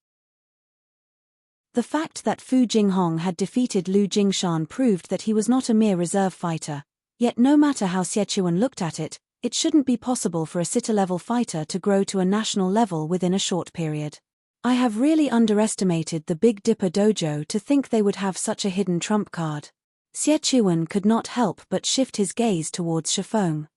The fact that Fu Jinghong had defeated Lu Jingshan proved that he was not a mere reserve fighter, yet no matter how Xiechuan looked at it, it shouldn't be possible for a sitter-level fighter to grow to a national level within a short period. I have really underestimated the Big Dipper dojo to think they would have such a hidden trump card. Xiechuan could not help but shift his gaze towards Shifeng.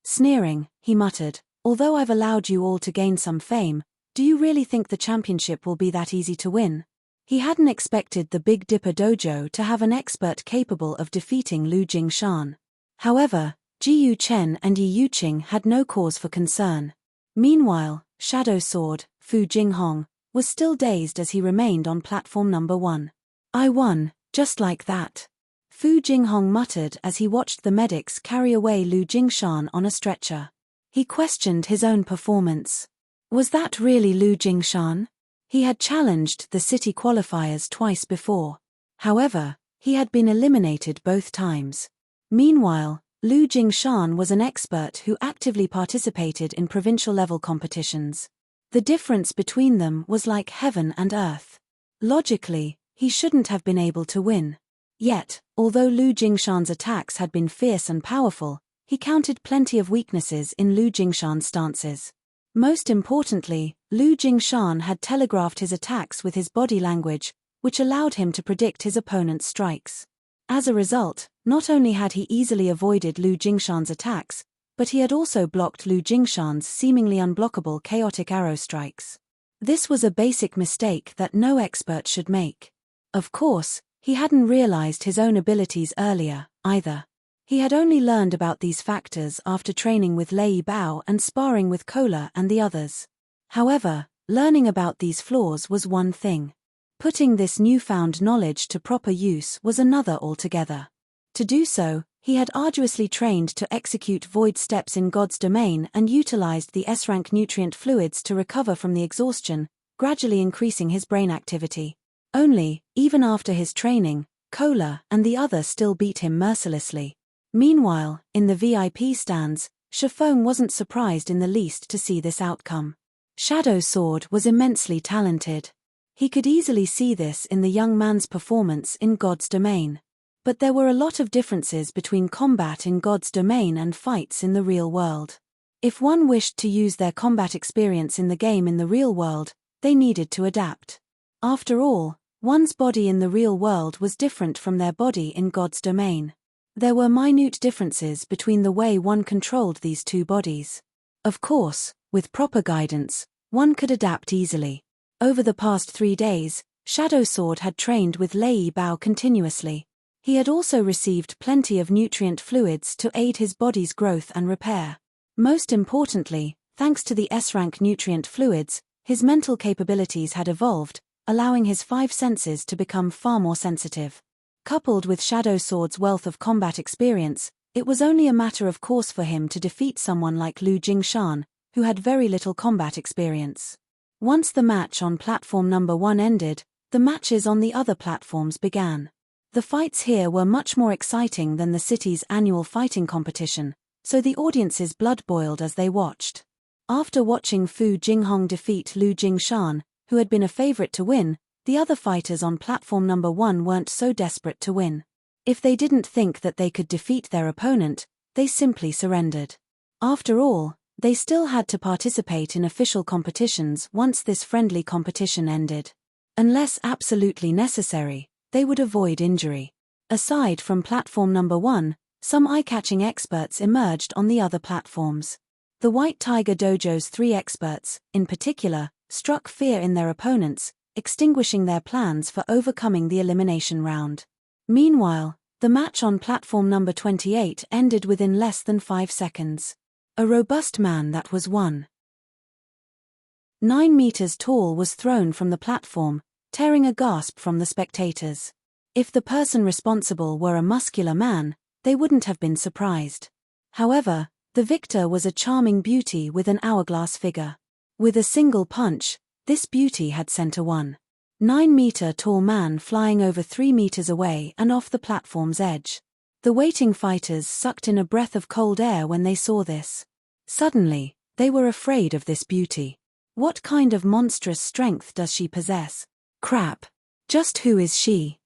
Sneering, he muttered, although I've allowed you all to gain some fame, do you really think the championship will be that easy to win? He hadn't expected the Big Dipper dojo to have an expert capable of defeating Lu Jingshan. However, Ji Yuchen and Yi Yuqing had no cause for concern. Meanwhile, Shadow Sword, Fu Jinghong, was still dazed as he remained on platform number 1. I won, just like that. Fu Jinghong muttered as he watched the medics carry away Lu Jingshan on a stretcher. He questioned his own performance. Was that really Lu Jingshan? He had challenged the city qualifiers twice before. However, he had been eliminated both times. Meanwhile, Lu Jingshan was an expert who actively participated in provincial-level competitions. The difference between them was like heaven and earth. Logically, he shouldn't have been able to win. Yet, although Lu Jingshan's attacks had been fierce and powerful, he counted plenty of weaknesses in Lu Jingshan's stances. Most importantly, Lu Jingshan had telegraphed his attacks with his body language, which allowed him to predict his opponent's strikes. As a result, not only had he easily avoided Lu Jingshan's attacks, but he had also blocked Lu Jingshan's seemingly unblockable chaotic arrow strikes. This was a basic mistake that no expert should make. Of course, he hadn't realized his own abilities earlier, either. He had only learned about these factors after training with Lei Bao and sparring with Kola and the others. However, learning about these flaws was one thing. Putting this newfound knowledge to proper use was another altogether. To do so, he had arduously trained to execute void steps in God's domain and utilized the S-rank nutrient fluids to recover from the exhaustion, gradually increasing his brain activity. Only, even after his training, Kola and the others still beat him mercilessly. Meanwhile, in the VIP stands, Shifeng wasn't surprised in the least to see this outcome. Shadow Sword was immensely talented. He could easily see this in the young man's performance in God's domain. But there were a lot of differences between combat in God's domain and fights in the real world. If one wished to use their combat experience in the game in the real world, they needed to adapt. After all, one's body in the real world was different from their body in God's domain. There were minute differences between the way one controlled these two bodies. Of course, with proper guidance, one could adapt easily. Over the past 3 days, Shadow Sword had trained with Lei Bao continuously. He had also received plenty of nutrient fluids to aid his body's growth and repair. Most importantly, thanks to the S-rank nutrient fluids, his mental capabilities had evolved, allowing his 5 senses to become far more sensitive. Coupled with Shadow Sword's wealth of combat experience, it was only a matter of course for him to defeat someone like Lu Jingshan, who had very little combat experience. Once the match on platform number 1 ended, the matches on the other platforms began. The fights here were much more exciting than the city's annual fighting competition, so the audience's blood boiled as they watched. After watching Fu Jinghong defeat Lu Jingshan, who had been a favorite to win, the other fighters on platform number 1 weren't so desperate to win. If they didn't think that they could defeat their opponent, they simply surrendered. After all, they still had to participate in official competitions once this friendly competition ended. Unless absolutely necessary, they would avoid injury. Aside from platform number 1, some eye-catching experts emerged on the other platforms. The White Tiger Dojo's 3 experts, in particular, struck fear in their opponents, extinguishing their plans for overcoming the elimination round. Meanwhile, the match on platform number 28 ended within less than 5 seconds. A robust man that was 1.9 meters tall was thrown from the platform, tearing a gasp from the spectators. If the person responsible were a muscular man, they wouldn't have been surprised. However, the victor was a charming beauty with an hourglass figure. With a single punch, this beauty had sent a 1.9-meter tall man flying over 3 meters away and off the platform's edge. The waiting fighters sucked in a breath of cold air when they saw this. Suddenly, they were afraid of this beauty. What kind of monstrous strength does she possess? Crap. Just who is she?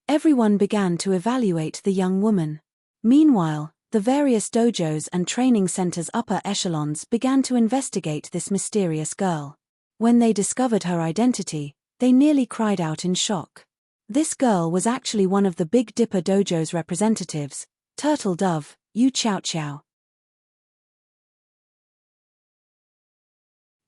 Everyone began to evaluate the young woman. Meanwhile, the various dojos and training centers' upper echelons began to investigate this mysterious girl. When they discovered her identity, they nearly cried out in shock. This girl was actually one of the Big Dipper Dojo's representatives, Turtle Dove, Yu Qiao Qiao.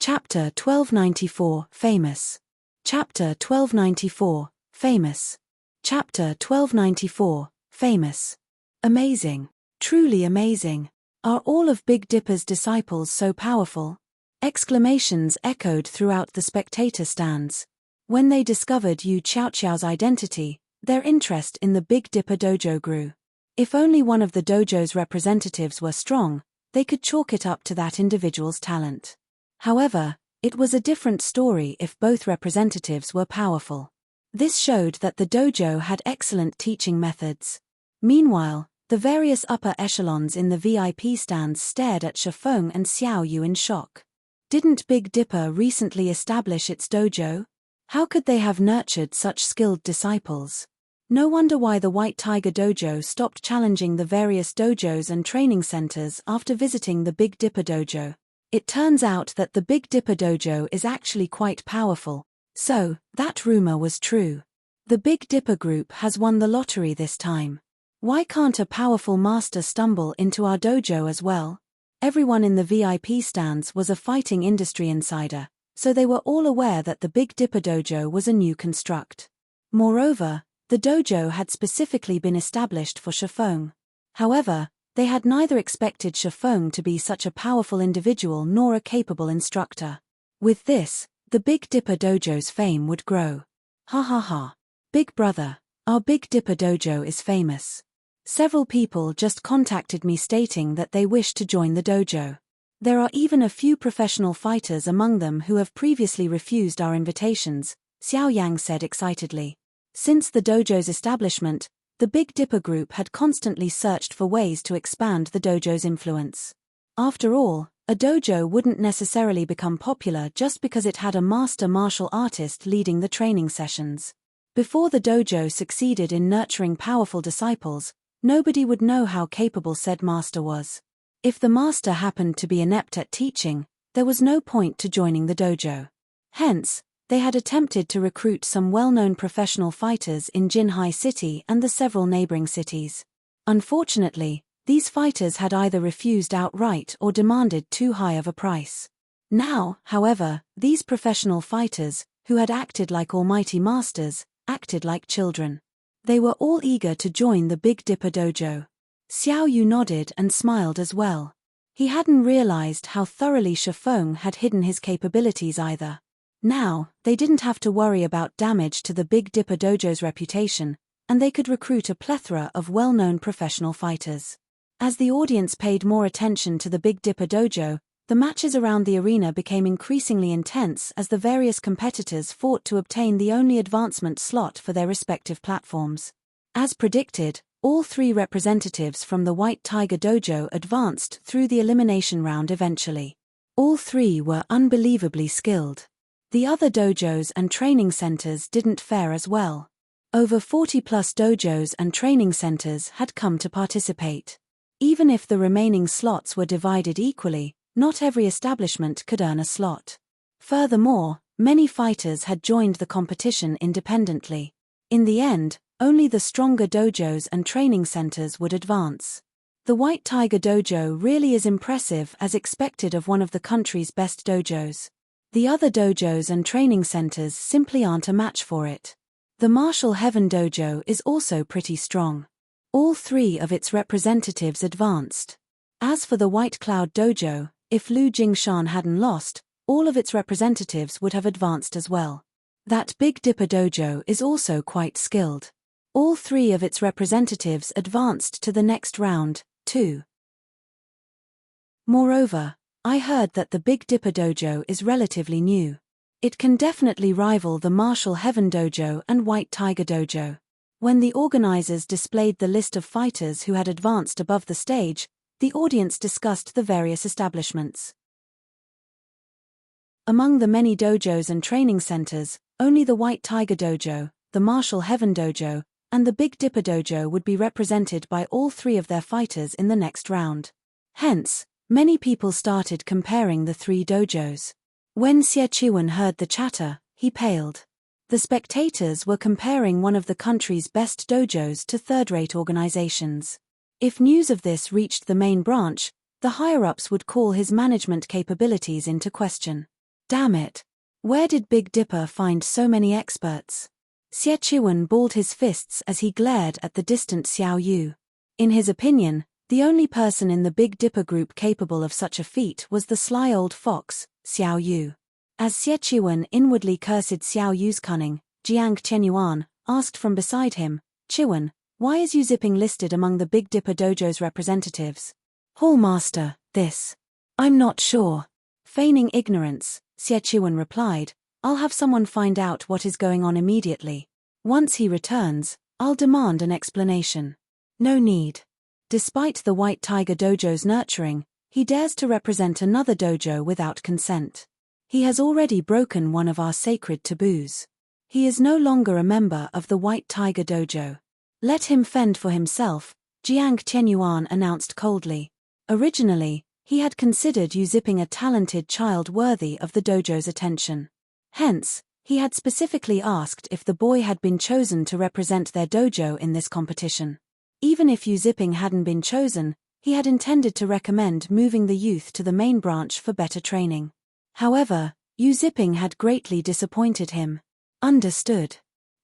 Chapter 1294, Famous. Chapter 1294, Famous. Chapter 1294, Famous. Amazing. Truly amazing. Are all of Big Dipper's disciples so powerful? Exclamations echoed throughout the spectator stands. When they discovered Yu Qiao Qiao's identity, their interest in the Big Dipper Dojo grew. If only one of the dojo's representatives were strong, they could chalk it up to that individual's talent. However, it was a different story if both representatives were powerful. This showed that the dojo had excellent teaching methods. Meanwhile, the various upper echelons in the VIP stands stared at Shifeng and Xiao Yu in shock. Didn't Big Dipper recently establish its dojo? How could they have nurtured such skilled disciples? No wonder why the White Tiger Dojo stopped challenging the various dojos and training centers after visiting the Big Dipper Dojo. It turns out that the Big Dipper Dojo is actually quite powerful. So, that rumor was true. The Big Dipper Group has won the lottery this time. Why can't a powerful master stumble into our dojo as well? Everyone in the VIP stands was a fighting industry insider, so they were all aware that the Big Dipper Dojo was a new construct. Moreover, the dojo had specifically been established for Shifeng. However, they had neither expected Shifeng to be such a powerful individual nor a capable instructor. With this, the Big Dipper Dojo's fame would grow. Ha ha ha. Big brother, our Big Dipper Dojo is famous. Several people just contacted me stating that they wish to join the dojo. There are even a few professional fighters among them who have previously refused our invitations, Xiao Yang said excitedly. Since the dojo's establishment, the Big Dipper Group had constantly searched for ways to expand the dojo's influence. After all, a dojo wouldn't necessarily become popular just because it had a master martial artist leading the training sessions. Before the dojo succeeded in nurturing powerful disciples, nobody would know how capable said master was. If the master happened to be inept at teaching, there was no point to joining the dojo. Hence, they had attempted to recruit some well-known professional fighters in Jinhai City and the several neighboring cities. Unfortunately, these fighters had either refused outright or demanded too high of a price. Now, however, these professional fighters, who had acted like almighty masters, acted like children. They were all eager to join the Big Dipper Dojo. Xiao Yu nodded and smiled as well. He hadn't realized how thoroughly Shifeng had hidden his capabilities either. Now, they didn't have to worry about damage to the Big Dipper Dojo's reputation, and they could recruit a plethora of well-known professional fighters. As the audience paid more attention to the Big Dipper Dojo, the matches around the arena became increasingly intense as the various competitors fought to obtain the only advancement slot for their respective platforms. As predicted, all three representatives from the White Tiger Dojo advanced through the elimination round eventually. All three were unbelievably skilled. The other dojos and training centers didn't fare as well. Over 40+ dojos and training centers had come to participate. Even if the remaining slots were divided equally, not every establishment could earn a slot. Furthermore, many fighters had joined the competition independently. In the end, only the stronger dojos and training centers would advance. The White Tiger Dojo really is impressive as expected of one of the country's best dojos. The other dojos and training centers simply aren't a match for it. The Martial Heaven Dojo is also pretty strong. All three of its representatives advanced. As for the White Cloud Dojo, if Lu Jingshan hadn't lost, all of its representatives would have advanced as well. That Big Dipper Dojo is also quite skilled. All three of its representatives advanced to the next round, too. Moreover, I heard that the Big Dipper Dojo is relatively new. It can definitely rival the Martial Heaven Dojo and White Tiger Dojo. When the organizers displayed the list of fighters who had advanced above the stage, the audience discussed the various establishments. Among the many dojos and training centers, only the White Tiger Dojo, the Martial Heaven Dojo, and the Big Dipper Dojo would be represented by all three of their fighters in the next round. Hence, many people started comparing the three dojos. When Xie Chiwen heard the chatter, he paled. The spectators were comparing one of the country's best dojos to third-rate organizations. If news of this reached the main branch, the higher-ups would call his management capabilities into question. Damn it! Where did Big Dipper find so many experts? Xie Chiwen balled his fists as he glared at the distant Xiao Yu. In his opinion, the only person in the Big Dipper group capable of such a feat was the sly old fox, Xiao Yu. As Xie Chiwen inwardly cursed Xiao Yu's cunning, Jiang Qianyuan asked from beside him, "Chiwen, why is Yu Ziping listed among the Big Dipper Dojo's representatives?" "Hallmaster, this. I'm not sure." Feigning ignorance, Xie Chiwen replied, "I'll have someone find out what is going on immediately. Once he returns, I'll demand an explanation." No need. Despite the White Tiger Dojo's nurturing, he dares to represent another dojo without consent. He has already broken one of our sacred taboos. He is no longer a member of the White Tiger Dojo. Let him fend for himself, Jiang Qianyuan announced coldly. Originally, he had considered Yu Ziping a talented child worthy of the dojo's attention. Hence, he had specifically asked if the boy had been chosen to represent their dojo in this competition. Even if Yu Ziping hadn't been chosen, he had intended to recommend moving the youth to the main branch for better training. However, Yu Ziping had greatly disappointed him. Understood.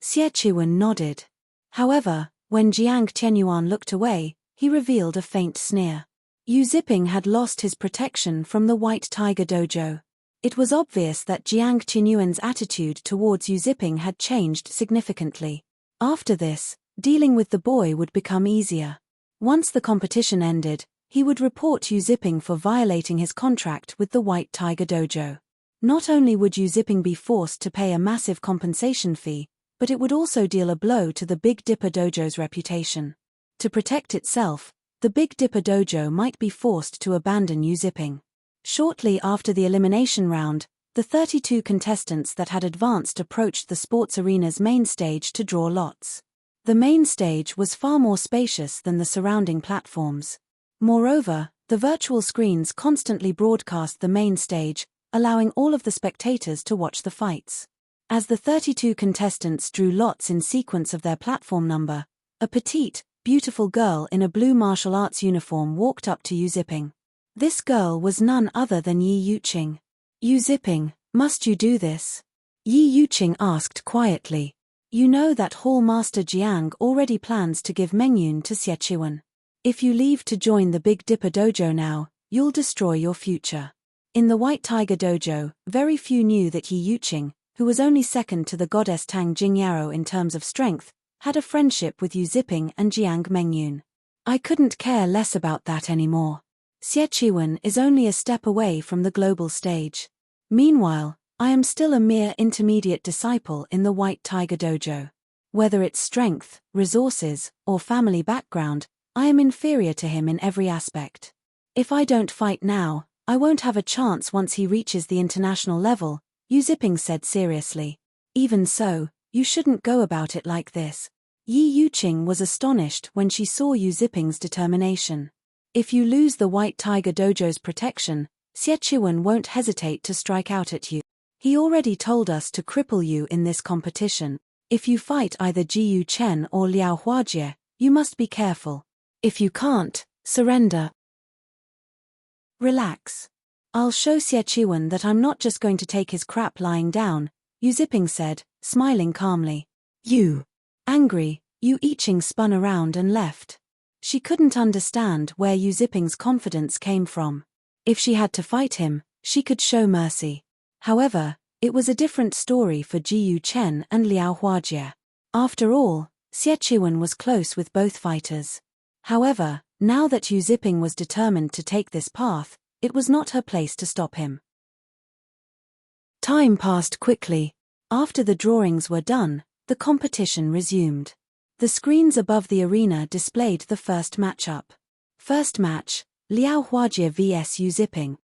Xie Chiwen nodded. However, when Jiang Qianyuan looked away, he revealed a faint sneer. Yu Ziping had lost his protection from the White Tiger Dojo. It was obvious that Jiang Qianyuan's attitude towards Yu Ziping had changed significantly. After this, dealing with the boy would become easier. Once the competition ended, he would report Yu Ziping for violating his contract with the White Tiger Dojo. Not only would Yu Ziping be forced to pay a massive compensation fee, but it would also deal a blow to the Big Dipper Dojo's reputation. To protect itself, the Big Dipper Dojo might be forced to abandon Yu Ziping. Shortly after the elimination round, the 32 contestants that had advanced approached the sports arena's main stage to draw lots. The main stage was far more spacious than the surrounding platforms. Moreover, the virtual screens constantly broadcast the main stage, allowing all of the spectators to watch the fights. As the 32 contestants drew lots in sequence of their platform number, a petite, beautiful girl in a blue martial arts uniform walked up to Yu Ziping. This girl was none other than Yi Yuqing. "Yu Ziping, must you do this?" Yi Yuqing asked quietly. "You know that Hall Master Jiang already plans to give Mengyun to Xie Chiwen. If you leave to join the Big Dipper Dojo now, you'll destroy your future." In the White Tiger Dojo, very few knew that Yi Yuqing, who was only second to the goddess Tang Jingyaro in terms of strength, had a friendship with Yu Ziping and Jiang Mengyun. "I couldn't care less about that anymore. Xie Chiwen is only a step away from the global stage. Meanwhile, I am still a mere intermediate disciple in the White Tiger Dojo. Whether it's strength, resources, or family background, I am inferior to him in every aspect. If I don't fight now, I won't have a chance once he reaches the international level," Yu Ziping said seriously. "Even so, you shouldn't go about it like this." Yi Yuqing was astonished when she saw Yu Ziping's determination. "If you lose the White Tiger Dojo's protection, Xie Chiwen won't hesitate to strike out at you. He already told us to cripple you in this competition. If you fight either Ji Yu Chen or Liao Huajie, you must be careful. If you can't, surrender. Relax. I'll show Xie Chiwen that I'm not just going to take his crap lying down," Yu Ziping said, smiling calmly. "You." Angry, Yu Yuqing spun around and left. She couldn't understand where Yu Ziping's confidence came from. If she had to fight him, she could show mercy. However, it was a different story for Ji Yu Chen and Liao Huajie. After all, Xie Chiwen was close with both fighters. However, now that Yu Ziping was determined to take this path, it was not her place to stop him. Time passed quickly. After the drawings were done, the competition resumed. The screens above the arena displayed the first matchup. First match, Liao Huajie vs Yu Ziping.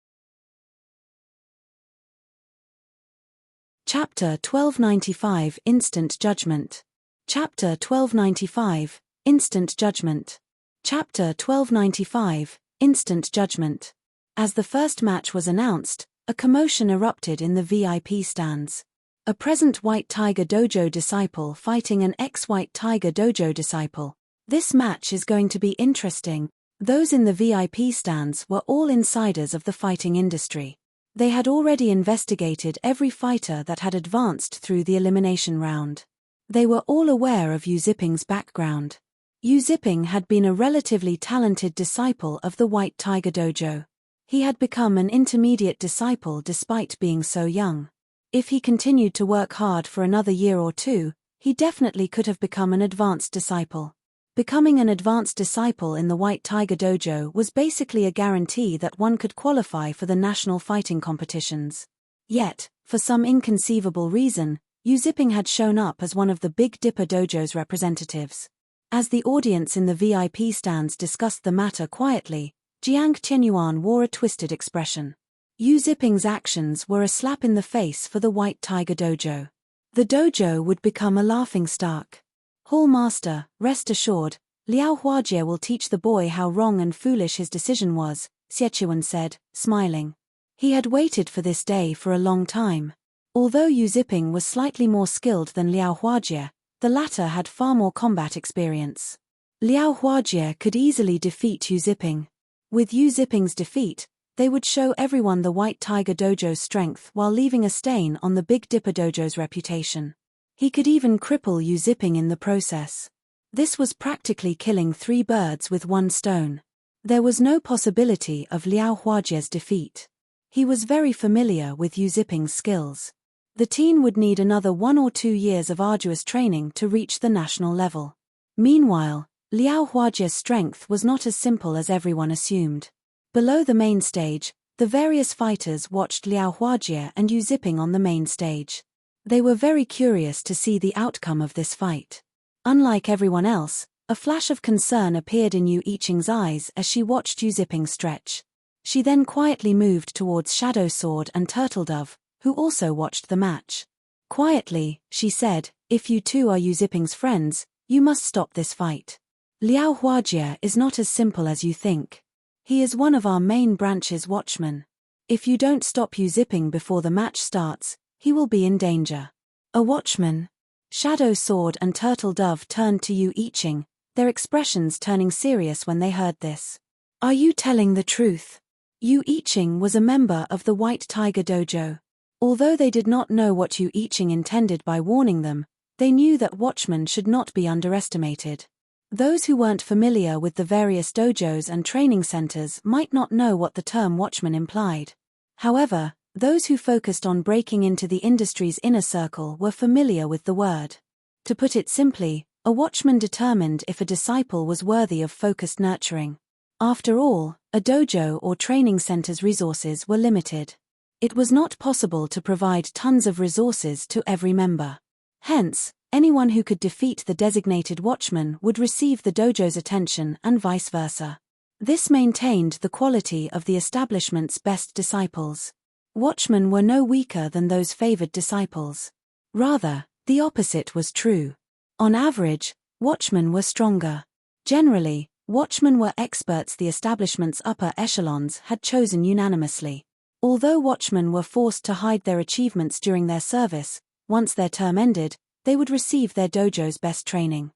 Chapter 1295 Instant Judgment. Chapter 1295 Instant Judgment. Chapter 1295 Instant Judgment. As the first match was announced, a commotion erupted in the VIP stands. A present White Tiger Dojo disciple fighting an ex-White Tiger Dojo disciple. This match is going to be interesting. Those in the VIP stands were all insiders of the fighting industry. They had already investigated every fighter that had advanced through the elimination round. They were all aware of Yu Ziping's background. Yu Ziping had been a relatively talented disciple of the White Tiger Dojo. He had become an intermediate disciple despite being so young. If he continued to work hard for another year or two, he definitely could have become an advanced disciple. Becoming an advanced disciple in the White Tiger Dojo was basically a guarantee that one could qualify for the national fighting competitions. Yet, for some inconceivable reason, Yu Ziping had shown up as one of the Big Dipper Dojo's representatives. As the audience in the VIP stands discussed the matter quietly, Jiang Qianyuan wore a twisted expression. Yu Ziping's actions were a slap in the face for the White Tiger Dojo. The dojo would become a laughingstock. Hall Master, rest assured, Liao Huajie will teach the boy how wrong and foolish his decision was, Xiechuan said, smiling. He had waited for this day for a long time. Although Yu Ziping was slightly more skilled than Liao Huajie, the latter had far more combat experience. Liao Huajie could easily defeat Yu Ziping. With Yu Ziping's defeat, they would show everyone the White Tiger Dojo's strength while leaving a stain on the Big Dipper Dojo's reputation. He could even cripple Yu Ziping in the process. This was practically killing 3 birds with 1 stone. There was no possibility of Liao Huajie's defeat. He was very familiar with Yu Ziping's skills. The teen would need another 1 or 2 years of arduous training to reach the national level. Meanwhile, Liao Huajie's strength was not as simple as everyone assumed. Below the main stage, the various fighters watched Liao Huajie and Yu Ziping on the main stage. They were very curious to see the outcome of this fight. Unlike everyone else, a flash of concern appeared in Yu Iching's eyes as she watched Yu Ziping stretch. She then quietly moved towards Shadow Sword and Turtle Dove, who also watched the match. Quietly, she said, "If you two are Yu Ziping's friends, you must stop this fight. Liao Huajie is not as simple as you think. He is one of our main branch's watchmen. If you don't stop Yu Ziping before the match starts, he will be in danger." A watchman? Shadow Sword and Turtle Dove turned to Yu Iching, their expressions turning serious when they heard this. "Are you telling the truth?" Yu Iching was a member of the White Tiger Dojo. Although they did not know what Yu Iching intended by warning them, they knew that watchmen should not be underestimated. Those who weren't familiar with the various dojos and training centers might not know what the term watchman implied. However, those who focused on breaking into the industry's inner circle were familiar with the word. To put it simply, a watchman determined if a disciple was worthy of focused nurturing. After all, a dojo or training center's resources were limited. It was not possible to provide tons of resources to every member. Hence, anyone who could defeat the designated watchman would receive the dojo's attention and vice versa. This maintained the quality of the establishment's best disciples. Watchmen were no weaker than those favored disciples. Rather, the opposite was true. On average, watchmen were stronger. Generally, watchmen were experts the establishment's upper echelons had chosen unanimously. Although watchmen were forced to hide their achievements during their service, once their term ended, they would receive their dojo's best training.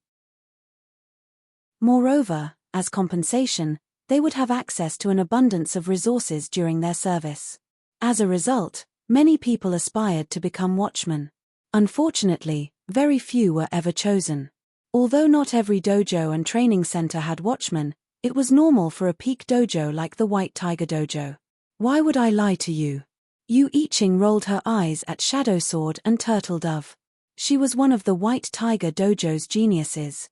Moreover, as compensation, they would have access to an abundance of resources during their service. As a result, many people aspired to become watchmen. Unfortunately, very few were ever chosen. Although not every dojo and training center had watchmen, it was normal for a peak dojo like the White Tiger Dojo. "Why would I lie to you?" Yu Iching rolled her eyes at Shadow Sword and Turtle Dove. She was one of the White Tiger Dojo's geniuses.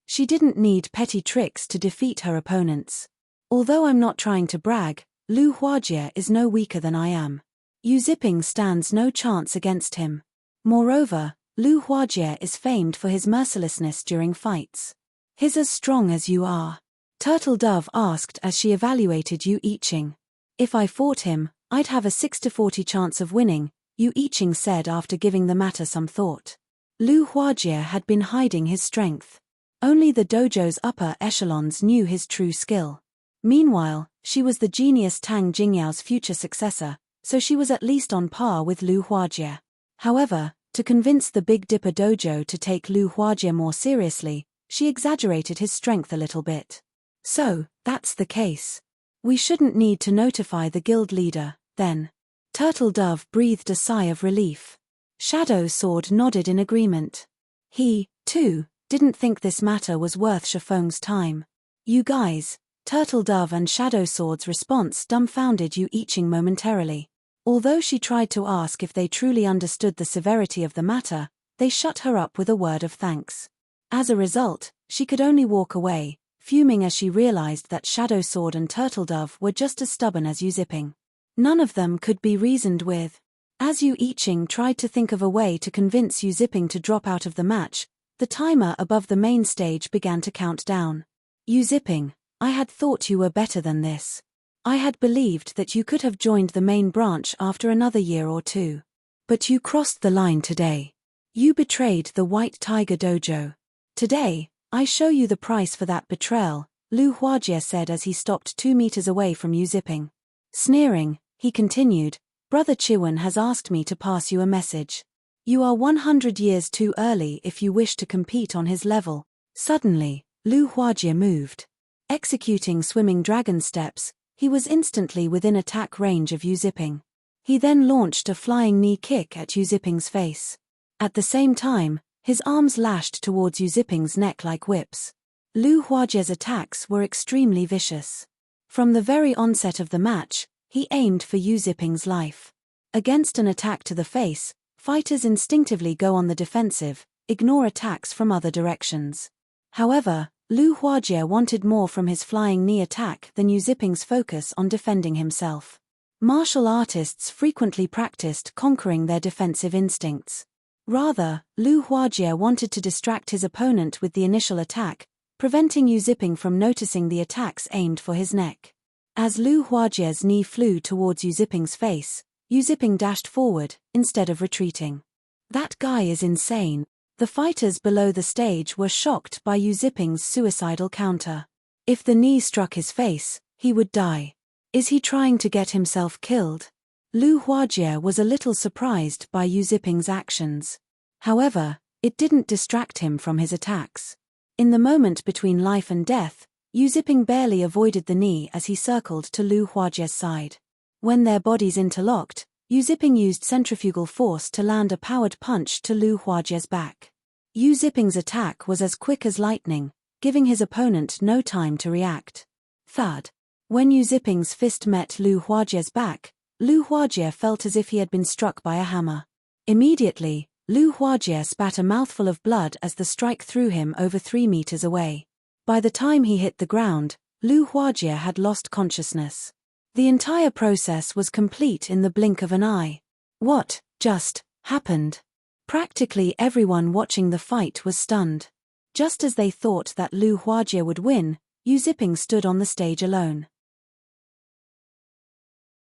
She didn't need petty tricks to defeat her opponents. Although I'm not trying to brag, Liu Huajie is no weaker than I am. Yu Ziping stands no chance against him. Moreover, Liu Huajie is famed for his mercilessness during fights. "He's as strong as you are?" Turtle Dove asked as she evaluated Yu Iching. "If I fought him, I'd have a 6-40 chance of winning, Yu Yiqing said after giving the matter some thought. Lu Huajie had been hiding his strength. Only the dojo's upper echelons knew his true skill. Meanwhile, she was the genius Tang Jingyao's future successor, so she was at least on par with Lu Huajie. However, to convince the Big Dipper dojo to take Lu Huajie more seriously, she exaggerated his strength a little bit. So, that's the case. We shouldn't need to notify the guild leader, then. Turtle Dove breathed a sigh of relief. Shadow Sword nodded in agreement. He, too, didn't think this matter was worth Shifeng's time. You guys. Turtle Dove and Shadow Sword's response dumbfounded Yu Yiqing momentarily. Although she tried to ask if they truly understood the severity of the matter, they shut her up with a word of thanks. As a result, she could only walk away, fuming as she realized that Shadow Sword and Turtle Dove were just as stubborn as Yu Zipping. None of them could be reasoned with. As Yu Yiqing tried to think of a way to convince Yu Zipping to drop out of the match, the timer above the main stage began to count down. Yu Zipping, I had thought you were better than this. I had believed that you could have joined the main branch after another year or two. But you crossed the line today. You betrayed the White Tiger Dojo. Today, I show you the price for that betrayal, Lu Huajie said as he stopped 2 meters away from Yu Zipping. Sneering, he continued, Brother Chiwen has asked me to pass you a message. You are 100 years too early if you wish to compete on his level. Suddenly, Lu Huajie moved. Executing swimming dragon steps, he was instantly within attack range of Yu Zipping. He then launched a flying knee kick at Yu Zipping's face. At the same time, his arms lashed towards Yu Zipping's neck like whips. Lu Huajie's attacks were extremely vicious. From the very onset of the match, he aimed for Yu Zipping's life. Against an attack to the face, fighters instinctively go on the defensive, ignore attacks from other directions. However, Lu Huajie wanted more from his flying knee attack than Yu Zipping's focus on defending himself. Martial artists frequently practiced conquering their defensive instincts. Rather, Lu Huajie wanted to distract his opponent with the initial attack, preventing Yu Zipping from noticing the attacks aimed for his neck. As Lu Huajie's knee flew towards Yu Zipping's face, Yu Zipping dashed forward, instead of retreating. That guy is insane. The fighters below the stage were shocked by Yu Zipping's suicidal counter. If the knee struck his face, he would die. Is he trying to get himself killed? Lu Huajie was a little surprised by Yu Zipping's actions. However, it didn't distract him from his attacks. In the moment between life and death, Yu Zipping barely avoided the knee as he circled to Lu Huajie's side. When their bodies interlocked, Yu Zipping used centrifugal force to land a powered punch to Lu Huajie's back. Yu Zipping's attack was as quick as lightning, giving his opponent no time to react. Thud. When Yu Zipping's fist met Lu Huajie's back, Lu Huajie felt as if he had been struck by a hammer. Immediately, Lu Huajie spat a mouthful of blood as the strike threw him over 3 meters away. By the time he hit the ground, Lu Huajie had lost consciousness. The entire process was complete in the blink of an eye. What just happened? Practically everyone watching the fight was stunned. Just as they thought that Lu Huajie would win, Yu Zipping stood on the stage alone.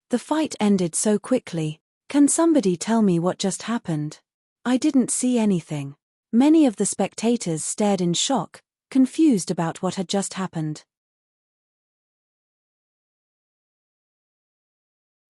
The fight ended so quickly. Can somebody tell me what just happened? I didn't see anything. Many of the spectators stared in shock, confused about what had just happened.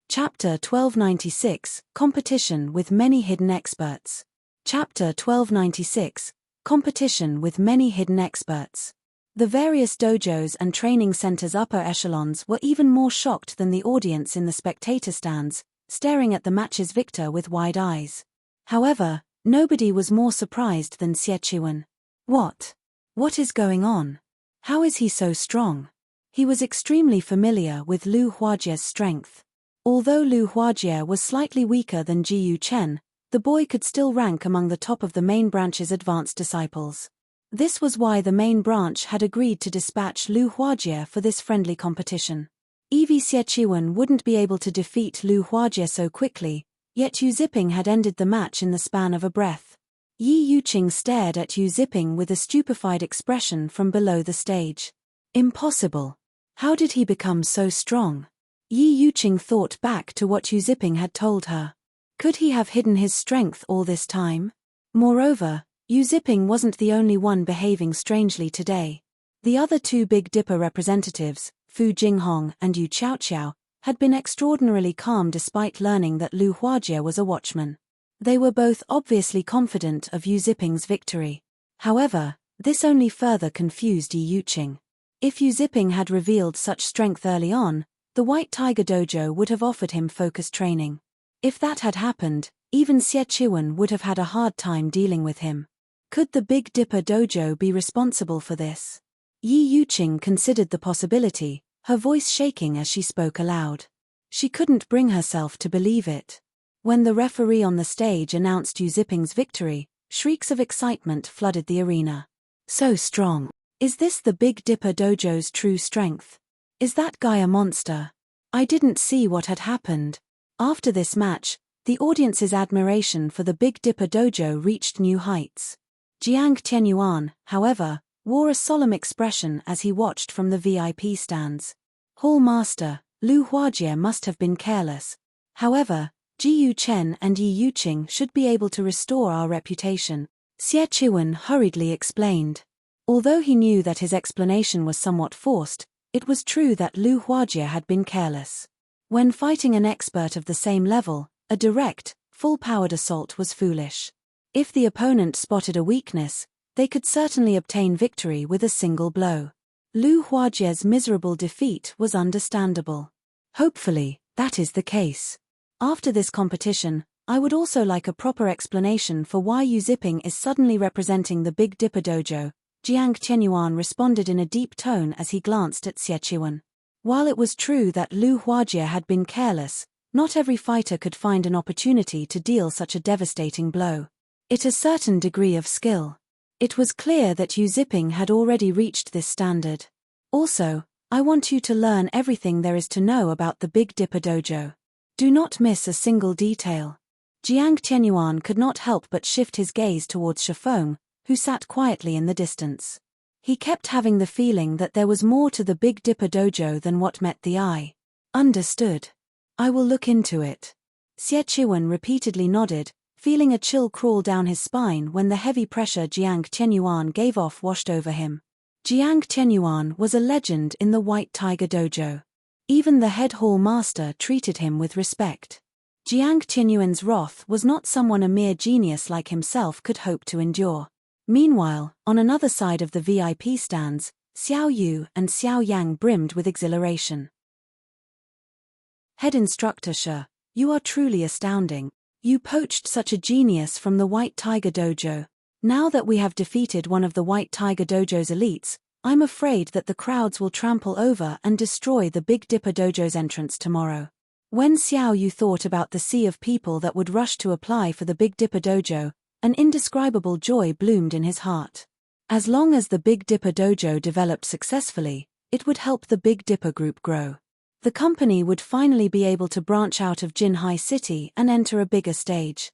Chapter 1296, Competition with Many Hidden Experts. Chapter 1296, Competition with Many Hidden Experts. The various dojos and training centers' upper echelons were even more shocked than the audience in the spectator stands, staring at the match's victor with wide eyes. However, nobody was more surprised than Xie Chiwen. What is going on? How is he so strong? He was extremely familiar with Lu Huajie's strength. Although Lu Huajie was slightly weaker than Ji Yu Chen, the boy could still rank among the top of the main branch's advanced disciples. This was why the main branch had agreed to dispatch Lu Huajie for this friendly competition. Evie Xie Chiwen wouldn't be able to defeat Lu Huajie so quickly, yet Yu Zipping had ended the match in the span of a breath. Yi Yuqing stared at Yu Zipping with a stupefied expression from below the stage. Impossible. How did he become so strong? Yi Yuqing thought back to what Yu Ziping had told her. Could he have hidden his strength all this time? Moreover, Yu Ziping wasn't the only one behaving strangely today. The other two Big Dipper representatives, Fu Jinghong and Yu Qiaoqiao, had been extraordinarily calm despite learning that Lu Huajie was a watchman. They were both obviously confident of Yu Ziping's victory. However, this only further confused Yi Yuqing. If Yu Ziping had revealed such strength early on, the White Tiger Dojo would have offered him focused training. If that had happened, even Xie Chiwen would have had a hard time dealing with him. Could the Big Dipper Dojo be responsible for this? Yi Yuqing considered the possibility, her voice shaking as she spoke aloud. She couldn't bring herself to believe it. When the referee on the stage announced Yu Ziping's victory, shrieks of excitement flooded the arena. So strong. Is this the Big Dipper Dojo's true strength? Is that guy a monster? I didn't see what had happened. After this match, the audience's admiration for the Big Dipper Dojo reached new heights. Jiang Tianyuan, however, wore a solemn expression as he watched from the VIP stands. Hall Master, Lu Huajie must have been careless. However, Ji Yu Chen and Yi Yuqing should be able to restore our reputation, Xie Chiwen hurriedly explained. Although he knew that his explanation was somewhat forced, it was true that Lu Huajie had been careless. When fighting an expert of the same level, a direct, full-powered assault was foolish. If the opponent spotted a weakness, they could certainly obtain victory with a single blow. Lu Huajie's miserable defeat was understandable. Hopefully, that is the case. After this competition, I would also like a proper explanation for why Yu Ziping is suddenly representing the Big Dipper Dojo, Jiang Tianyuan responded in a deep tone as he glanced at Xie Chiwen. While it was true that Lu Huajie had been careless, not every fighter could find an opportunity to deal such a devastating blow. It a certain degree of skill. It was clear that Yu Ziping had already reached this standard. Also, I want you to learn everything there is to know about the Big Dipper Dojo. Do not miss a single detail. Jiang Tianyuan could not help but shift his gaze towards Shifeng, who sat quietly in the distance. He kept having the feeling that there was more to the Big Dipper Dojo than what met the eye. Understood. I will look into it. Xie Chiwen repeatedly nodded, feeling a chill crawl down his spine when the heavy pressure Jiang Tianyuan gave off washed over him. Jiang Tianyuan was a legend in the White Tiger Dojo. Even the head hall master treated him with respect. Jiang Tianyuan's wrath was not someone a mere genius like himself could hope to endure. Meanwhile, on another side of the VIP stands, Xiao Yu and Xiao Yang brimmed with exhilaration. Head Instructor Shi, you are truly astounding. You poached such a genius from the White Tiger Dojo. Now that we have defeated one of the White Tiger Dojo's elites, I'm afraid that the crowds will trample over and destroy the Big Dipper Dojo's entrance tomorrow. When Xiao Yu thought about the sea of people that would rush to apply for the Big Dipper Dojo, an indescribable joy bloomed in his heart. As long as the Big Dipper Dojo developed successfully, it would help the Big Dipper Group grow. The company would finally be able to branch out of Jinhai City and enter a bigger stage.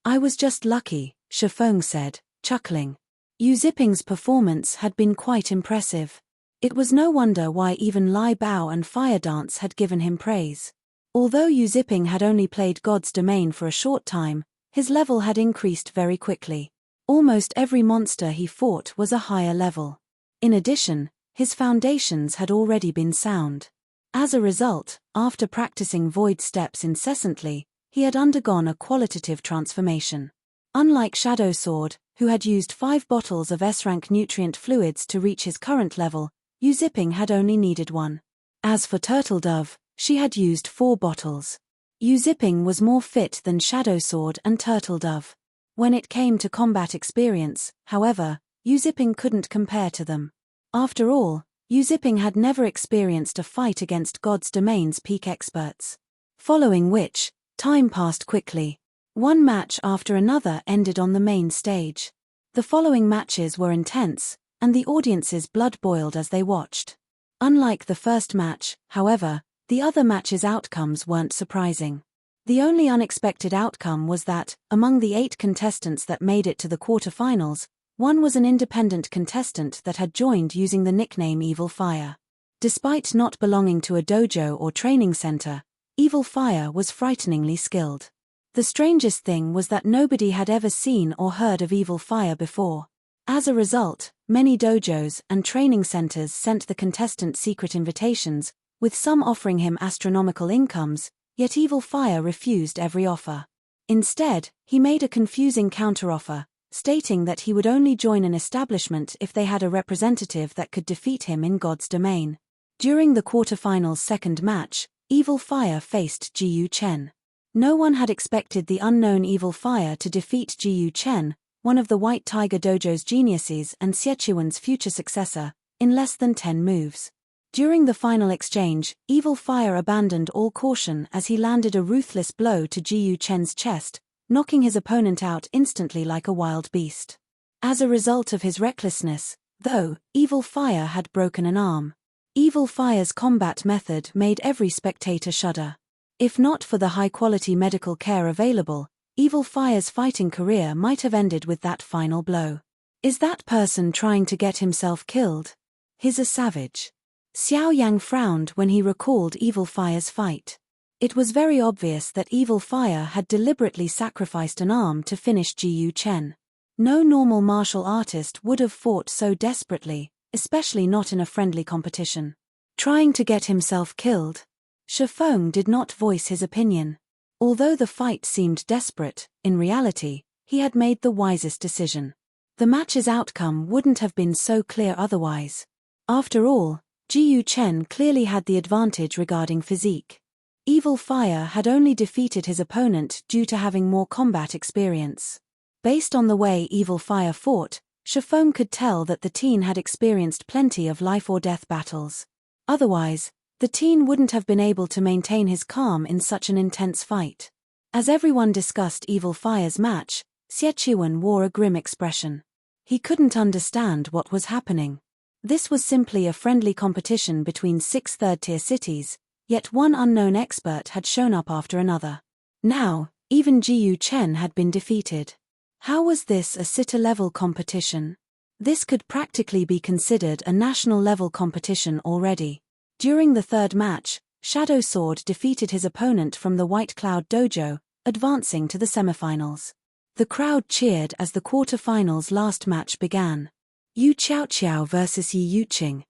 I was just lucky, Shifeng said, chuckling. Yu Ziping's performance had been quite impressive. It was no wonder why even Lai Bao and Fire Dance had given him praise. Although Yu Ziping had only played God's Domain for a short time, his level had increased very quickly. Almost every monster he fought was a higher level. In addition, his foundations had already been sound. As a result, after practicing void steps incessantly, he had undergone a qualitative transformation. Unlike Shadow Sword, who had used 5 bottles of S-rank nutrient fluids to reach his current level, Yu Ziping had only needed 1. As for Turtle Dove, she had used 4 bottles. Yu Ziping was more fit than Shadow Sword and Turtle Dove. When it came to combat experience, however, Yu Ziping couldn't compare to them. After all, Yu Ziping had never experienced a fight against God's Domain's peak experts. Following which, time passed quickly. One match after another ended on the main stage. The following matches were intense, and the audience's blood boiled as they watched. Unlike the first match, however, the other matches' outcomes weren't surprising. The only unexpected outcome was that, among the 8 contestants that made it to the quarterfinals, one was an independent contestant that had joined using the nickname Evil Fire. Despite not belonging to a dojo or training center, Evil Fire was frighteningly skilled. The strangest thing was that nobody had ever seen or heard of Evil Fire before. As a result, many dojos and training centers sent the contestant secret invitations, with some offering him astronomical incomes, yet Evil Fire refused every offer. Instead, he made a confusing counteroffer, stating that he would only join an establishment if they had a representative that could defeat him in God's domain. During the quarterfinals' second match, Evil Fire faced Jiyu Chen. No one had expected the unknown Evil Fire to defeat Jiyu Chen, one of the White Tiger Dojo's geniuses and Xiechuan's future successor, in less than 10 moves. During the final exchange, Evil Fire abandoned all caution as he landed a ruthless blow to Jiyu Chen's chest, knocking his opponent out instantly like a wild beast. As a result of his recklessness, though, Evil Fire had broken an arm. Evil Fire's combat method made every spectator shudder. If not for the high-quality medical care available, Evil Fire's fighting career might have ended with that final blow. Is that person trying to get himself killed? He's a savage. Xiao Yang frowned when he recalled Evil Fire's fight. It was very obvious that Evil Fire had deliberately sacrificed an arm to finish Jiyu Chen. No normal martial artist would have fought so desperately, especially not in a friendly competition. Trying to get himself killed? Shifeng did not voice his opinion. Although the fight seemed desperate, in reality, he had made the wisest decision. The match's outcome wouldn't have been so clear otherwise. After all, Jiyu Chen clearly had the advantage regarding physique. Evil Fire had only defeated his opponent due to having more combat experience. Based on the way Evil Fire fought, Shifeng could tell that the teen had experienced plenty of life-or-death battles. Otherwise, the teen wouldn't have been able to maintain his calm in such an intense fight. As everyone discussed Evil Fire's match, Xiechuan wore a grim expression. He couldn't understand what was happening. This was simply a friendly competition between 6 third-tier cities, yet one unknown expert had shown up after another. Now, even Jiyu Chen had been defeated. How was this a city-level competition? This could practically be considered a national-level competition already. During the third match, Shadow Sword defeated his opponent from the White Cloud Dojo, advancing to the semifinals. The crowd cheered as the quarterfinals' last match began. Yu Qiaoqiao vs Yi Yuqing.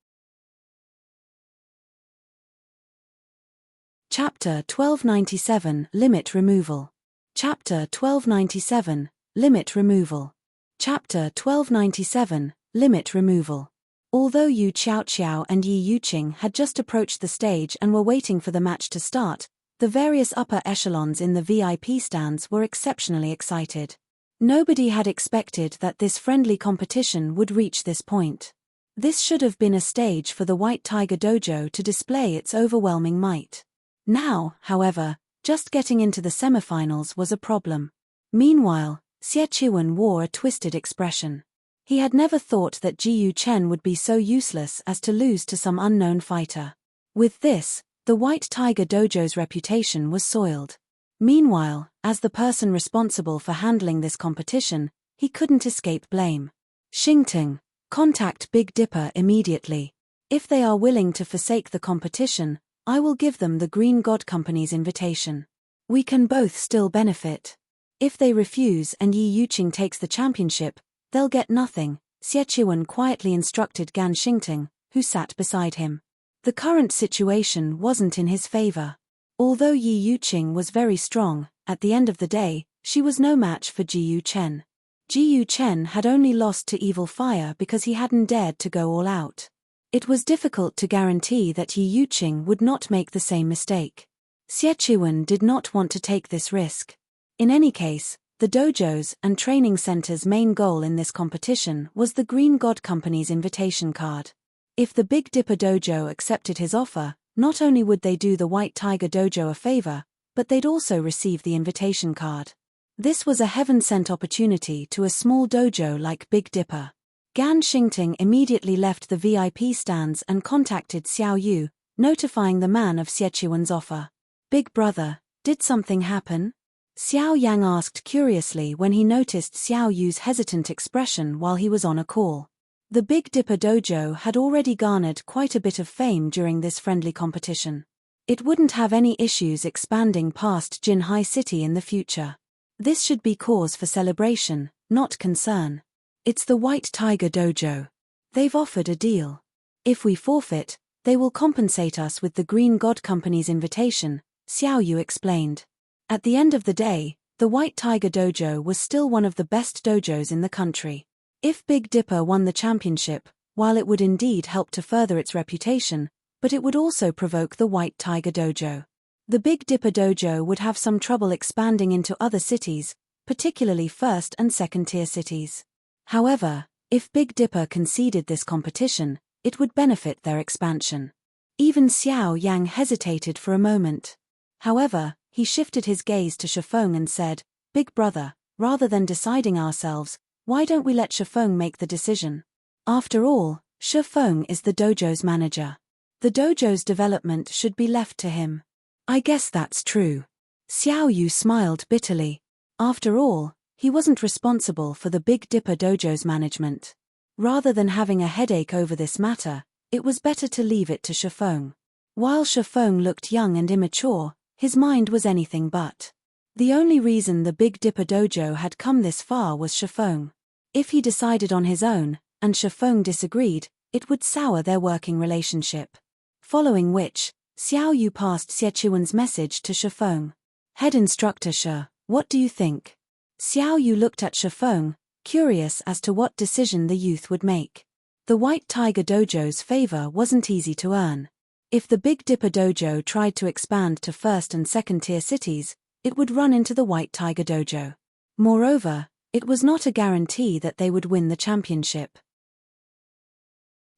Chapter 1297 Limit Removal. Chapter 1297 Limit Removal. Chapter 1297 Limit Removal. Although Yu Qiaoqiao and Yi Yuqing had just approached the stage and were waiting for the match to start, the various upper echelons in the VIP stands were exceptionally excited. Nobody had expected that this friendly competition would reach this point. This should have been a stage for the White Tiger Dojo to display its overwhelming might. Now, however, just getting into the semifinals was a problem. Meanwhile, Xiechuan wore a twisted expression. He had never thought that Jiyu Chen would be so useless as to lose to some unknown fighter. With this, the White Tiger Dojo's reputation was soiled. Meanwhile, as the person responsible for handling this competition, he couldn't escape blame. Xingting, contact Big Dipper immediately. If they are willing to forsake the competition, I will give them the Green God Company's invitation. We can both still benefit. If they refuse and Yi Yuqing takes the championship, they'll get nothing, Xiechuan quietly instructed Gan Xingting, who sat beside him. The current situation wasn't in his favor. Although Yi Yuqing was very strong, at the end of the day, she was no match for Jiyu Chen. Jiyu Chen had only lost to Evil Fire because he hadn't dared to go all out. It was difficult to guarantee that Yi Yuqing would not make the same mistake. Xiechuan did not want to take this risk. In any case, the dojo's and training center's main goal in this competition was the Green God Company's invitation card. If the Big Dipper Dojo accepted his offer, not only would they do the White Tiger Dojo a favor, but they'd also receive the invitation card. This was a heaven-sent opportunity to a small dojo like Big Dipper. Gan Xingting immediately left the VIP stands and contacted Xiao Yu, notifying the man of Xiechuan's offer. Big brother, did something happen? Xiao Yang asked curiously when he noticed Xiao Yu's hesitant expression while he was on a call. The Big Dipper Dojo had already garnered quite a bit of fame during this friendly competition. It wouldn't have any issues expanding past Jinhai City in the future. This should be cause for celebration, not concern. It's the White Tiger Dojo. They've offered a deal. If we forfeit, they will compensate us with the Green God Company's invitation, Xiao Yu explained. At the end of the day, the White Tiger Dojo was still one of the best dojos in the country. If Big Dipper won the championship, while it would indeed help to further its reputation, but it would also provoke the White Tiger Dojo. The Big Dipper Dojo would have some trouble expanding into other cities, particularly first and second tier cities. However, if Big Dipper conceded this competition, it would benefit their expansion. Even Xiao Yang hesitated for a moment. However, he shifted his gaze to Shifeng and said, "Big brother, rather than deciding ourselves, why don't we let Shifeng make the decision? After all, Shifeng is the dojo's manager. The dojo's development should be left to him." "I guess that's true." Xiao Yu smiled bitterly. After all, he wasn't responsible for the Big Dipper Dojo's management. Rather than having a headache over this matter, it was better to leave it to Shifeng. While Shifeng looked young and immature, his mind was anything but. The only reason the Big Dipper Dojo had come this far was Shifeng. If he decided on his own, and Shifeng disagreed, it would sour their working relationship. Following which, Xiao Yu passed Xiechuan's message to Shifeng. "Head instructor Shi, what do you think?" Xiao Yu looked at Shifeng, curious as to what decision the youth would make. The White Tiger Dojo's favor wasn't easy to earn. If the Big Dipper Dojo tried to expand to first and second tier cities, it would run into the White Tiger Dojo. Moreover, it was not a guarantee that they would win the championship.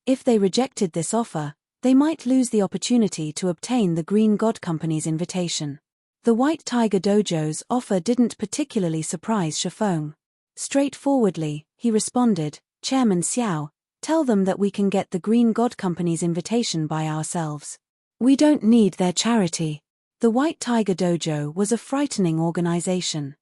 If they rejected this offer, they might lose the opportunity to obtain the Green God Company's invitation. The White Tiger Dojo's offer didn't particularly surprise Shifeng. Straightforwardly, he responded, "Chairman Xiao, tell them that we can get the Green God Company's invitation by ourselves. We don't need their charity." The White Tiger Dojo was a frightening organization.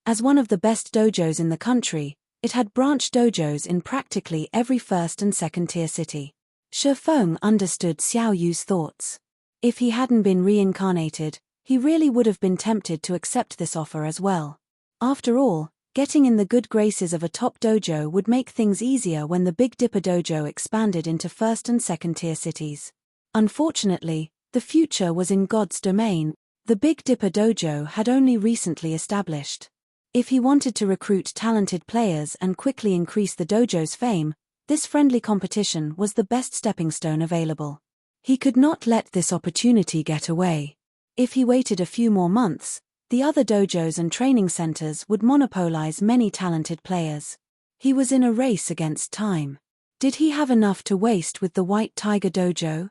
As one of the best dojos in the country, it had branch dojos in practically every first and second tier city. Shifeng understood Xiao Yu's thoughts. If he hadn't been reincarnated, he really would have been tempted to accept this offer as well. After all, getting in the good graces of a top dojo would make things easier when the Big Dipper Dojo expanded into first and second tier cities. Unfortunately, the future was in God's domain. The Big Dipper Dojo had only recently established. If he wanted to recruit talented players and quickly increase the dojo's fame, this friendly competition was the best stepping stone available. He could not let this opportunity get away. If he waited a few more months, the other dojos and training centers would monopolize many talented players. He was in a race against time. Did he have enough to waste with the White Tiger Dojo?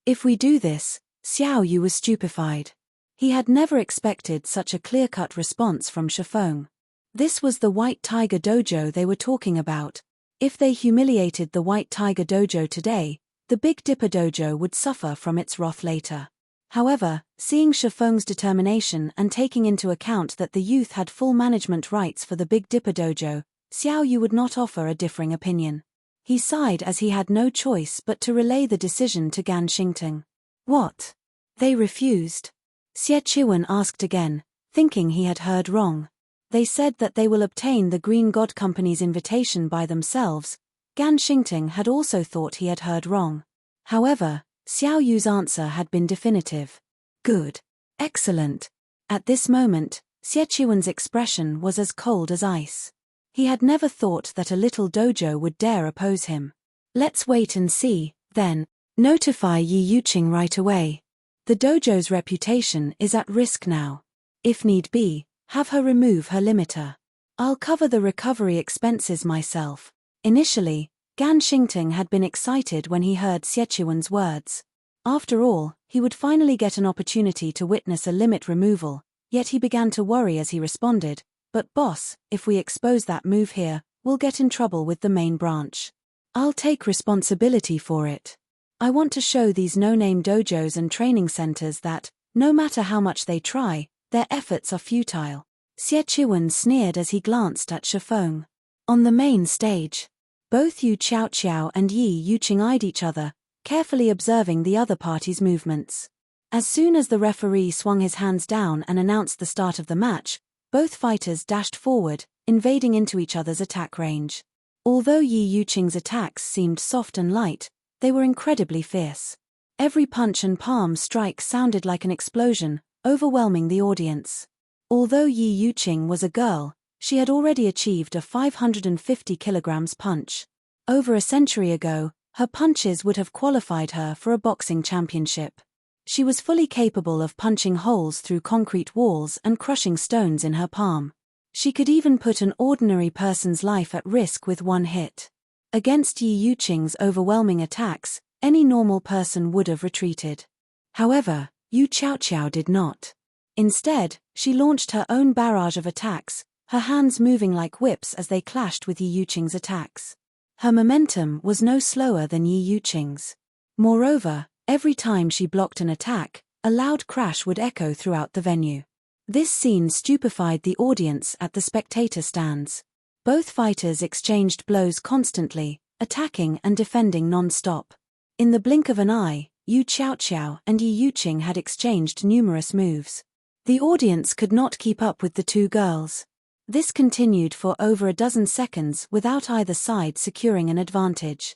If we do this, Xiao Yu was stupefied. He had never expected such a clear-cut response from Shifeng. This was the White Tiger Dojo they were talking about. If they humiliated the White Tiger Dojo today, the Big Dipper Dojo would suffer from its wrath later. However, seeing Shifeng's determination and taking into account that the youth had full management rights for the Big Dipper Dojo, Xiao Yu would not offer a differing opinion. He sighed as he had no choice but to relay the decision to Gan Xingtang. "What? They refused?" Xiechuan asked again, thinking he had heard wrong. "They said that they will obtain the Green God Company's invitation by themselves." Gan Xingtang had also thought he had heard wrong. However, Xiao Yu's answer had been definitive. "Good. Excellent." At this moment, Xiechuan's expression was as cold as ice. He had never thought that a little dojo would dare oppose him. "Let's wait and see, then. Notify Yi Yuqing right away. The dojo's reputation is at risk now. If need be, have her remove her limiter. I'll cover the recovery expenses myself." Initially, Gan Xingtang had been excited when he heard Xiechuan's words. After all, he would finally get an opportunity to witness a limit removal, yet he began to worry as he responded, "But boss, if we expose that move here, we'll get in trouble with the main branch. I'll take responsibility for it. I want to show these no-name dojos and training centers that, no matter how much they try, their efforts are futile." Xiechuan sneered as he glanced at Shifeng. On the main stage, both Yu Qiaoqiao and Yi Yuqing eyed each other, carefully observing the other party's movements. As soon as the referee swung his hands down and announced the start of the match, both fighters dashed forward, invading into each other's attack range. Although Yi Yuqing's attacks seemed soft and light, they were incredibly fierce. Every punch and palm strike sounded like an explosion, overwhelming the audience. Although Yi Yuqing was a girl, she had already achieved a 550 kilograms punch. Over a century ago, her punches would have qualified her for a boxing championship. She was fully capable of punching holes through concrete walls and crushing stones in her palm. She could even put an ordinary person's life at risk with one hit. Against Yi Yuqing's overwhelming attacks, any normal person would have retreated. However, Yu Qiaoqiao did not. Instead, she launched her own barrage of attacks, her hands moving like whips as they clashed with Yi Yuqing's attacks. Her momentum was no slower than Yi Yuqing's. Moreover, every time she blocked an attack, a loud crash would echo throughout the venue. This scene stupefied the audience at the spectator stands. Both fighters exchanged blows constantly, attacking and defending non-stop. In the blink of an eye, Yu Qiaoqiao and Yi Yuqing had exchanged numerous moves. The audience could not keep up with the two girls. This continued for over a dozen seconds without either side securing an advantage.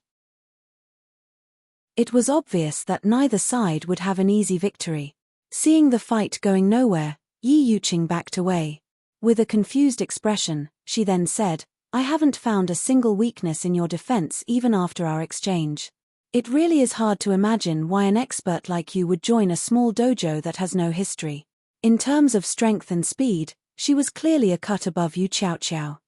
It was obvious that neither side would have an easy victory. Seeing the fight going nowhere, Yi Yuqing backed away. With a confused expression, she then said, "I haven't found a single weakness in your defense even after our exchange. It really is hard to imagine why an expert like you would join a small dojo that has no history." In terms of strength and speed, she was clearly a cut above Yu Qiaoqiao.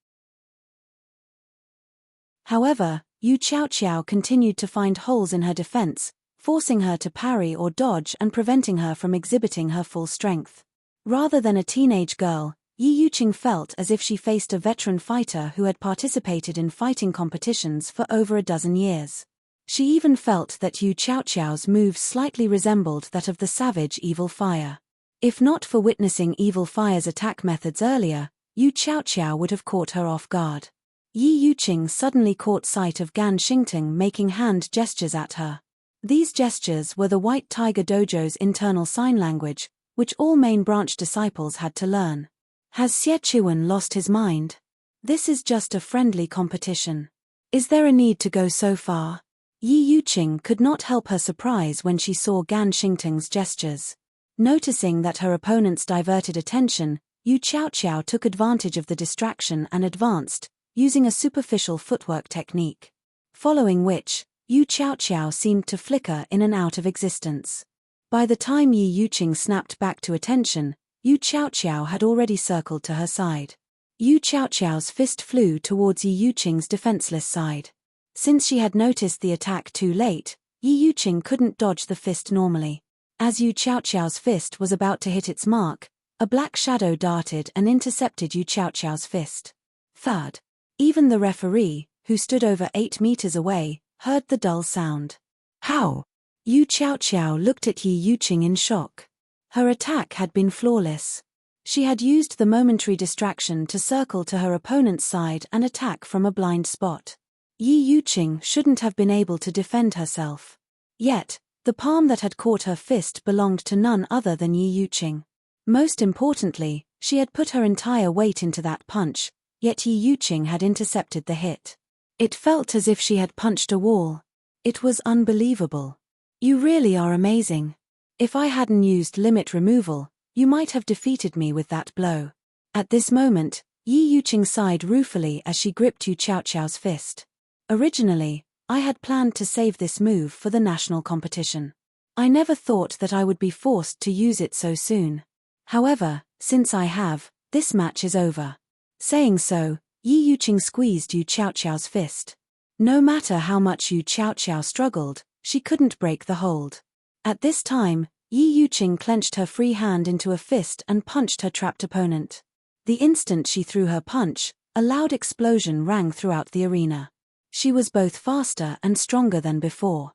However, Yu Qiaoqiao continued to find holes in her defense, forcing her to parry or dodge and preventing her from exhibiting her full strength. Rather than a teenage girl, Yi Yuqing felt as if she faced a veteran fighter who had participated in fighting competitions for over a dozen years. She even felt that Yu Qiaoqiao's moves slightly resembled that of the savage Evil Fire. If not for witnessing Evil Fire's attack methods earlier, Yu Qiaoqiao would have caught her off guard. Yi Yuqing suddenly caught sight of Gan Xingting making hand gestures at her. These gestures were the White Tiger Dojo's internal sign language, which all main branch disciples had to learn. Has Xie Chiwen lost his mind? This is just a friendly competition. Is there a need to go so far? Yi Yuqing could not help her surprise when she saw Gan Xingting's gestures. Noticing that her opponent's diverted attention, Yu Qiaoqiao took advantage of the distraction and advanced, using a superficial footwork technique. Following which, Yu Qiaoqiao seemed to flicker in and out of existence. By the time Yi Yuqing snapped back to attention, Yu Qiaoqiao had already circled to her side. Yu Qiaoqiao's fist flew towards Yi Yuqing's defenseless side. Since she had noticed the attack too late, Yi Yuqing couldn't dodge the fist normally. As Yu Qiaoqiao's fist was about to hit its mark, a black shadow darted and intercepted Yu Qiaoqiao's fist. Thud. Even the referee, who stood over 8 meters away, heard the dull sound. How? Yu Qiaoqiao looked at Yi Yuqing in shock. Her attack had been flawless. She had used the momentary distraction to circle to her opponent's side and attack from a blind spot. Yi Yuqing shouldn't have been able to defend herself. Yet, the palm that had caught her fist belonged to none other than Yi Yuqing. Most importantly, she had put her entire weight into that punch, yet Yi Yuqing had intercepted the hit. It felt as if she had punched a wall. It was unbelievable. You really are amazing. If I hadn't used limit removal, you might have defeated me with that blow. At this moment, Yi Yuqing sighed ruefully as she gripped Yu Qiaoqiao's fist. Originally, I had planned to save this move for the national competition. I never thought that I would be forced to use it so soon. However, since I have, this match is over. Saying so, Yi Yuqing squeezed Yu Qiaoqiao's fist. No matter how much Yu Qiaoqiao struggled, she couldn't break the hold. At this time, Yi Yuqing clenched her free hand into a fist and punched her trapped opponent. The instant she threw her punch, a loud explosion rang throughout the arena. She was both faster and stronger than before.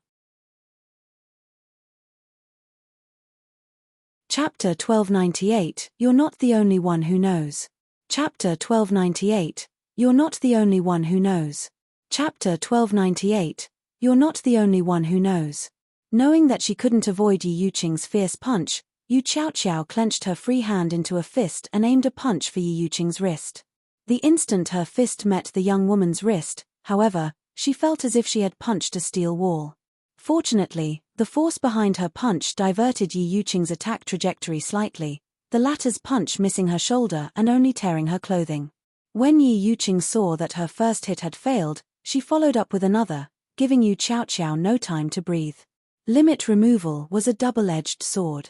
Chapter 1298, You're Not the Only One Who Knows. Chapter 1298, You're not the only one who knows. Chapter 1298. You're not the only one who knows. Knowing that she couldn't avoid Yi Yuqing's fierce punch, Yu Qiao clenched her free hand into a fist and aimed a punch for Yi Yuqing's wrist. The instant her fist met the young woman's wrist, however, she felt as if she had punched a steel wall. Fortunately, the force behind her punch diverted Yi Yuqing's attack trajectory slightly, the latter's punch missing her shoulder and only tearing her clothing. When Yi Yuqing saw that her first hit had failed, she followed up with another, giving Yu Qiao no time to breathe. Limit removal was a double-edged sword.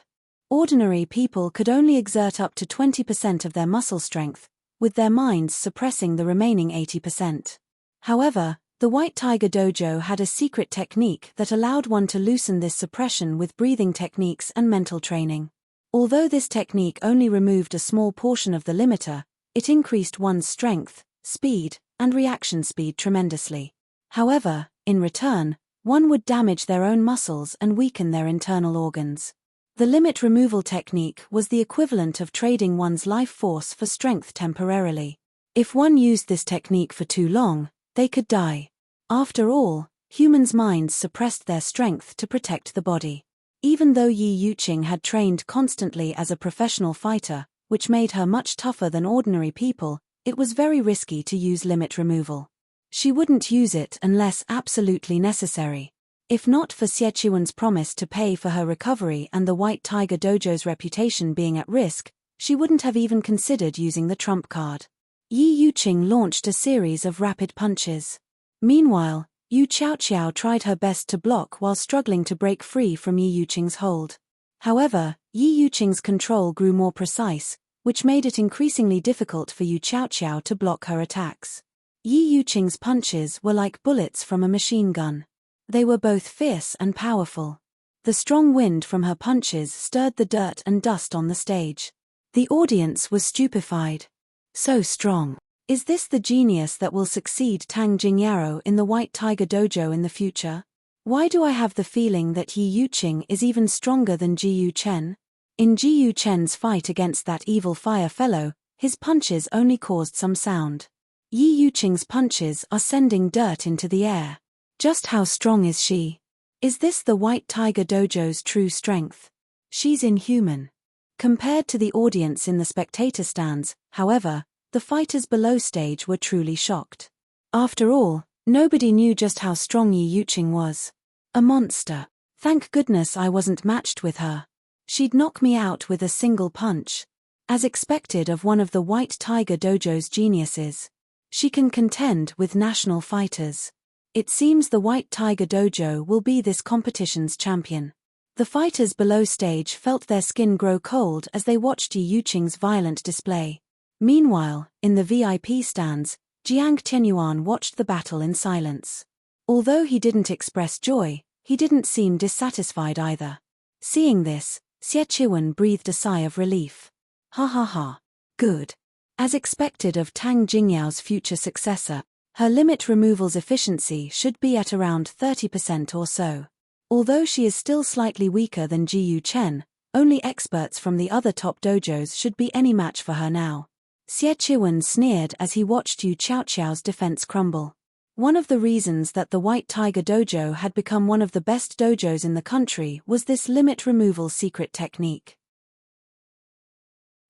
Ordinary people could only exert up to 20% of their muscle strength, with their minds suppressing the remaining 80%. However, the White Tiger Dojo had a secret technique that allowed one to loosen this suppression with breathing techniques and mental training. Although this technique only removed a small portion of the limiter, it increased one's strength, speed, and reaction speed tremendously. However, in return, one would damage their own muscles and weaken their internal organs. The limit removal technique was the equivalent of trading one's life force for strength temporarily. If one used this technique for too long, they could die. After all, humans' minds suppressed their strength to protect the body. Even though Yi Yuqing had trained constantly as a professional fighter, which made her much tougher than ordinary people, it was very risky to use limit removal. She wouldn't use it unless absolutely necessary. If not for Xie promise to pay for her recovery and the White Tiger Dojo's reputation being at risk, she wouldn't have even considered using the trump card. Yi Yuqing launched a series of rapid punches. Meanwhile, Yu Qiao tried her best to block while struggling to break free from Yi Yuqing's hold. However, Yi Yuqing's control grew more precise, which made it increasingly difficult for Yu Qiao to block her attacks. Yi Yuqing's punches were like bullets from a machine gun. They were both fierce and powerful. The strong wind from her punches stirred the dirt and dust on the stage. The audience was stupefied. So strong. Is this the genius that will succeed Tang Jingyaro in the White Tiger Dojo in the future? Why do I have the feeling that Yi Yuqing is even stronger than Ji Yu Chen? In Ji Yu Chen's fight against that evil fire fellow, his punches only caused some sound. Yi Yuqing's punches are sending dirt into the air. Just how strong is she? Is this the White Tiger Dojo's true strength? She's inhuman. Compared to the audience in the spectator stands, however, the fighters below stage were truly shocked. After all, nobody knew just how strong Yi Yuqing was. A monster. Thank goodness I wasn't matched with her. She'd knock me out with a single punch. As expected of one of the White Tiger Dojo's geniuses. She can contend with national fighters. It seems the White Tiger Dojo will be this competition's champion. The fighters below stage felt their skin grow cold as they watched Yi Yuqing's violent display. Meanwhile, in the VIP stands, Jiang Tianyuan watched the battle in silence. Although he didn't express joy, he didn't seem dissatisfied either. Seeing this, Xie Qiwen breathed a sigh of relief. Ha ha ha. Good. As expected of Tang Jingyao's future successor, her limit removal's efficiency should be at around 30% or so. Although she is still slightly weaker than Ji Yu Chen, only experts from the other top dojos should be any match for her now. Xie Qiwen sneered as he watched Yu Qiao's defense crumble. One of the reasons that the White Tiger Dojo had become one of the best dojos in the country was this limit removal secret technique.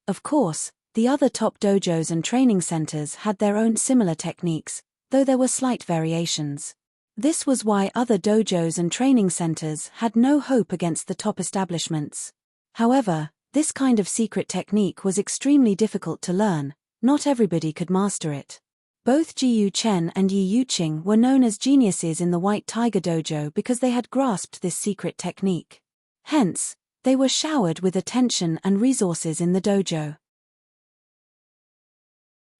Of course, the other top dojos and training centers had their own similar techniques, though there were slight variations. This was why other dojos and training centers had no hope against the top establishments. However, this kind of secret technique was extremely difficult to learn, not everybody could master it. Both Ji Yu Chen and Yi Yuqing were known as geniuses in the White Tiger Dojo because they had grasped this secret technique. Hence, they were showered with attention and resources in the dojo.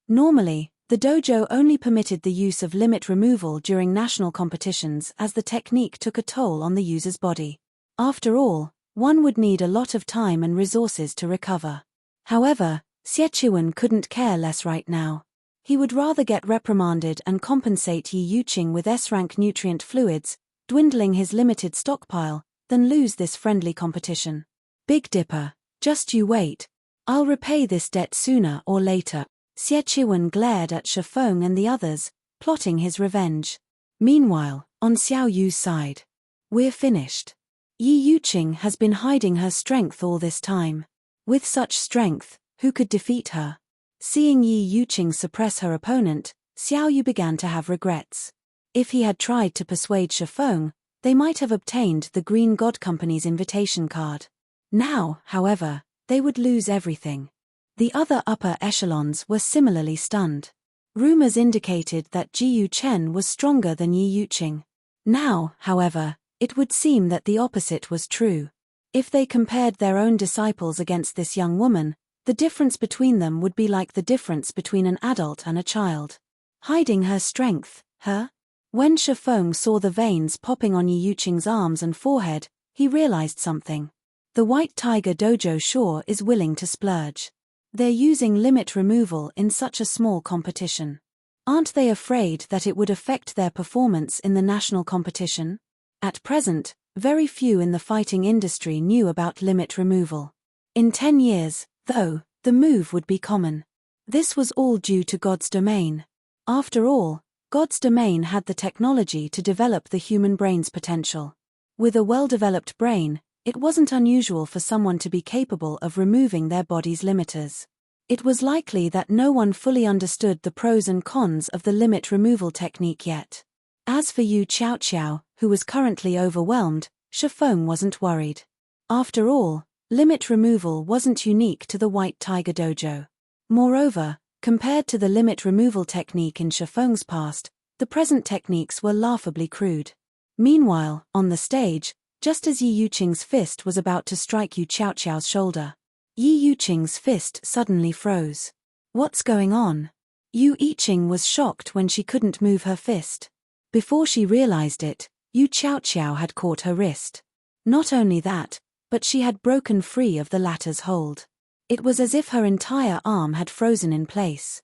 Normally, the dojo only permitted the use of limit removal during national competitions as the technique took a toll on the user's body. After all, one would need a lot of time and resources to recover. However, Xie Qiwen couldn't care less right now. He would rather get reprimanded and compensate Yi Yuqing with S-rank nutrient fluids, dwindling his limited stockpile, than lose this friendly competition. Big Dipper, just you wait. I'll repay this debt sooner or later. Xie glared at Shifeng and the others, plotting his revenge. Meanwhile, on Xiao Yu's side. We're finished. Yi Yuqing has been hiding her strength all this time. With such strength, who could defeat her? Seeing Yi Yuqing suppress her opponent, Xiao Yu began to have regrets. If he had tried to persuade Shifeng, they might have obtained the Green God Company's invitation card. Now, however, they would lose everything. The other upper echelons were similarly stunned. Rumors indicated that Ji Yuchen was stronger than Yi Yuqing. Now, however, it would seem that the opposite was true. If they compared their own disciples against this young woman, the difference between them would be like the difference between an adult and a child. Hiding her strength, her? When Shifeng saw the veins popping on Yi Yuqing's arms and forehead, he realized something. The White Tiger Dojo sure is willing to splurge. They're using limit removal in such a small competition. Aren't they afraid that it would affect their performance in the national competition? At present, very few in the fighting industry knew about limit removal. In 10 years, though, the move would be common. This was all due to God's domain. After all, God's domain had the technology to develop the human brain's potential. With a well-developed brain, it wasn't unusual for someone to be capable of removing their body's limiters. It was likely that no one fully understood the pros and cons of the limit removal technique yet. As for Yu Xiaoxiao, who was currently overwhelmed, Shifeng wasn't worried. After all, limit removal wasn't unique to the White Tiger Dojo. Moreover, compared to the limit removal technique in Shifeng's past, the present techniques were laughably crude. Meanwhile, on the stage, just as Yi Yuqing's fist was about to strike Yu Xiaoxiao's shoulder, Yi Yuqing's fist suddenly froze. What's going on? Yu Yuqing was shocked when she couldn't move her fist. Before she realized it, Yu Xiaoxiao had caught her wrist. Not only that, but she had broken free of the latter's hold. It was as if her entire arm had frozen in place.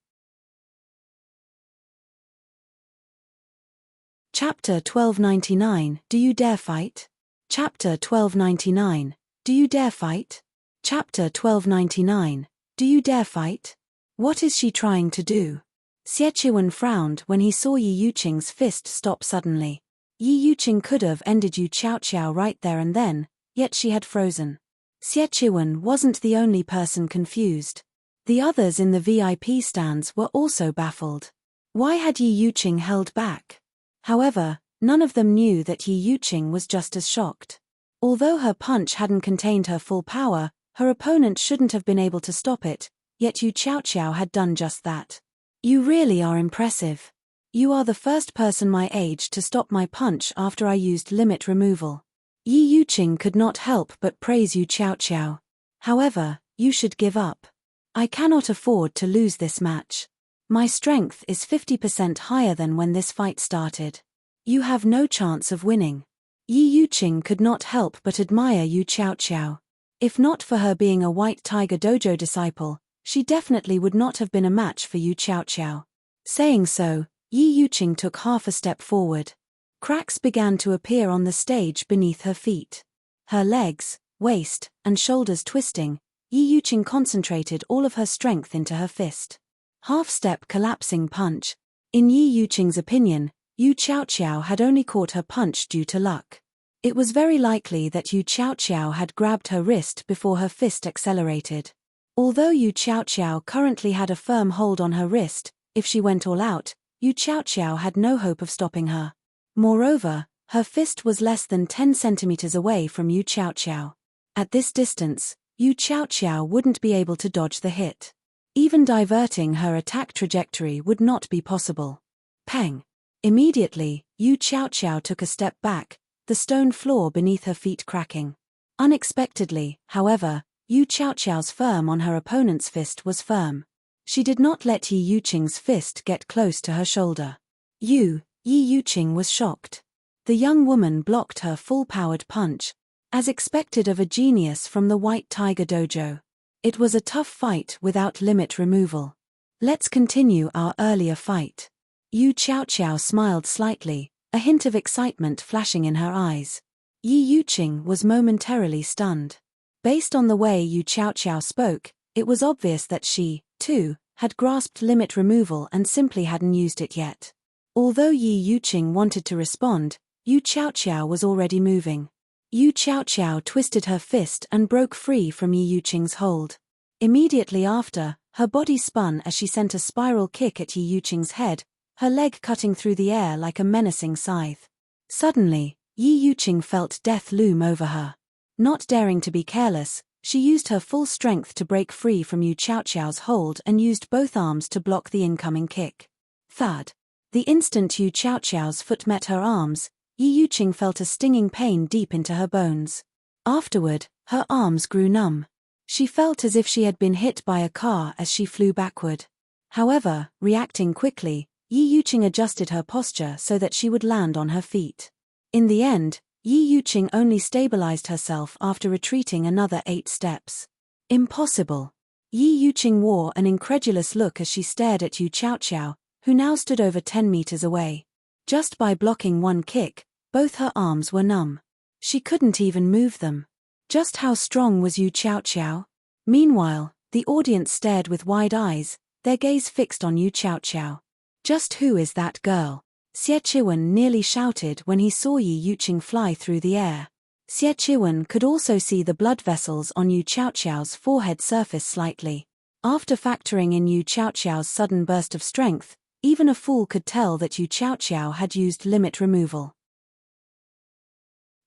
Chapter 1299, Do You Dare Fight? Chapter 1299, Do You Dare Fight? Chapter 1299, Do You Dare Fight? What is she trying to do? Xie frowned when he saw Yi Yuqing's fist stop suddenly. Yi Yuqing could have ended Yu Xiaoxiao right there and then, yet she had frozen. Xie wasn't the only person confused. The others in the VIP stands were also baffled. Why had Yi Yuqing held back? However, none of them knew that Yi Yuqing was just as shocked. Although her punch hadn't contained her full power, her opponent shouldn't have been able to stop it, yet Yu Xiaoxiao had done just that. You really are impressive. You are the first person my age to stop my punch after I used limit removal. Yi Yuqing could not help but praise Yu Xiaoxiao. However, you should give up. I cannot afford to lose this match. My strength is 50% higher than when this fight started. You have no chance of winning. Yi Yuqing could not help but admire Yu Xiaoxiao. If not for her being a White Tiger Dojo disciple, she definitely would not have been a match for Yu Xiaoxiao. Saying so, Yi Yuqing took half a step forward. Cracks began to appear on the stage beneath her feet. Her legs, waist, and shoulders twisting, Yi Yuqing concentrated all of her strength into her fist. Half-step collapsing punch. In Yi Yuqing's opinion, Yu Xiaoxiao had only caught her punch due to luck. It was very likely that Yu Xiaoxiao had grabbed her wrist before her fist accelerated. Although Yu Xiaoxiao currently had a firm hold on her wrist, if she went all out, Yu Xiaoxiao had no hope of stopping her. Moreover, her fist was less than 10 centimeters away from Yu Xiaoxiao. At this distance, Yu Xiaoxiao wouldn't be able to dodge the hit. Even diverting her attack trajectory would not be possible. Pang! Immediately, Yu Xiaoxiao took a step back, the stone floor beneath her feet cracking. Unexpectedly, however, Yu Xiaoxiao's firm on her opponent's fist was firm. She did not let Yi Yuqing's fist get close to her shoulder. Yi Yuqing was shocked. The young woman blocked her full-powered punch, as expected of a genius from the White Tiger Dojo. It was a tough fight without limit removal. Let's continue our earlier fight. Yu Xiaoxiao smiled slightly, a hint of excitement flashing in her eyes. Yi Yuqing was momentarily stunned. Based on the way Yu Xiaoxiao spoke, it was obvious that she, too, had grasped limit removal and simply hadn't used it yet. Although Yi Yuqing wanted to respond, Yu Qiaoqiao was already moving. Yu Qiaoqiao twisted her fist and broke free from Yi Yuqing's hold. Immediately after, her body spun as she sent a spiral kick at Yi Yuqing's head, her leg cutting through the air like a menacing scythe. Suddenly, Yi Yuqing felt death loom over her. Not daring to be careless, she used her full strength to break free from Yu Qiaoqiao's hold and used both arms to block the incoming kick. Thud. The instant Yu Qiaoqiao's foot met her arms, Yi Yuqing felt a stinging pain deep into her bones. Afterward, her arms grew numb. She felt as if she had been hit by a car as she flew backward. However, reacting quickly, Yi Yuqing adjusted her posture so that she would land on her feet. In the end, Yi Yuqing only stabilized herself after retreating another 8 steps. Impossible. Yi Yuqing wore an incredulous look as she stared at Yu Qiaoqiao, who now stood over 10 meters away. Just by blocking one kick, both her arms were numb. She couldn't even move them. Just how strong was Yu Qiaoqiao? Meanwhile, the audience stared with wide eyes, their gaze fixed on Yu Qiaoqiao. Just who is that girl? Xie Chiwen nearly shouted when he saw Yi Yuqing fly through the air. Xie Chiwen could also see the blood vessels on Yu Qiaoqiao's forehead surface slightly. After factoring in Yu Qiaoqiao's sudden burst of strength, even a fool could tell that Yu Qiaoqiao had used limit removal.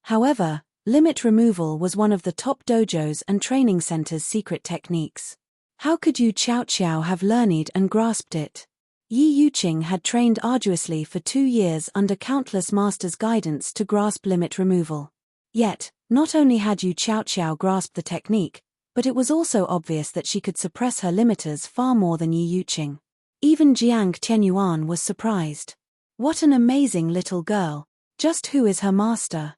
However, limit removal was one of the top dojos and training centers' secret techniques. How could Yu Qiaoqiao have learned and grasped it? Yi Yuqing had trained arduously for 2 years under countless masters' guidance to grasp limit removal. Yet, not only had Yu Qiaoqiao grasped the technique, but it was also obvious that she could suppress her limiters far more than Yi Yuqing. Even Jiang Tianyuan was surprised. What an amazing little girl. Just who is her master?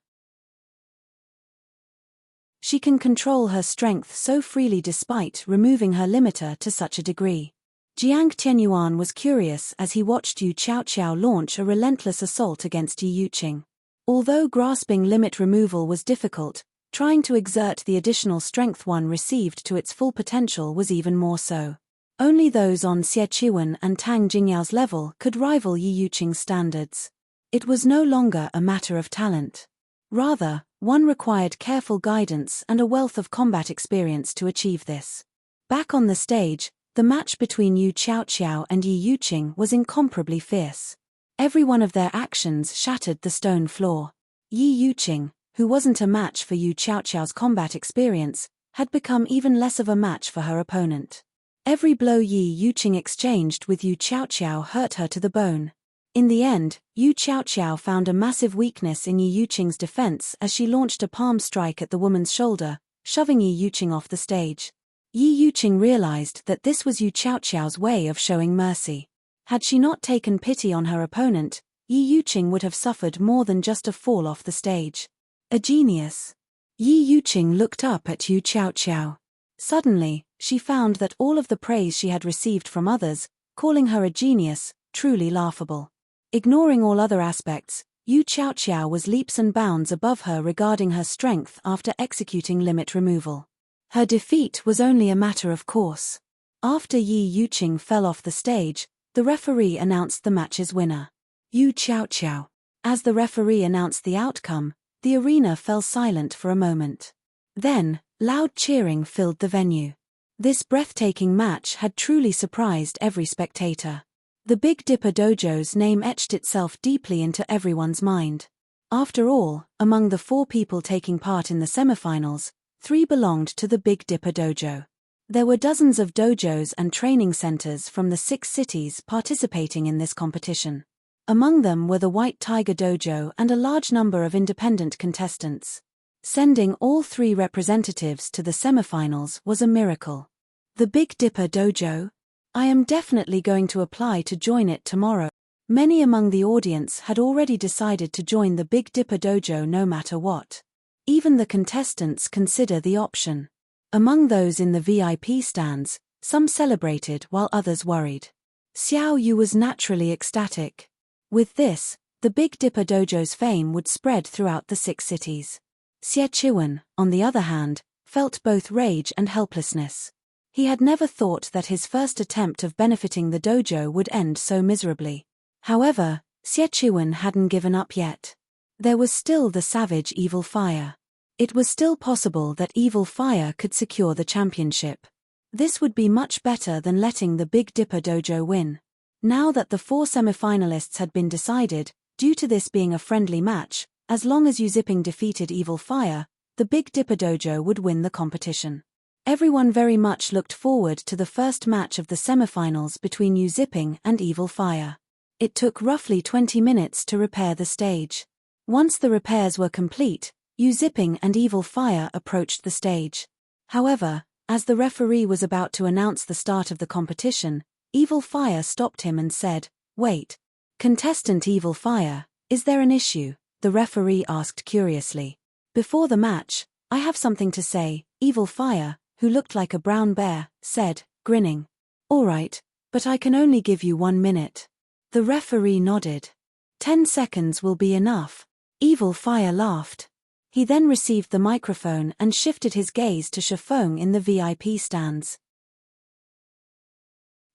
She can control her strength so freely despite removing her limiter to such a degree. Jiang Tianyuan was curious as he watched Yu Qiaoqiao launch a relentless assault against Yi Yuqing. Although grasping limit removal was difficult, trying to exert the additional strength one received to its full potential was even more so. Only those on Xie Chiwen and Tang Jingyao's level could rival Yi Yuqing's standards. It was no longer a matter of talent. Rather, one required careful guidance and a wealth of combat experience to achieve this. Back on the stage, the match between Yu Qiaoqiao and Yi Yuqing was incomparably fierce. Every one of their actions shattered the stone floor. Yi Yuqing, who wasn't a match for Yu Qiaoqiao's combat experience, had become even less of a match for her opponent. Every blow Yi Yuqing exchanged with Yu Qiaoqiao hurt her to the bone. In the end, Yu Qiaoqiao found a massive weakness in Yi Yuqing's defense as she launched a palm strike at the woman's shoulder, shoving Yi Yuqing off the stage. Yi Yuqing realized that this was Yu Qiaoqiao's way of showing mercy. Had she not taken pity on her opponent, Yi Yuqing would have suffered more than just a fall off the stage. A genius. Yi Yuqing looked up at Yu Qiaoqiao. Suddenly, she found that all of the praise she had received from others, calling her a genius, truly laughable. Ignoring all other aspects, Yu Qiaoqiao was leaps and bounds above her regarding her strength after executing limit removal. Her defeat was only a matter of course. After Yi Yuqing fell off the stage, the referee announced the match's winner. Yu Qiaoqiao. As the referee announced the outcome, the arena fell silent for a moment. Then, loud cheering filled the venue. This breathtaking match had truly surprised every spectator. The Big Dipper Dojo's name etched itself deeply into everyone's mind. After all, among the 4 people taking part in the semifinals, 3 belonged to the Big Dipper Dojo. There were dozens of dojos and training centers from the 6 cities participating in this competition. Among them were the White Tiger Dojo and a large number of independent contestants. Sending all 3 representatives to the semifinals was a miracle. The Big Dipper Dojo? I am definitely going to apply to join it tomorrow. Many among the audience had already decided to join the Big Dipper Dojo no matter what. Even the contestants consider the option. Among those in the VIP stands, some celebrated while others worried. Xiao Yu was naturally ecstatic. With this, the Big Dipper Dojo's fame would spread throughout the 6 cities. Xie Chiwen, on the other hand, felt both rage and helplessness. He had never thought that his first attempt of benefiting the dojo would end so miserably. However, Xieqiwen hadn't given up yet. There was still the savage Evil Fire. It was still possible that Evil Fire could secure the championship. This would be much better than letting the Big Dipper dojo win. Now that the 4 semifinalists had been decided, due to this being a friendly match, as long as Zipping defeated Evil Fire, the Big Dipper dojo would win the competition. Everyone very much looked forward to the first match of the semifinals between Zipping and Evil Fire. It took roughly 20 minutes to repair the stage. Once the repairs were complete, Zipping and Evil Fire approached the stage. However, as the referee was about to announce the start of the competition, Evil Fire stopped him and said, "Wait. Contestant Evil Fire, is there an issue?" the referee asked curiously. "Before the match, I have something to say," Evil Fire, who looked like a brown bear, said, grinning. "All right, but I can only give you 1 minute." The referee nodded. 10 seconds will be enough. Evil Fire laughed. He then received the microphone and shifted his gaze to Shifeng in the VIP stands.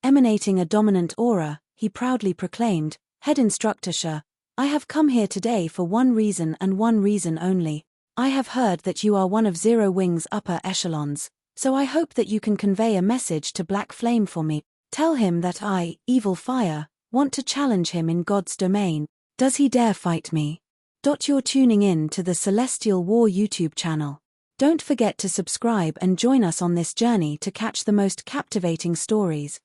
Emanating a dominant aura, he proudly proclaimed, "Head Instructor Shi, I have come here today for one reason and one reason only. I have heard that you are one of Zero Wing's upper echelons, so I hope that you can convey a message to Black Flame for me. Tell him that I, Evil Fire, want to challenge him in God's domain. Does he dare fight me?" You're tuning in to the Celestial War YouTube channel. Don't forget to subscribe and join us on this journey to catch the most captivating stories.